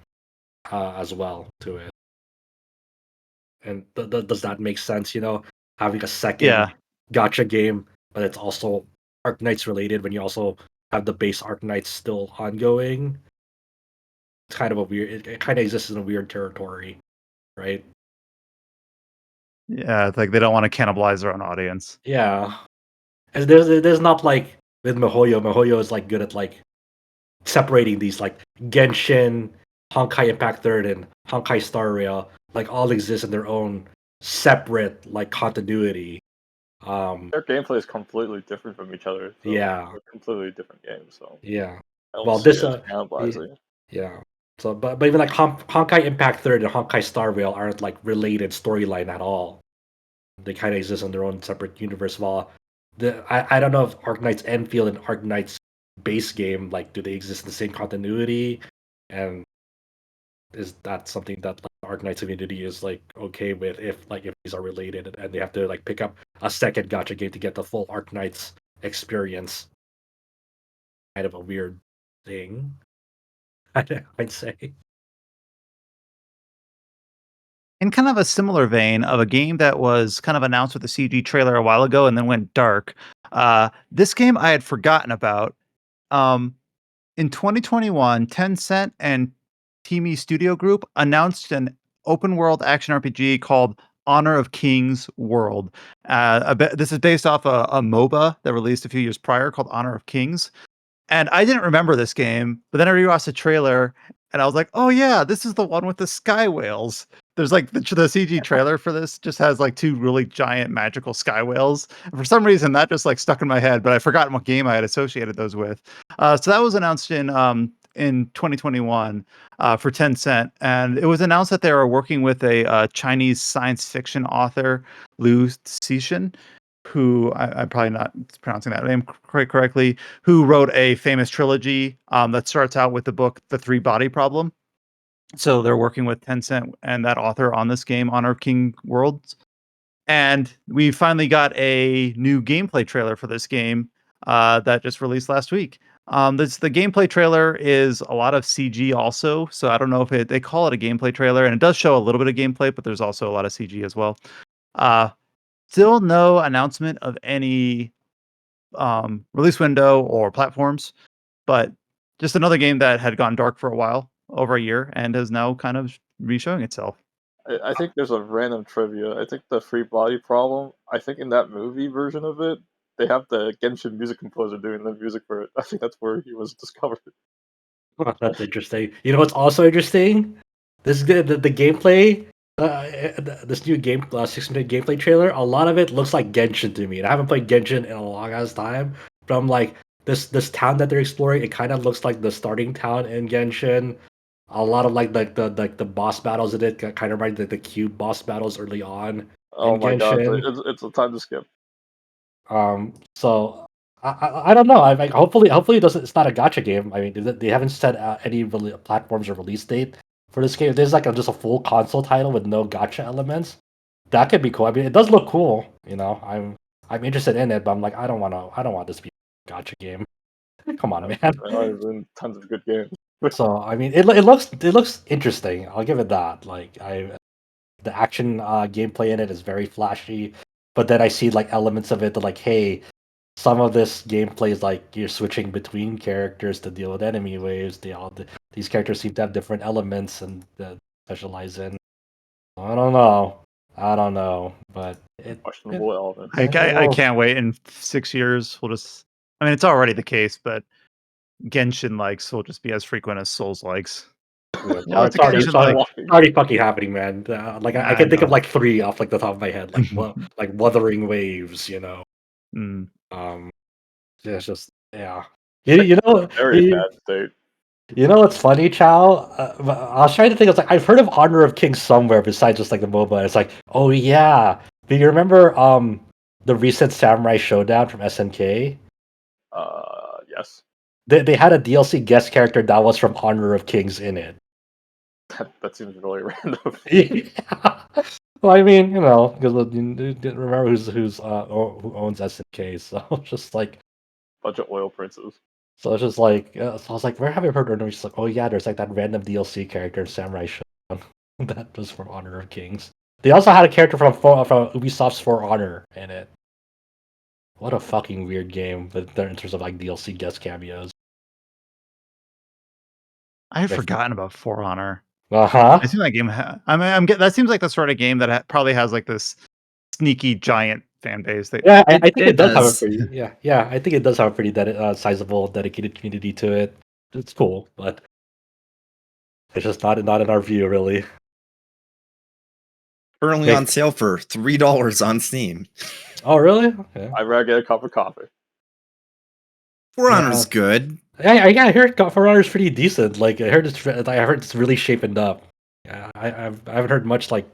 as well to it. And does that make sense? Having a second gacha game, but it's also Arknights related when you also have the base Arknights still ongoing. It's kind of a weird. It kind of exists in a weird territory, right? Yeah, it's like they don't want to cannibalize their own audience. Yeah, and there's not like with MiHoYo. MiHoYo is like good at like separating these like Genshin, Honkai Impact Third, and Honkai Star Rail like all exist in their own separate like continuity. Their gameplay is completely different from each other. So Yeah, they're completely different games. So yeah. I don't Well, see this it as cannibalizing. yeah. So, but even like Honkai Impact Third and Honkai Star Rail aren't like related storyline at all. They kind of exist in their own separate universe. While I don't know if Arknights Endfield and Arknights base game, like, do they exist in the same continuity, and is that something that like the Arknights community is like okay with, if these are related and they have to like pick up a second gacha game to get the full Arknights experience? Kind of a weird thing, I'd say. In kind of a similar vein of a game that was kind of announced with a CG trailer a while ago and then went dark, this game I had forgotten about. In 2021, Tencent and Teamy Studio Group announced an open world action RPG called Honor of Kings World. This is based off a MOBA that released a few years prior called Honor of Kings. And I didn't remember this game, but then I rewatched the trailer and I was like, oh yeah, this is the one with the sky whales. There's like the CG trailer for this just has like two really giant magical sky whales. And for some reason that just like stuck in my head, but I forgotten what game I had associated those with. So that was announced in 2021 for Tencent, and it was announced that they were working with a Chinese science fiction author, Liu Cixin, who I'm probably not pronouncing that name quite correctly, who wrote a famous trilogy that starts out with the book The Three Body Problem. So they're working with Tencent and that author on this game, Honor of King Worlds. And we finally got a new gameplay trailer for this game that just released last week. The gameplay trailer is a lot of CG also, so I don't know if they call it a gameplay trailer, and it does show a little bit of gameplay, but there's also a lot of CG as well. Still no announcement of any release window or platforms, but just another game that had gone dark for a while, over a year, and is now kind of re-showing itself. I think there's a random trivia. I think the Free Body Problem, I think in that movie version of it, they have the Genshin music composer doing the music for it. I think that's where he was discovered. That's interesting. You know what's also interesting? This the gameplay. This new game, 6-minute gameplay trailer. A lot of it looks like Genshin to me, and I haven't played Genshin in a long ass time. But I'm like, this town that they're exploring, it kind of looks like the starting town in Genshin. A lot of like the boss battles in it kind of remind the cube boss battles early on Oh in my god, Genshin. it's a time to skip. So I don't know. I like hopefully it doesn't. It's not a gacha game. I mean, they haven't set any platforms or release date for this game. If there's like just a full console title with no gacha elements, that could be cool. I mean, it does look cool. I'm interested in it, but I'm like, I don't want this to be a gacha game. Come on, man. There's been tons of good games. So I mean, it looks interesting. I'll give it that. Like the action gameplay in it is very flashy. But then I see like elements of it that like, hey, some of this gameplay is like you're switching between characters to deal with enemy waves. These characters seem to have different elements and specialize in. I don't know, but Questionable elements. I can't wait in 6 years. We'll just. I mean, it's already the case, but Genshin likes will just be as frequent as Souls likes. Yeah, No, it's a it's Genshin like. already fucking happening, man. Like I I can think of know. like 3 off like the top of my head, like like Wuthering Waves, you know. Mm. Yeah, it's just You know, Very bad state. you know what's funny, Chow? I was trying to think. I was like, I've heard of Honor of Kings somewhere besides just like the MOBA. It's like, oh yeah. Do you remember the recent Samurai Showdown from SNK? Yes. They had a DLC guest character that was from Honor of Kings in it. That seems really random. Yeah. Well, I mean, you know, because you didn't remember who owns SNK, so it's just like, Bunch of oil princes. so it's just like, so I was like, where have I heard of it? She's like, oh yeah, there's like that random DLC character in Samurai Showdown that was from Honor of Kings. They also had a character from Ubisoft's For Honor in it. What a fucking weird game, but in terms of like DLC guest cameos. I had forgotten about For Honor. Uh-huh. I think that game. I mean, that seems like the sort of game that probably has like this sneaky giant fan base. Yeah, I think it does have a does. pretty I think it does have a pretty sizable dedicated community to it. It's cool, but it's just not in our view, really. Currently Wait. on sale for $3 on Steam. Oh, really? Okay. I'd rather get a cup of coffee. For Honor's good. I heard For Honor's pretty decent. Like I heard it's really shaping up. Yeah, I haven't heard much like.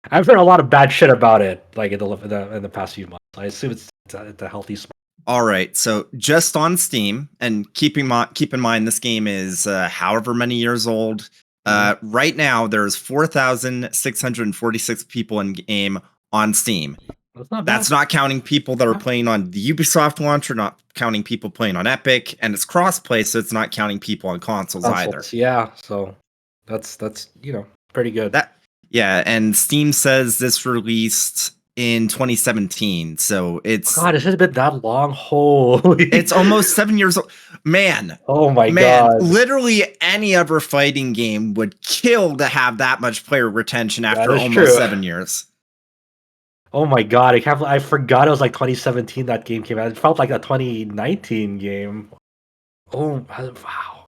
I've heard a lot of bad shit about it, like in the past few months. I assume it's a healthy spot. All right, so just on Steam, and keep in mind this game is however many years old. Right now, there's 4,646 people in game on Steam. That's not bad. That's not counting people that are playing on the Ubisoft launcher, not counting people playing on Epic, and it's crossplay, so it's not counting people on consoles either. Yeah, so that's pretty good. And Steam says this released in 2017, so it's God, it has been that long. Holy, it's almost 7 years old. Man, oh my man, God! literally any other fighting game would kill to have that much player retention after almost true. 7 years. Oh my God, I forgot it was like 2017 that game came out. It felt like a 2019 game. Oh wow!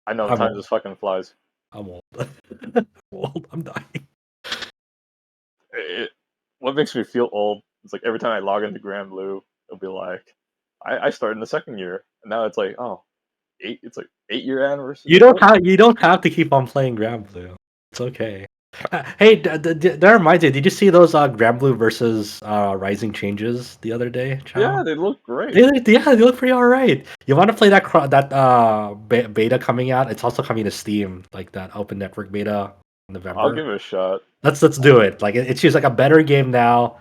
I know, time just fucking flies. I'm old. I'm dying. What makes me feel old is like every time I log into Granblue, it'll be like, I started in the second year, and now it's like, it's like 8-year anniversary. You don't have to keep on playing Granblue. It's okay. Hey, that reminds me. Did you see those Granblue Versus Rising changes the other day? Chow? Yeah, they look great. They look pretty alright. You want to play that beta coming out? It's also coming to Steam, like that open network beta in November. I'll give it a shot. Let's do it. Like it seems like a better game now.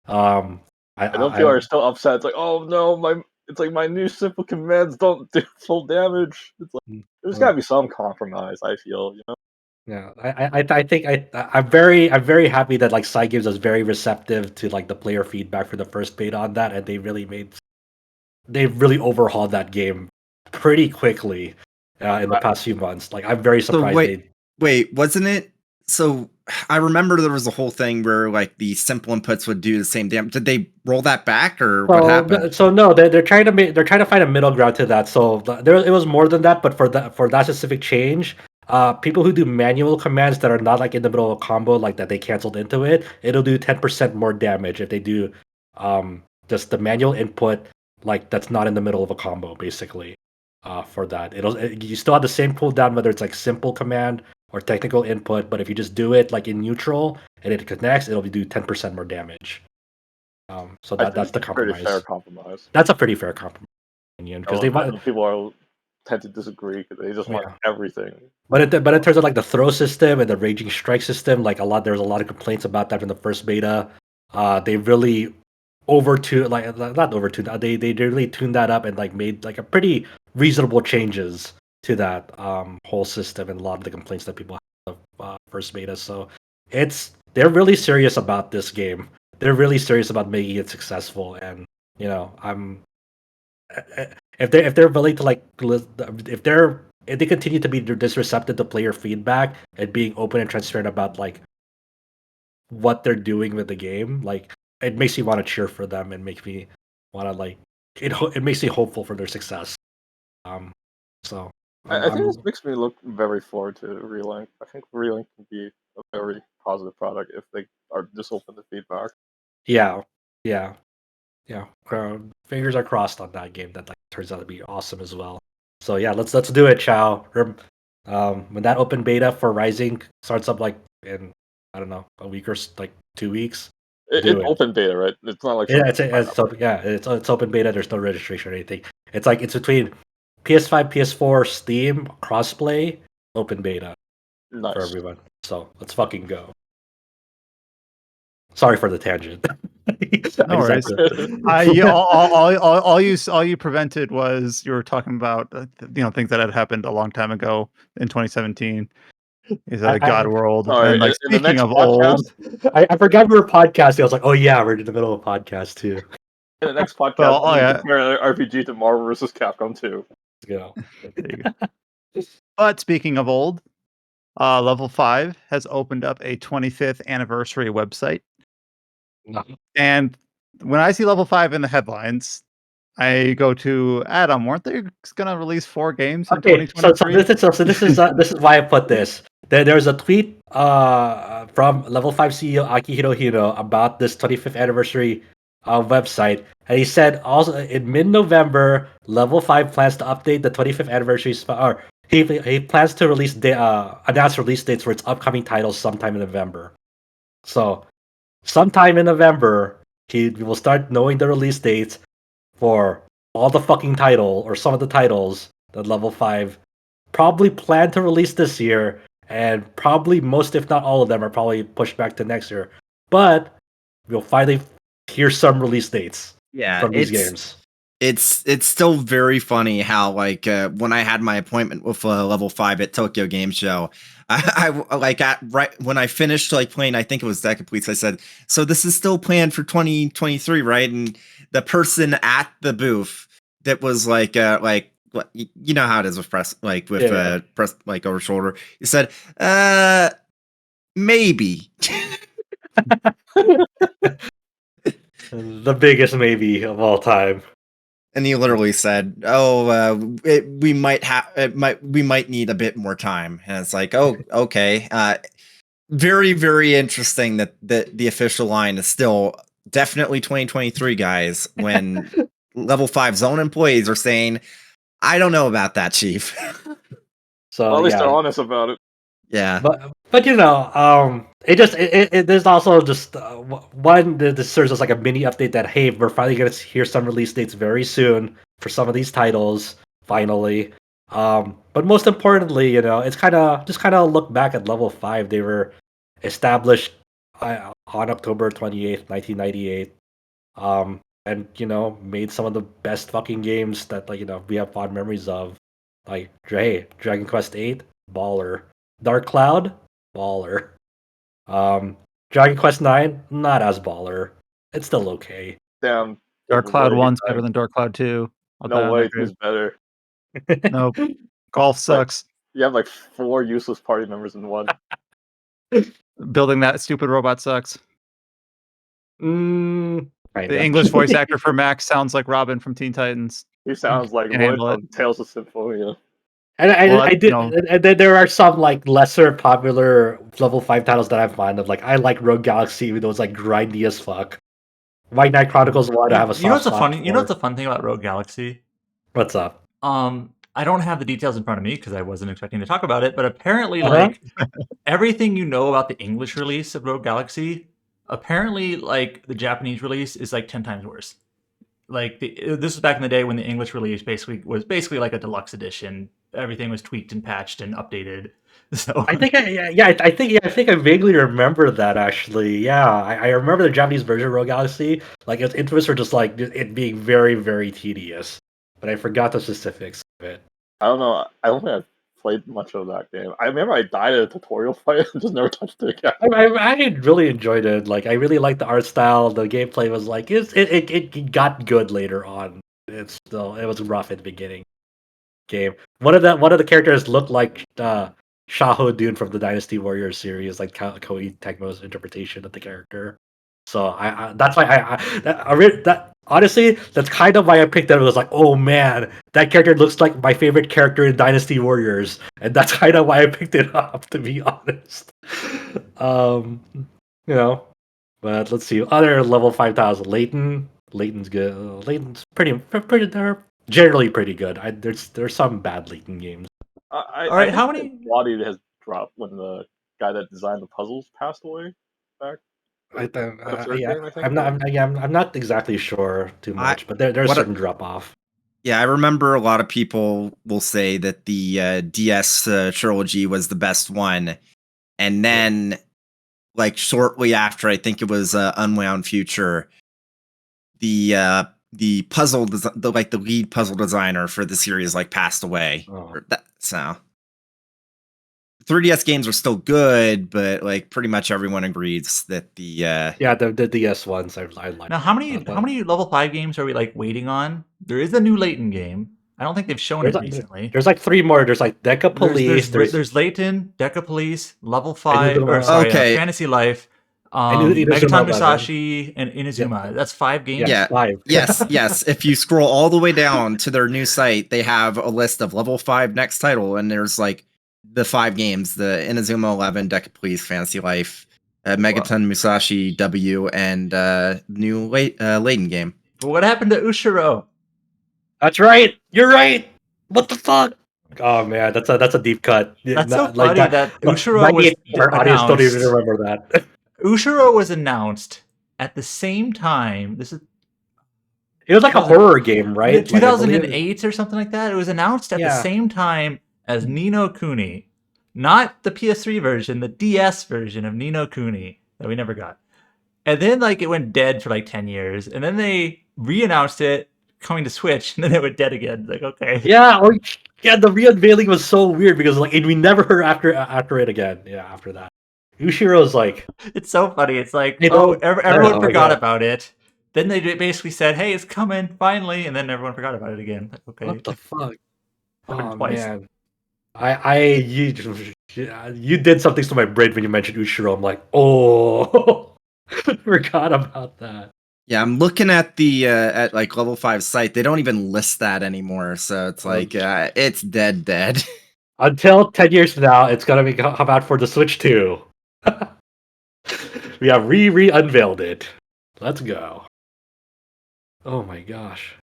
I know people are still upset. It's like, oh no, it's like my new simple commands don't do full damage. It's like there's gotta be some compromise. I feel, you know. Yeah, I think I'm very happy that like SaGa was very receptive to like the player feedback for the first beta on that, and they really overhauled that game pretty quickly in the past few months. Like I'm very surprised. So wait, wasn't it? So I remember there was a whole thing where like the simple inputs would do the same damage. Did they roll that back or what happened? So no, they're trying to find a middle ground to that. So it was more than that, but for that specific change. People who do manual commands that are not like in the middle of a combo, like that they canceled into it, it'll do 10% more damage if they do just the manual input, like that's not in the middle of a combo, basically. For that, you still have the same cooldown whether it's like simple command or technical input, but if you just do it like in neutral and it connects, it'll do 10% more damage. So that's the compromise. Pretty fair compromise. That's a pretty fair compromise, because people tend to disagree because they just want everything. But in terms of like the throw system and the raging strike system, like there's a lot of complaints about that in the first beta. They really They really tuned that up and like made like a pretty reasonable changes to that whole system and a lot of the complaints that people have of first beta. So they're really serious about this game. They're really serious about making it successful, and I'm if they're willing to if they continue to be this receptive to player feedback and being open and transparent about like what they're doing with the game, like it makes me want to cheer for them and makes me want to like it makes me hopeful for their success. So I think this makes me look very forward to Relink. I think Relink can be a very positive product if they are just open to feedback. yeah. Fingers are crossed on that game that like turns out to be awesome as well. So yeah, let's do it, Chow. When that open beta for Rising starts up like in I don't know a week or like 2 weeks. It's open beta, right? It's not like it's open beta. There's no registration or anything. It's like it's between PS5, PS4, Steam, crossplay, open beta for everyone. So let's fucking go. Sorry for the tangent. No worries. All you prevented was you were talking about things that had happened a long time ago in 2017. Is that God World? And like speaking of old, I forgot we were podcasting. I was like, oh yeah, we're in the middle of a podcast too. In the next podcast, compare RPG to Marvel vs. Capcom 2. There you go. But speaking of old, Level 5 has opened up a 25th anniversary website. No. And when I see Level 5 in the headlines, I go to Adam. Weren't they going to release 4 games in 2023? So this is why I put this. There's a tweet from Level 5 CEO Akihiro Hiro about this 25th anniversary website, and he said also in mid-November, Level 5 plans to update the 25th anniversary. Or he plans to announce release dates for its upcoming titles sometime in November. So, sometime in November, we will start knowing the release dates for all the fucking title or some of the titles that Level 5 probably plan to release this year, and probably most, if not all of them, are probably pushed back to next year. But we'll finally hear some release dates from these games. It's still very funny how like when I had my appointment with Level 5 at Tokyo Game Show, I like right when I finished like playing, I think it was Decapolice, I said, so this is still planned for 2023, right? And the person at the booth that was like you know how it is with press, like with press like over shoulder, he said, maybe. The biggest maybe of all time. And he literally said, "Oh, we might need a bit more time." And it's like, "Oh, okay." Very, very interesting that the official line is still definitely 2023, guys. When Level 5's own employees are saying, "I don't know about that, Chief." So at least they're honest about it. Yeah, but there's also just one. This serves as like a mini update that hey, we're finally gonna hear some release dates very soon for some of these titles. Finally, but most importantly, it's kind of look back at Level 5. They were established on October 28th, 1998, and made some of the best fucking games that we have fond memories of, like Dragon Quest VIII, baller. Dark Cloud, baller. Dragon Quest 9, not as baller. It's still okay. Damn. Dark Cloud 1's better than Dark Cloud 2. No way, it's better. Nope. Golf sucks. You have like 4 useless party members in one. Building that stupid robot sucks. The English voice actor for Max sounds like Robin from Teen Titans. He sounds like Lloyd from Tales of Symphonia. And and then there are some like lesser popular Level 5 titles that I'm fond of. Like I like Rogue Galaxy, even though it's like grindy as fuck. White Knight Chronicles 1 I have a soft spot for. You know what's the fun thing about Rogue Galaxy? What's up? I don't have the details in front of me because I wasn't expecting to talk about it, but apparently like everything you know about the English release of Rogue Galaxy, apparently like the Japanese release is like 10 times worse. Like this was back in the day when the English release was basically like a deluxe edition. Everything was tweaked and patched and updated. So I think I vaguely remember that actually. Yeah, I remember the Japanese version of Rogue Galaxy. Like its interests were just like it being very, very tedious, but I forgot the specifics of it. I don't know. I don't think I've played much of that game. I remember I died at a tutorial fight and just never touched it again. I really enjoyed it. Like, I really liked the art style. The gameplay was like it got good later on. It was rough at the beginning. Game. One of the characters looked like Shaho Dune from the Dynasty Warriors series, like Koei Tecmo's interpretation of the character. So that's why that honestly, that's kind of why I picked it. It was like, oh man, that character looks like my favorite character in Dynasty Warriors, and that's kind of why I picked it up. To be honest, um, you know. But let's see, other level 5,000. Leighton's good. Leighton's pretty. They're generally pretty good. There's some bad Leighton games. All right, how many body has dropped when the guy that designed the puzzles passed away back? I'm not exactly sure too much, but there's certain drop off. Yeah, I remember a lot of people will say that the DS trilogy was the best one, and then like shortly after, I think it was Unwound Future, the puzzle the lead puzzle designer for the series like passed away. So 3DS games are still good, but like pretty much everyone agrees that the DS ones I like. Now, how many level 5 games are we like waiting on? There is a new Leighton game. I don't think they've shown it recently. There's like 3 more. There's like Deca Police. There's Leighton, Deca Police, Level 5, Fantasy Life, Megaton Musashi, and Inazuma. Yeah. That's 5 games. Yeah, 5. yes. If you scroll all the way down to their new site, they have a list of Level 5 next title, and there's like the 5 games: the Inazuma 11, Deca Police, Fantasy Life, Megaton Musashi W, and new Leighton game. But what happened to Ushiro? That's right. You're right. What the fuck? Oh man, that's a deep cut. That's so funny that Ushiro was audience don't even remember that. Ushiro was announced at the same time. It was like a horror game, right? 2008 or something like that. It was announced at the same time as Ni no Kuni, not the PS3 version, the DS version of Ni no Kuni that we never got. And then like it went dead for like 10 years, and then they re-announced it coming to Switch, and then it went dead again. Like, okay. Yeah, the re-unveiling was so weird because like we never heard after it again. Yeah, after that. Ushiro's like, it's so funny. It's like, everyone forgot about it. Then they basically said, "Hey, it's coming finally," and then everyone forgot about it again. Like, okay, what the fuck? Oh twice. Man, you did something to my brain when you mentioned Ushiro. I'm like, oh, forgot about that. Yeah, I'm looking at the at like Level 5 site. They don't even list that anymore, so it's like it's dead. Until 10 years from now, it's gonna come out for the Switch 2. We have re-unveiled it. Let's go. Oh my gosh.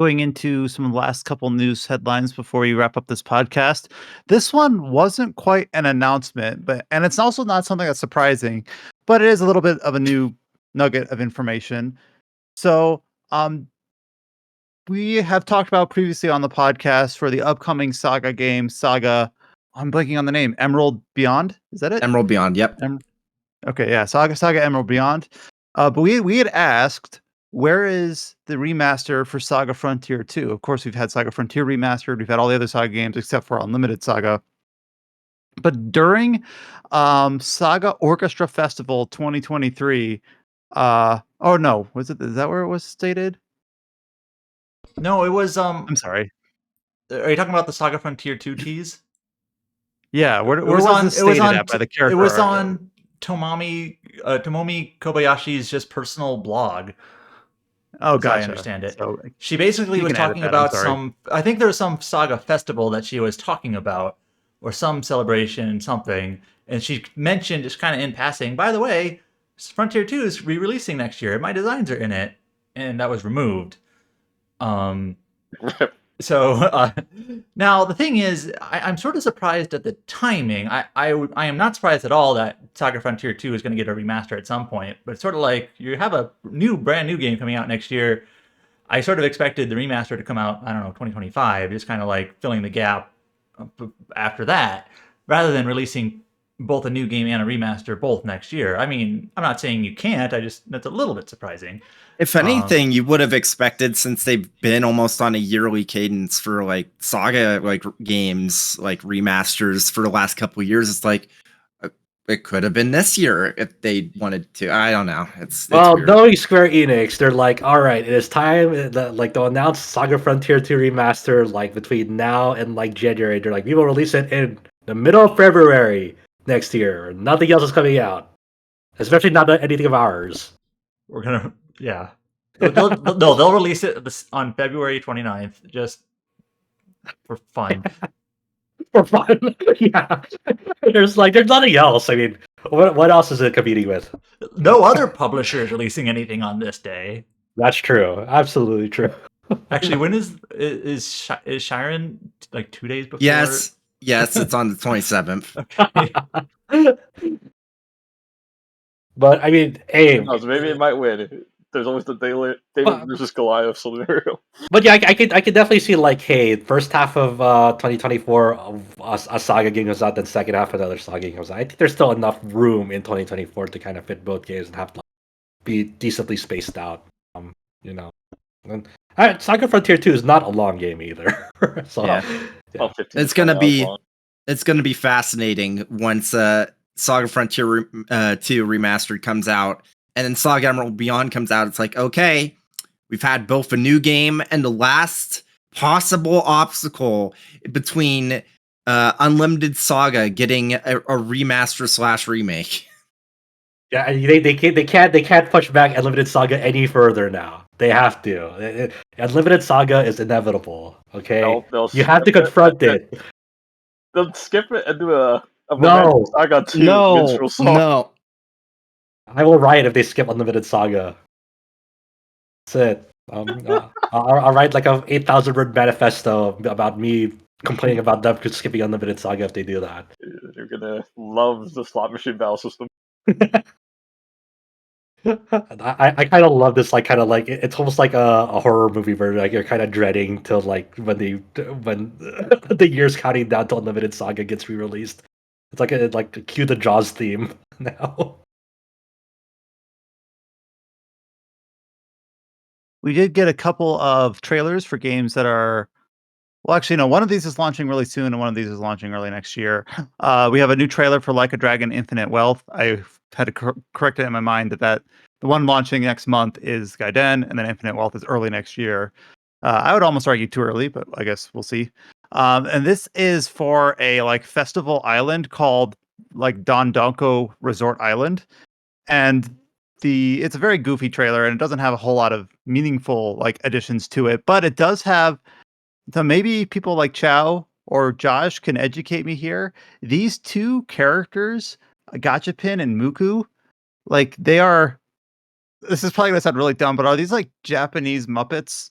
Going into some of the last couple news headlines before we wrap up this podcast. This one wasn't quite an announcement, and it's also not something that's surprising, but it is a little bit of a new nugget of information. So, we have talked about previously on the podcast for the upcoming SaGa game, SaGa. I'm blanking on the name. Emerald Beyond. Is that it? Emerald Beyond. Yep. Okay. Yeah. SaGa Emerald Beyond. But we had asked, where is the remaster for SaGa Frontier 2? Of course, we've had SaGa Frontier remastered. We've had all the other SaGa games except for Unlimited SaGa. But during SaGa Orchestra Festival 2023, oh no, is that where it was stated? No, it was I'm sorry. Are you talking about the SaGa Frontier 2 tease? Yeah, where was it stated at by the character? It was on Tomomi Kobayashi's just personal blog. Oh, gotcha. I understand it. So she basically was talking about I think there was some SaGa festival that she was talking about, or some celebration, something, and she mentioned just kind of in passing, by the way, Frontier 2 is re-releasing next year. My designs are in it, and that was removed. So now the thing is, I'm sort of surprised at the timing. I am not surprised at all that SaGa Frontier 2 is going to get a remaster at some point, but it's sort of like you have a brand new game coming out next year. I sort of expected the remaster to come out, I don't know, 2025, just kind of like filling the gap after that, rather than releasing both a new game and a remaster both next year. I mean, I'm not saying you can't. That's a little bit surprising. If anything, you would have expected, since they've been almost on a yearly cadence for like SaGa like games, like remasters for the last couple of years. It's like it could have been this year if they wanted to. I don't know. It's weird. Knowing Square Enix, they're like, all right, it is time. Like they'll announce SaGa Frontier 2 remaster like between now and like January. They're like, we will release it in the middle of February next year. Nothing else is coming out, especially not anything of ours. We're gonna, yeah. They'll release it on February 29th, just for fun. For fun, yeah. There's nothing else. I mean, what else is it competing with? No other publisher is releasing anything on this day. That's true. Absolutely true. Actually, when is Shiren like 2 days before? Yes, it's on the 27th. Okay. But I mean, hey, maybe it might win. There's always the David versus Goliath scenario. But yeah, I could definitely see like, hey, first half of 2024, a SaGa game comes out, then second half another SaGa game comes out. I think there's still enough room in 2024 to kind of fit both games and have to be decently spaced out. You know, and SaGa Frontier 2 is not a long game either. So Yeah. It's gonna be fascinating once SaGa Frontier 2 Remastered comes out, and then SaGa Emerald Beyond comes out. It's like, okay, we've had both a new game and the last possible obstacle between Unlimited Saga getting a remaster / remake. yeah, they can't push back Unlimited Saga any further now. They have to. Unlimited Saga is inevitable. Okay, you have to confront it. They'll skip it and do a No. Saga 2 minstrel song. No. I will riot if they skip Unlimited Saga. That's it. I'll write like a 8,000 word manifesto about me complaining about them skipping Unlimited Saga if they do that. You're gonna love the slot machine battle system. I kind of love this, like, kind of like it's almost like a horror movie where like you're kind of dreading till like when the year's counting down till Unlimited Saga gets re-released. It's like cue the Jaws theme now. We did get a couple of trailers for games that are, well, actually, no, one of these is launching really soon, and one of these is launching early next year. We have a new trailer for Like a Dragon Infinite Wealth. I had to correct it in my mind that the one launching next month is Gaiden, and then Infinite Wealth is early next year. I would almost argue too early, but I guess we'll see. And this is for a like festival island called like Dondonko Resort Island, and it's a very goofy trailer, and it doesn't have a whole lot of meaningful like additions to it, but it does have. So maybe people like Chow or Josh can educate me here. These two characters, Gachapin and Muku, like they are. This is probably gonna sound really dumb, but are these like Japanese Muppets?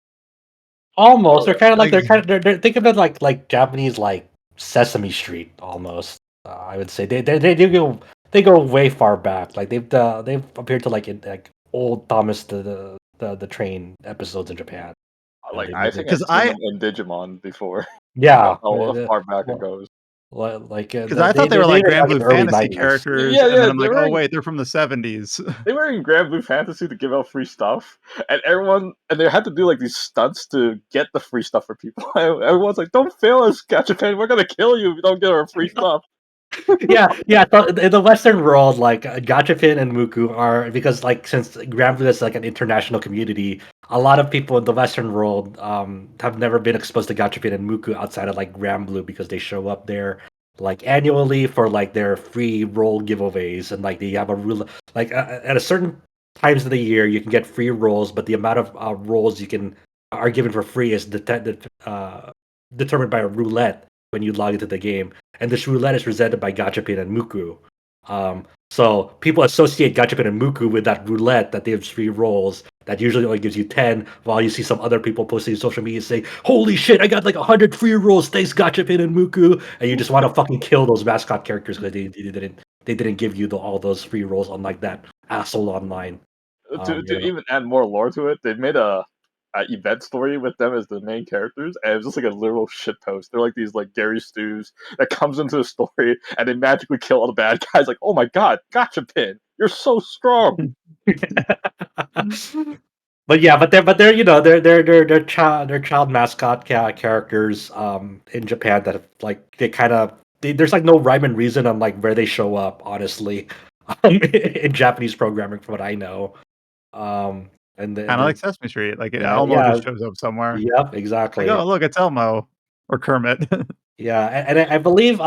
Almost. They're kind of like they're think of it like Japanese like Sesame Street almost. I would say they do go way far back. Like they've appeared to like in like old Thomas the Train episodes in Japan. Like They- I they- think Because I've seen them in Digimon before. Yeah, How far back it goes. like Because I thought they were like Granblue early Fantasy 90s. characters, Yeah, and then yeah, I'm like, they're oh like- wait, they're from the 70s. They were in Granblue Fantasy to give out free stuff, and they had to do like these stunts to get the free stuff for people. Everyone's like, "Don't fail us, Gachapin. We're gonna kill you if you don't get our free stuff." yeah. So in the Western world, like Gachapin and Muku are, because like since Granblue is like an international community, a lot of people in the Western world have never been exposed to Gachapin and Muku outside of like Granblue, because they show up there like annually for like their free roll giveaways, and like they have a rule like at a certain times of the year you can get free rolls, but the amount of rolls you are given for free is determined by a roulette when you log into the game, and this roulette is presented by Gachapin and Muku. So people associate Gachapin and Muku with that roulette that they have free rolls that usually only gives you 10, while you see some other people posting on social media saying, "Holy shit, I got like 100 free rolls, thanks Gachapin and Muku," and you just want to fucking kill those mascot characters because they didn't give you all those free rolls, unlike that asshole online. To even add more lore to it, they made a event story with them as the main characters, and it was just like a literal shit post. They're like these like Gary Stews that comes into the story and they magically kill all the bad guys. Like, oh my god, gotcha pin, you're so strong. But yeah, but they're they're child mascot characters in Japan that have, like there's like no rhyme and reason on like where they show up, honestly, in Japanese programming from what I know. And Kind of like Sesame Street, like yeah, Elmo yeah, just shows up somewhere. yep, Like, exactly. oh look, it's Elmo or Kermit. Yeah, and I believe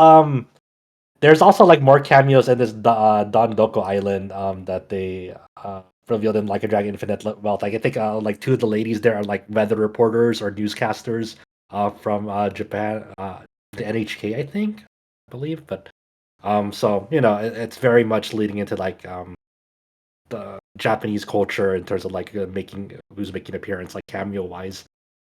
there's also like more cameos in this Don Doko Island that they revealed in like a Dragon Infinite Wealth. Like I think like two of the ladies there are like weather reporters or newscasters from Japan, the NHK, I think, I believe. But so it's very much leading into like the Japanese culture in terms of like making who's making appearance like cameo wise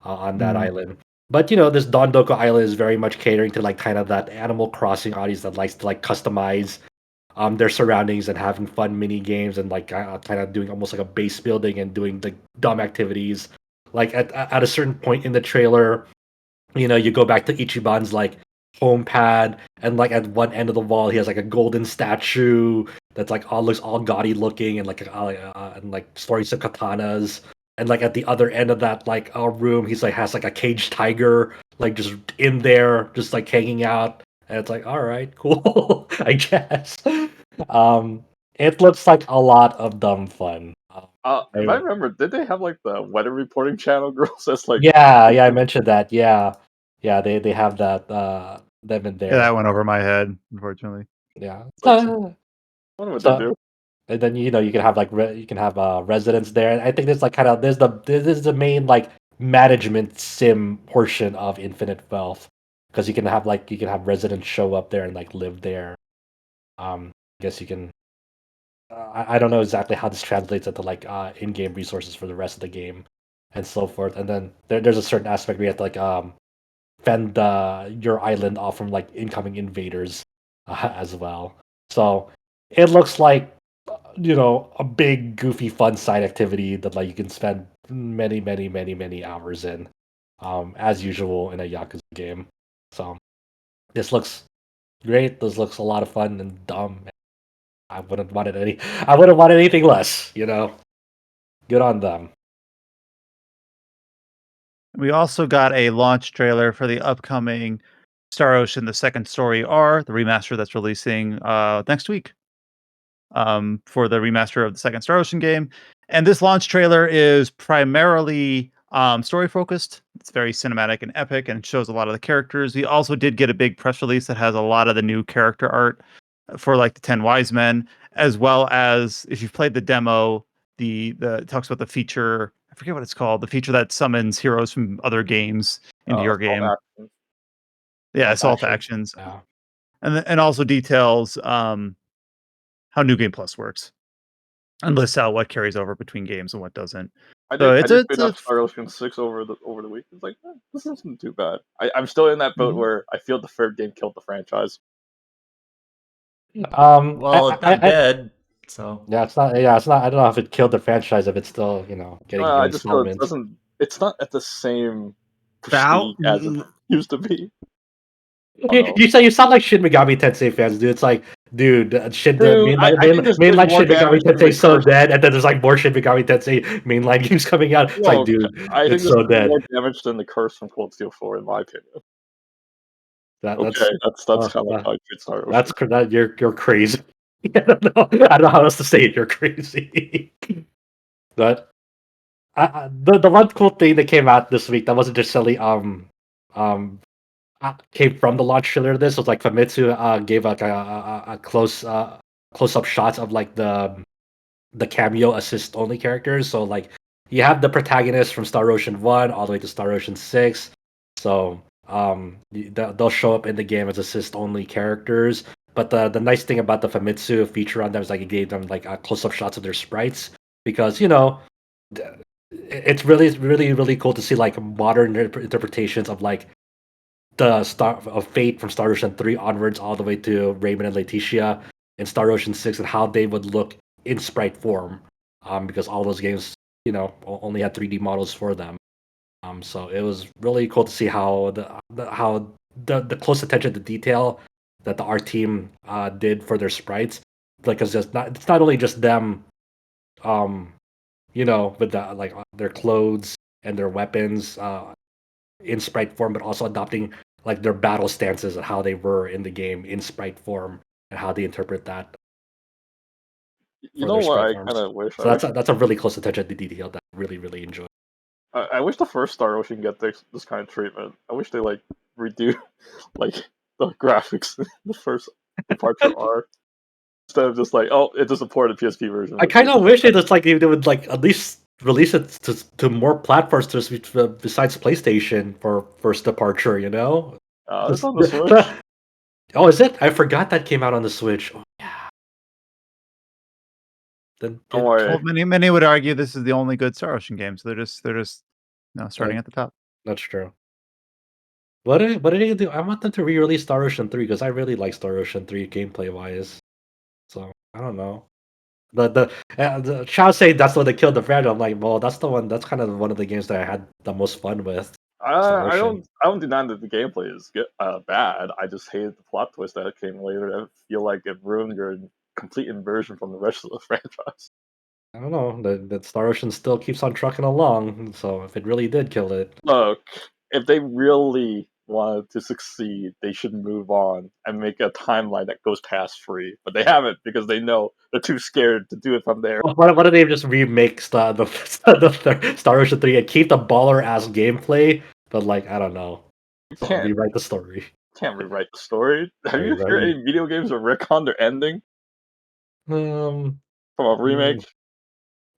on that island. But this Dondoko Island is very much catering to like kind of that Animal Crossing audience that likes to like customize their surroundings and having fun mini games and like kind of doing almost like a base building and doing like dumb activities. Like at a certain point in the trailer, you go back to Ichiban's like home pad, and like at one end of the wall he has like a golden statue that's like all looks all gaudy looking and like and like stories of katanas. And like at the other end of that like room, he's like has like a caged tiger like just in there, just like hanging out. And it's like, all right, cool, I guess. It looks like a lot of dumb fun. If I remember, did they have like the weather reporting channel girls? That's like, Yeah, I mentioned that. Yeah, they have that them in Yeah, there. that went over my head, unfortunately. Yeah. I wonder what they So do. and then you can have like you can have residents there. And I think there's like kind of this is the main like management sim portion of Infinite Wealth, because you can have residents show up there and like live there. I guess you can. I don't know exactly how this translates into like in-game resources for the rest of the game, and so forth. And then there's a certain aspect where you have to like fend your island off from like incoming invaders as well. So it looks like a big goofy fun side activity that like you can spend many hours in, as usual in a Yakuza game. So this looks great. This looks a lot of fun and dumb. I wouldn't want anything less. Good on them. We also got a launch trailer for the upcoming Star Ocean: The Second Story R, the remaster that's releasing next week. For the remaster of the second Star Ocean game. And this launch trailer is primarily story focused. It's very cinematic and epic and shows a lot of the characters. We also did get a big press release that has a lot of the new character art for like the 10 Wise Men, as well as if you've played the demo, the it talks about the feature. I forget what it's called. The feature that summons heroes from other games into your Assault game. Action. Yeah, Assault assault actions. Yeah. And also details how New Game Plus works and lists out what carries over between games and what doesn't. I So did. I did it's pick up Star Ocean 6 over the week. It's like, this isn't too bad. I'm still in that boat where I feel the third game killed the franchise. Well, it's not dead, so Yeah, it's not. Yeah, it's not. I don't know if it killed the franchise, if it's still, getting I new just feel it installments. doesn't. It's not at the same Val- prestige as it used to be. You sound like Shin Megami Tensei fans, dude. It's like, dude, Shin the Dude, I think there's mainline more Shin Megami damage than the Tensei so curse. dead, and then there's like more Shin Megami Tensei mainline games coming out. It's like, Well, dude, I think it's so there's dead. more damage than the curse from Cold Steel 4, in my opinion. That's That's kind of how I treat Star Ocean. that you're crazy. I don't know. I don't know how else to say it. You're crazy. But the one cool thing that came out this week that wasn't necessarily came from the launch trailer. This was like Famitsu gave like a close up shots of like the cameo assist only characters. So like you have the protagonist from Star Ocean 1 all the way to Star Ocean 6. So they'll show up in the game as assist only characters. But the nice thing about the Famitsu feature on them is like it gave them like close up shots of their sprites, because it's really cool to see like modern interpretations of like the Star of Fate from Star Ocean 3 onwards, all the way to Raymond and Letitia in Star Ocean 6, and how they would look in sprite form. Because all those games, only had 3D models for them. So it was really cool to see how the close attention to detail that the art team did for their sprites. Like, it's not only just them, with their clothes and their weapons in sprite form, but also adopting like their battle stances and how they were in the game in sprite form and how they interpret that You for know their what sprite I forms. kind of wish? So that's a really close attention to detail that I really enjoy. I wish the first Star Ocean get this kind of treatment. I wish they like redo like the graphics in the first departure arc instead of just like, oh, it's a supported PSP version. I kind of wish it was like they would like at least release it to more platforms besides PlayStation for first departure. It's on the Switch. Oh, is it? I forgot that came out on the Switch. Oh, yeah. Then Don't worry. Well, many would argue this is the only good Star Ocean game, so they're just starting at the top. That's true. What are they do? I want them to re-release Star Ocean 3 because I really like Star Ocean 3 gameplay wise. So I don't know. The Chow say that's what they killed the franchise. I'm like, well, that's the one. That's kind of one of the games that I had the most fun with. Star I Ocean. don't deny that the gameplay is bad. I just hated the plot twist that came later. I feel like it ruined your complete inversion from the rest of the franchise. I don't know. The Star Ocean still keeps on trucking along. So if it really did kill it, Look, if they really wanted to succeed, they should move on and make a timeline that goes past 3. But they haven't because they know they're too scared to do it from there. why don't they just remake the Star Ocean 3 and keep the baller ass gameplay, but like I don't know, rewrite the story. Can't rewrite the story. Have you Right. heard any video games that retcon their ending Um, from a remake?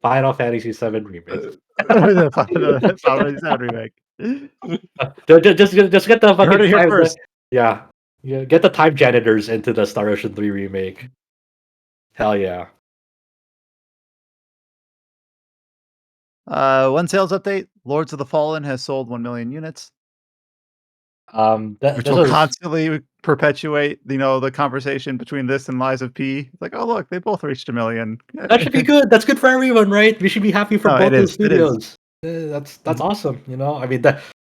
Final Fantasy VII remake. The Final Fantasy VII remake. Just get the You heard fucking it here first. Yeah, get the time janitors into the Star Ocean 3 remake. Hell yeah. One sales update: Lords of the Fallen has sold 1 million units, Which which will constantly perpetuate, the conversation between this and Lies of P. It's like, oh look, they both reached 1 million. that should be good. That's good for everyone, right? We should be happy for No, both it those is, it is. studios. That's awesome. I mean,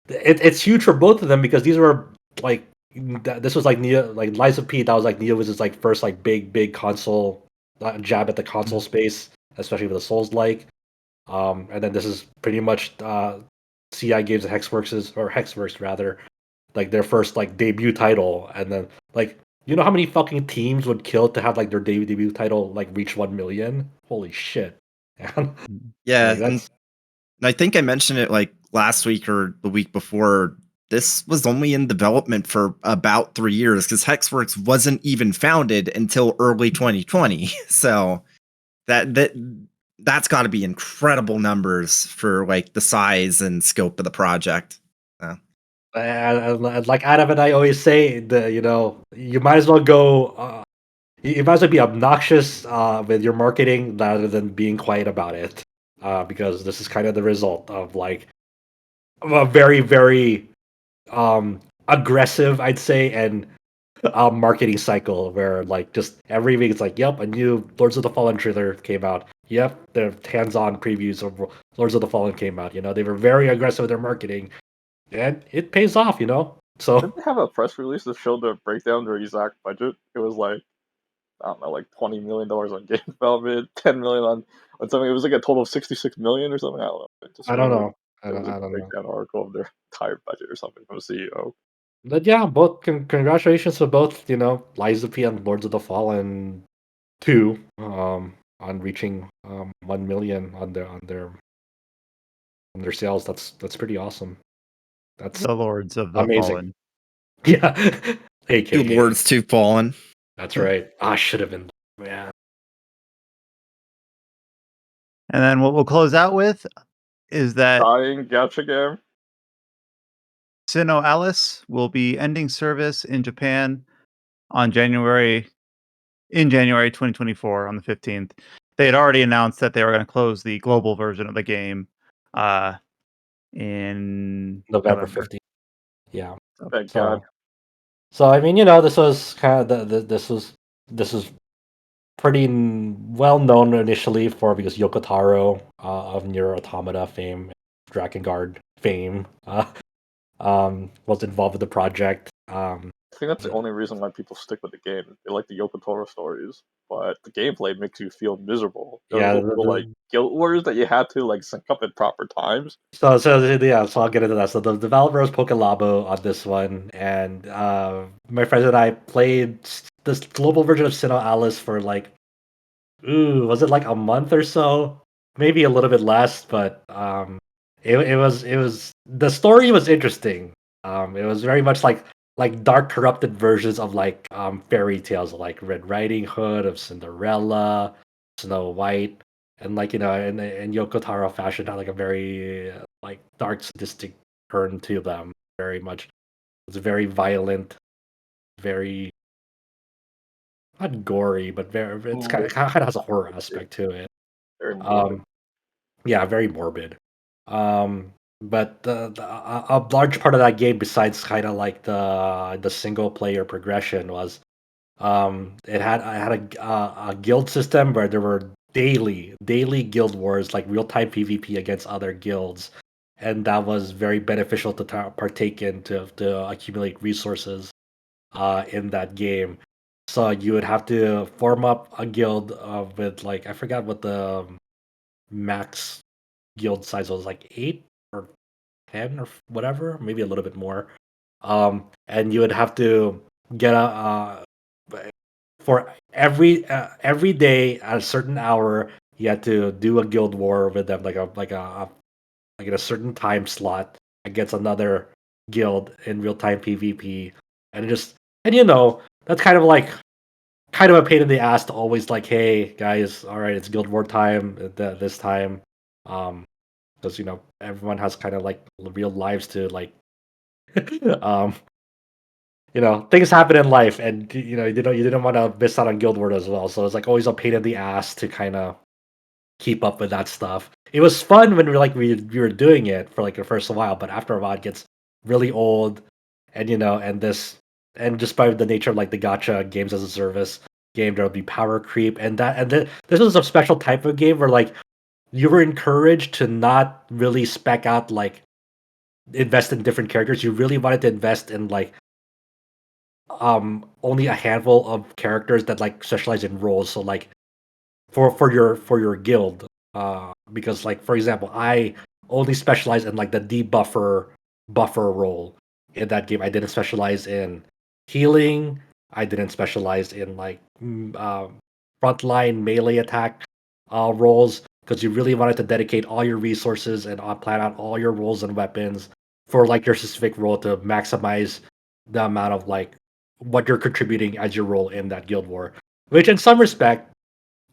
it's huge for both of them because these were like this was like Neo, like Lies of P. That was like Neo's like first like big console jab at the console space, especially with the Souls like. And then this is pretty much CI Games and Hexworks rather, like their first like debut title, and then like how many fucking teams would kill to have like their debut title like reach 1 million? Holy shit! Yeah, Like, and I think I mentioned it like last week or the week before. This was only in development for about 3 years because Hexworks wasn't even founded until early 2020. So that's got to be incredible numbers for like the size and scope of the project. and like Adam and I always say, you might as well go. You might as well be obnoxious with your marketing rather than being quiet about it, because this is kind of the result of like a very aggressive, I'd say, and marketing cycle where like just every week it's like, yep, a new Lords of the Fallen trailer came out. Yep, the hands-on previews of Lords of the Fallen came out. They were very aggressive with their marketing, and it pays off. So Didn't they have a press release that showed the breakdown their exact budget? It was like, I don't know, like $20 million on game development, 10 million on something. It was like a total of 66 million or something. I don't know. I don't know. It was a I don't know. breakdown article of their entire budget or something from the CEO. But yeah, both congratulations to both, Lies of P and Lords of the Fallen 2 on reaching 1 million on their sales. That's pretty awesome. That's The Lords of the amazing. Fallen. Yeah. Two AKA. Lords, two Fallen. That's right. I should have been. Yeah. And then what we'll close out with is that Dying gacha game. Sinnoh Alice will be ending service in Japan on January 2024 on the 15th. They had already announced that they were going to close the global version of the game in November 15th. Yeah. Thank God. So I mean, this was kind of this was pretty well known initially because Yoko Taro of Nier Automata fame Drakengard fame, was involved with the project. I think that's the only reason why people stick with the game. They like the Yoko Taro stories, but the gameplay makes you feel miserable. There Yeah, was like guild wars that you had to like sync up at proper times. so I'll get into that. So the developer was Pokelabo on this one, and my friends and I played this global version of Sinnoh Alice for like, was it like a month or so? Maybe a little bit less, but it was the story was interesting. It was very much like dark corrupted versions of like fairy tales, like Red Riding Hood, of Cinderella, Snow White, and like in Yoko Taro fashion, had like a very like dark sadistic turn to them. Very much, it's very violent, very not gory, but very it's kind of has a horror aspect to it. Very morbid. Yeah, very morbid. But a large part of that game, besides kind of like the single player progression, was it had a guild system where there were daily guild wars, like real time PvP against other guilds, and that was very beneficial to partake in to accumulate resources in that game. So you would have to form up a guild with like I forgot what the max guild size was, like 8 or 10 or whatever, maybe a little bit more. And you would have to get a for every day at a certain hour, you had to do a guild war with them, like in a certain time slot against another guild in real time PvP, and that's kind of a pain in the ass to always like, hey guys, all right, it's guild war time this time, because everyone has kind of like real lives to like, um, things happen in life, and you didn't want to miss out on guild war as well, so it's like always a pain in the ass to kind of keep up with that stuff. It was fun when we were doing it for like the first while, but after a while it gets really old, and and just by the nature of like the gacha games as a service game, there'll be power creep, this was a special type of game where like you were encouraged to not really spec out like invest in different characters. You really wanted to invest in like only a handful of characters that like specialize in roles. So like for your guild, because like for example, I only specialize in like the buffer role in that game. I didn't specialize in healing. I didn't specialize in like frontline melee attack roles, because you really wanted to dedicate all your resources and plan out all your roles and weapons for like your specific role to maximize the amount of like what you're contributing as your role in that guild war, which in some respect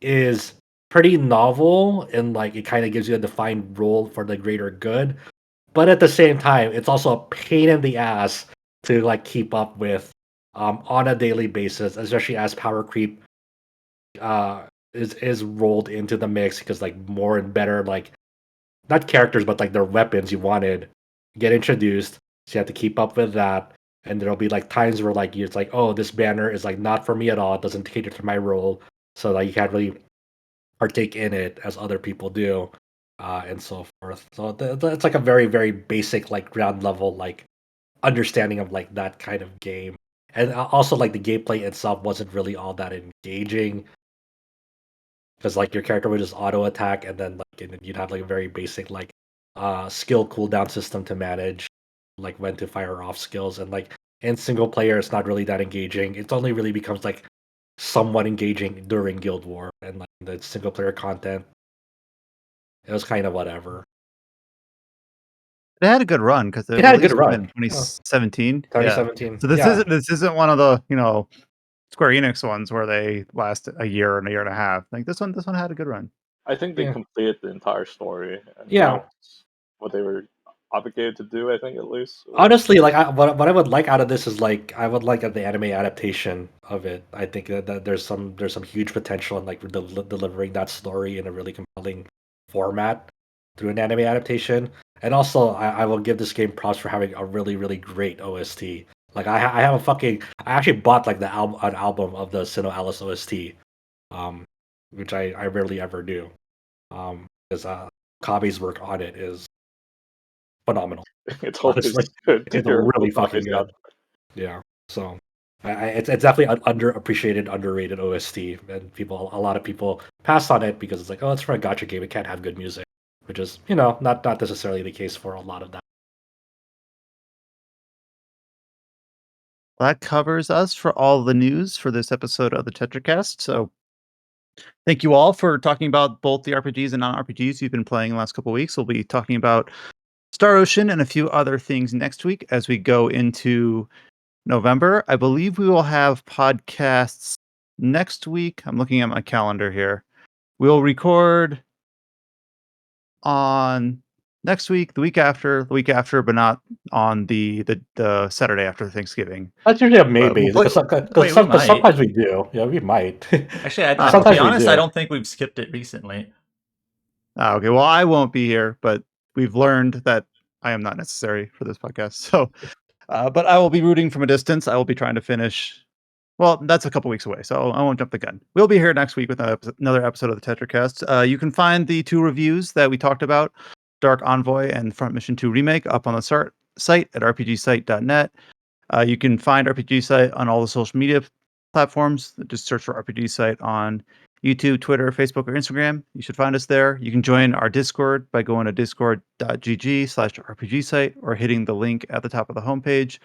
is pretty novel, and like it kind of gives you a defined role for the greater good. But at the same time, it's also a pain in the ass to like keep up with on a daily basis, especially as power creep is rolled into the mix, because like more and better like not characters but like their weapons you wanted get introduced, so you have to keep up with that. And there'll be like times where like it's like, oh, this banner is like not for me at all, it doesn't cater to my role, so like you can't really partake in it as other people do, and so forth. So it's like a very very basic like ground level like understanding of like that kind of game. And also like the gameplay itself wasn't really all that engaging, because like your character would just auto attack, and then you'd have like a very basic like skill cooldown system to manage, like when to fire off skills. And like in single player it's not really that engaging. It only really becomes like somewhat engaging during guild war, and like the single player content, it was kind of whatever. It had a good run because It had a good released run. in 2017. Yeah. 2017. So this Yeah. isn't one of the Square Enix ones where they last a year and a half. Like this one had a good run. I think they Yeah. completed the entire story, and Yeah. that's what they were obligated to do. I think at least. Honestly, like what I would like out of this is like I would like the anime adaptation of it. I think that there's some huge potential in like delivering that story in a really compelling format through an anime adaptation. And also, I will give this game props for having a really really great OST. Like I have I actually bought like an album of the Sinnoh Alice OST, um, which I rarely ever do, because Kabe's work on it is phenomenal. It's always Honestly, good to it's hear really about fucking this good. Yeah. So it's definitely an underappreciated, underrated OST, and a lot of people pass on it because it's like, oh, it's for a gacha game, it can't have good music, which is not necessarily the case for a lot of that. Well, that covers us for all the news for this episode of the Tetracast. So thank you all for talking about both the RPGs and non-RPGs you've been playing the last couple of weeks. We'll be talking about Star Ocean and a few other things next week as we go into November. I believe we will have podcasts next week. I'm looking at my calendar here. We'll record on next week, the week after, but not on the Saturday after Thanksgiving. That's usually a But maybe we'll because Wait, we might. sometimes we do. Yeah, we might. Actually, to Sometimes be we honest, do. I don't think we've skipped it recently. Okay, well, I won't be here, but we've learned that I am not necessary for this podcast. So, but I will be rooting from a distance. I will be trying to finish. Well, that's a couple weeks away, so I won't jump the gun. We'll be here next week with another episode of the Tetracast. You can find the 2 reviews that we talked about, Dark Envoy and Front Mission 2 Remake, up on the site at rpgsite.net. You can find RPG Site on all the social media platforms. Just search for RPG Site on YouTube, Twitter, Facebook, or Instagram. You should find us there. You can join our Discord by going to discord.gg/RPG Site or hitting the link at the top of the homepage.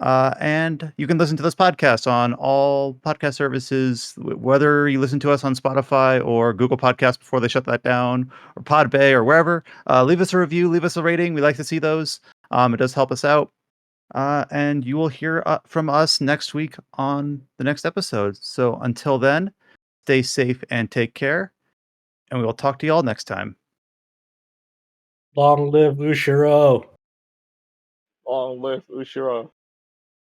And you can listen to this podcast on all podcast services, whether you listen to us on Spotify or Google Podcasts before they shut that down, or Podbay or wherever. Leave us a review, leave us a rating. We like to see those. It does help us out. And you will hear from us next week on the next episode. So until then, stay safe and take care. And we will talk to you all next time. Long live Ushiro. Long live Ushiro.